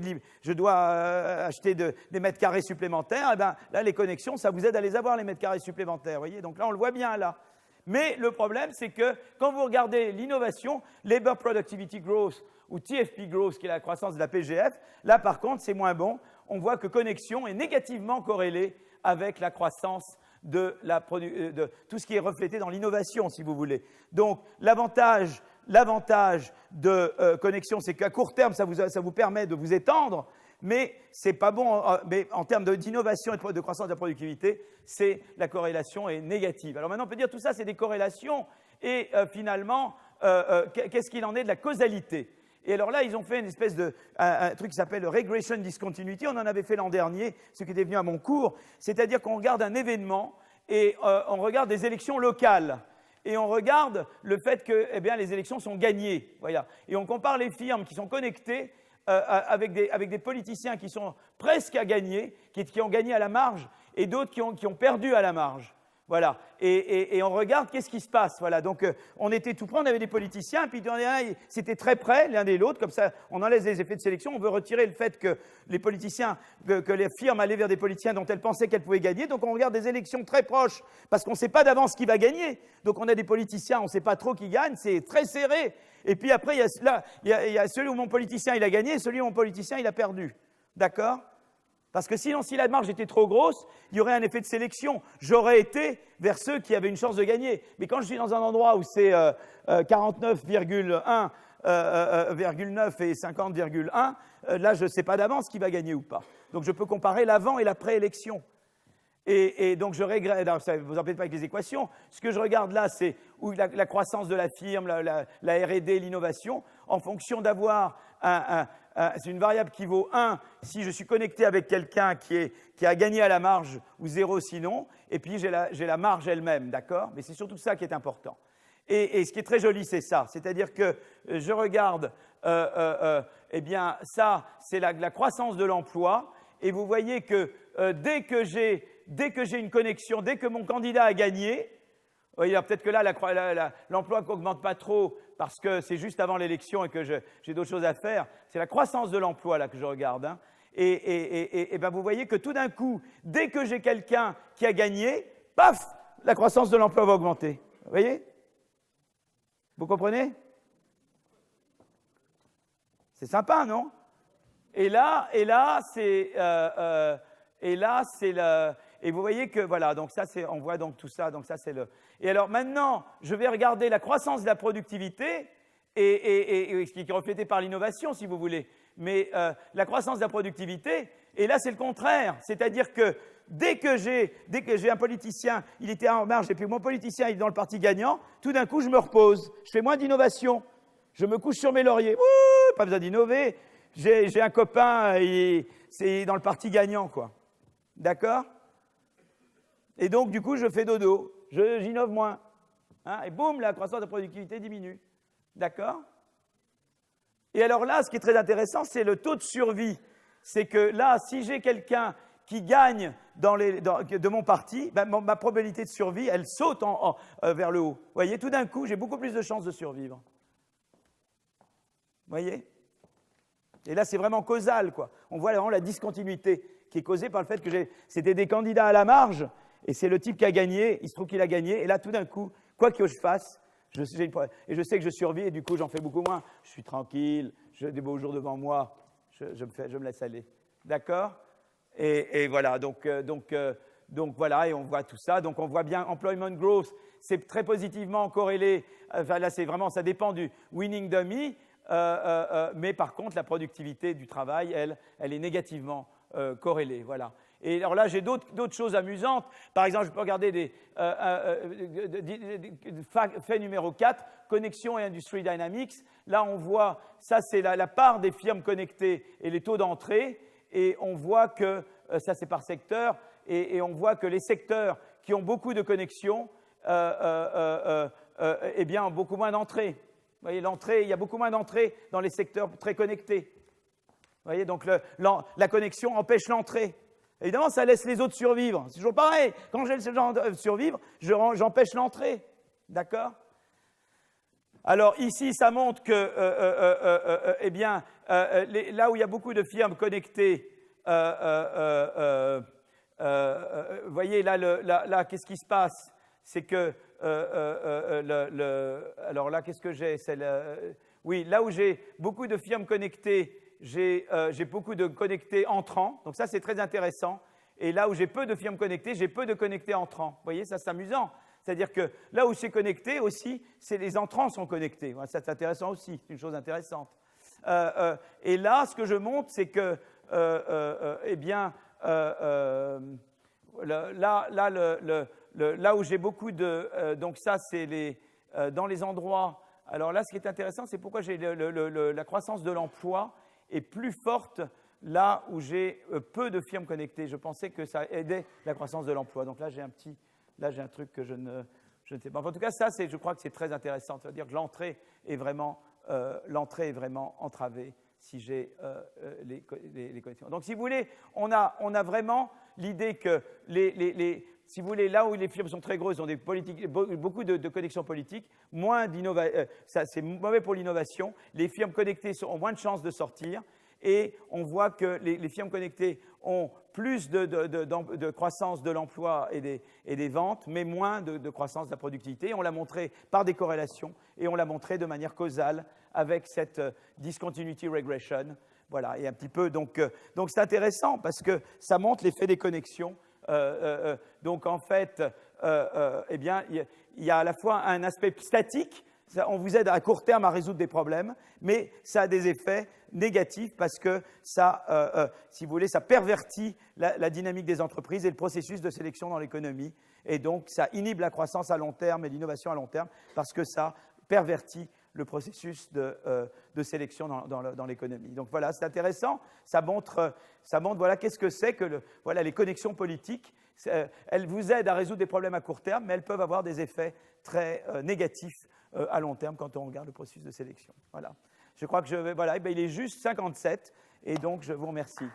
des mètres carrés supplémentaires. Et bien, là, les connexions, ça vous aide à les avoir, les mètres carrés supplémentaires. Vous voyez, donc là, on le voit bien, là. Mais le problème, c'est que quand vous regardez l'innovation, Labor Productivity Growth ou TFP Growth, qui est la croissance de la PGF, là, par contre, c'est moins bon. On voit que connexion est négativement corrélée avec la croissance de tout ce qui est reflété dans l'innovation, si vous voulez. Donc, l'avantage de connexion, c'est qu'à court terme, ça vous permet de vous étendre, mais ce n'est pas bon. Mais en termes d'innovation et de croissance de la productivité, la corrélation est négative. Alors maintenant, on peut dire tout ça, c'est des corrélations. Et finalement, qu'est-ce qu'il en est de la causalité? Et alors là, ils ont fait une espèce un truc qui s'appelle Regression Discontinuity. On en avait fait l'an dernier, ceux qui étaient venus à mon cours. C'est-à-dire qu'on regarde un événement et on regarde des élections locales. Et on regarde le fait que les élections sont gagnées. Voilà. Et on compare les firmes qui sont connectées avec des politiciens qui sont presque à gagner, qui ont gagné à la marge, et d'autres qui ont perdu à la marge. Voilà. Et on regarde qu'est-ce qui se passe. Voilà. Donc, on était tout près, on avait des politiciens, puis c'était très près l'un et l'autre. Comme ça, on enlève les effets de sélection. On veut retirer le fait que les politiciens, que les firmes allaient vers des politiciens dont elles pensaient qu'elles pouvaient gagner. Donc, on regarde des élections très proches, parce qu'on ne sait pas d'avance qui va gagner. Donc, on a des politiciens, on ne sait pas trop qui gagne, c'est très serré. Et puis après, il y a celui où mon politicien il a gagné et celui où mon politicien il a perdu. D'accord? Parce que sinon, si la marge était trop grosse, il y aurait un effet de sélection. J'aurais été vers ceux qui avaient une chance de gagner. Mais quand je suis dans un endroit où c'est 49,9 et 50,1, là, je ne sais pas d'avance qui va gagner ou pas. Donc, je peux comparer l'avant et l'après-élection. Et donc, je regrette, alors, ça ne vous embête pas avec les équations, ce que je regarde là, c'est la croissance de la firme, la R&D, l'innovation, en fonction d'avoir c'est une variable qui vaut 1 si je suis connecté avec quelqu'un qui a gagné à la marge, ou 0 sinon, et puis j'ai la marge elle-même, d'accord? Mais c'est surtout ça qui est important. Et ce qui est très joli, c'est ça, c'est-à-dire que je regarde, ça, c'est la croissance de l'emploi, et vous voyez que dès que j'ai une connexion, dès que mon candidat a gagné, peut-être que là, l'emploi n'augmente pas trop parce que c'est juste avant l'élection et que j'ai d'autres choses à faire. C'est la croissance de l'emploi là que je regarde. Hein. Et vous voyez que tout d'un coup, dès que j'ai quelqu'un qui a gagné, paf, la croissance de l'emploi va augmenter. Vous voyez? Vous comprenez? C'est sympa, non? Et là, c'est et vous voyez que, voilà, donc ça, on voit donc tout ça, donc ça, c'est le... Et alors, maintenant, je vais regarder la croissance de la productivité, et ce qui est reflété par l'innovation, si vous voulez, mais la croissance de la productivité, et là, c'est le contraire, c'est-à-dire que dès que j'ai un politicien, il était en marge, et puis mon politicien, il est dans le parti gagnant, tout d'un coup, je me repose, je fais moins d'innovation, je me couche sur mes lauriers, ouh, pas besoin d'innover, j'ai un copain, c'est dans le parti gagnant, quoi. D'accord? Et donc, du coup, je fais dodo, j'innove moins. Hein, et boum, la croissance de la productivité diminue. D'accord? Et alors là, ce qui est très intéressant, c'est le taux de survie. C'est que là, si j'ai quelqu'un qui gagne de mon parti, ma probabilité de survie, elle saute vers le haut. Vous voyez, tout d'un coup, j'ai beaucoup plus de chances de survivre. Vous voyez? Et là, c'est vraiment causal, quoi. On voit vraiment la discontinuité qui est causée par le fait que c'était des candidats à la marge, et c'est le type qui a gagné, il se trouve qu'il a gagné, et là, tout d'un coup, quoi que je fasse, je sais que je survis, et du coup, j'en fais beaucoup moins. Je suis tranquille, j'ai des beaux jours devant moi, je me laisse aller. D'accord? Et voilà, donc voilà, et on voit tout ça. Donc, on voit bien employment growth, c'est très positivement corrélé. Enfin, là, c'est vraiment, ça dépend du winning dummy, mais par contre, la productivité du travail, elle est négativement corrélés. Voilà. Et alors là, j'ai d'autres choses amusantes. Par exemple, je peux regarder fait numéro 4, connexion et industry dynamics. Là, on voit, ça c'est la part des firmes connectées et les taux d'entrée. Et on voit que, ça c'est par secteur, et on voit que les secteurs qui ont beaucoup de connexions, eh bien, ont beaucoup moins d'entrées. Vous voyez, l'entrée, il y a beaucoup moins d'entrées dans les secteurs très connectés. Vous voyez, donc la connexion empêche l'entrée. Évidemment, ça laisse les autres survivre. C'est toujours pareil. Quand j'ai le genre de survivre, j'empêche l'entrée. D'accord? Alors ici, ça montre que, eh bien, là où il y a beaucoup de firmes connectées, vous voyez, là qu'est-ce qui se passe? C'est que, alors là, qu'est-ce que j'ai? Oui, là où j'ai beaucoup de firmes connectées, j'ai beaucoup de connectés entrants, donc ça c'est très intéressant. Et là où j'ai peu de firmes connectées, j'ai peu de connectés entrants. Vous voyez, ça c'est amusant. C'est-à-dire que là où c'est connecté aussi, c'est les entrants sont connectés. Voilà, ça c'est intéressant aussi, c'est une chose intéressante. Et là, ce que je montre, c'est que, eh bien, là où j'ai beaucoup de... donc ça, c'est dans les endroits... Alors là, ce qui est intéressant, c'est pourquoi j'ai la croissance de l'emploi est plus forte là où j'ai peu de firmes connectées. Je pensais que ça aidait la croissance de l'emploi. Donc là, j'ai un truc que je ne sais pas. En tout cas, ça, je crois que c'est très intéressant. C'est-à-dire que l'entrée est vraiment entravée si j'ai les connexions. Donc, si vous voulez, on a vraiment l'idée que si vous voulez, là où les firmes sont très grosses, ont beaucoup de connexions politiques, moins d'innovation, c'est mauvais pour l'innovation. Les firmes connectées ont moins de chances de sortir. Et on voit que les firmes connectées ont plus de croissance de l'emploi et des ventes, mais moins de croissance de la productivité. On l'a montré par des corrélations et on l'a montré de manière causale avec cette discontinuity regression. Voilà, et un petit peu. Donc c'est intéressant parce que ça montre l'effet des connexions. Donc en fait, eh bien, il y a à la fois un aspect statique. On vous aide à court terme à résoudre des problèmes, mais ça a des effets négatifs parce que ça, si vous voulez, ça pervertit la dynamique des entreprises et le processus de sélection dans l'économie. Et donc, ça inhibe la croissance à long terme et l'innovation à long terme parce que ça pervertit le processus de sélection dans l'économie. Donc voilà, c'est intéressant. Ça montre voilà, qu'est-ce que c'est que voilà, les connexions politiques. Elles vous aident à résoudre des problèmes à court terme, mais elles peuvent avoir des effets très négatifs à long terme quand on regarde le processus de sélection. Voilà. Je crois que voilà, il est juste 57, et donc je vous remercie.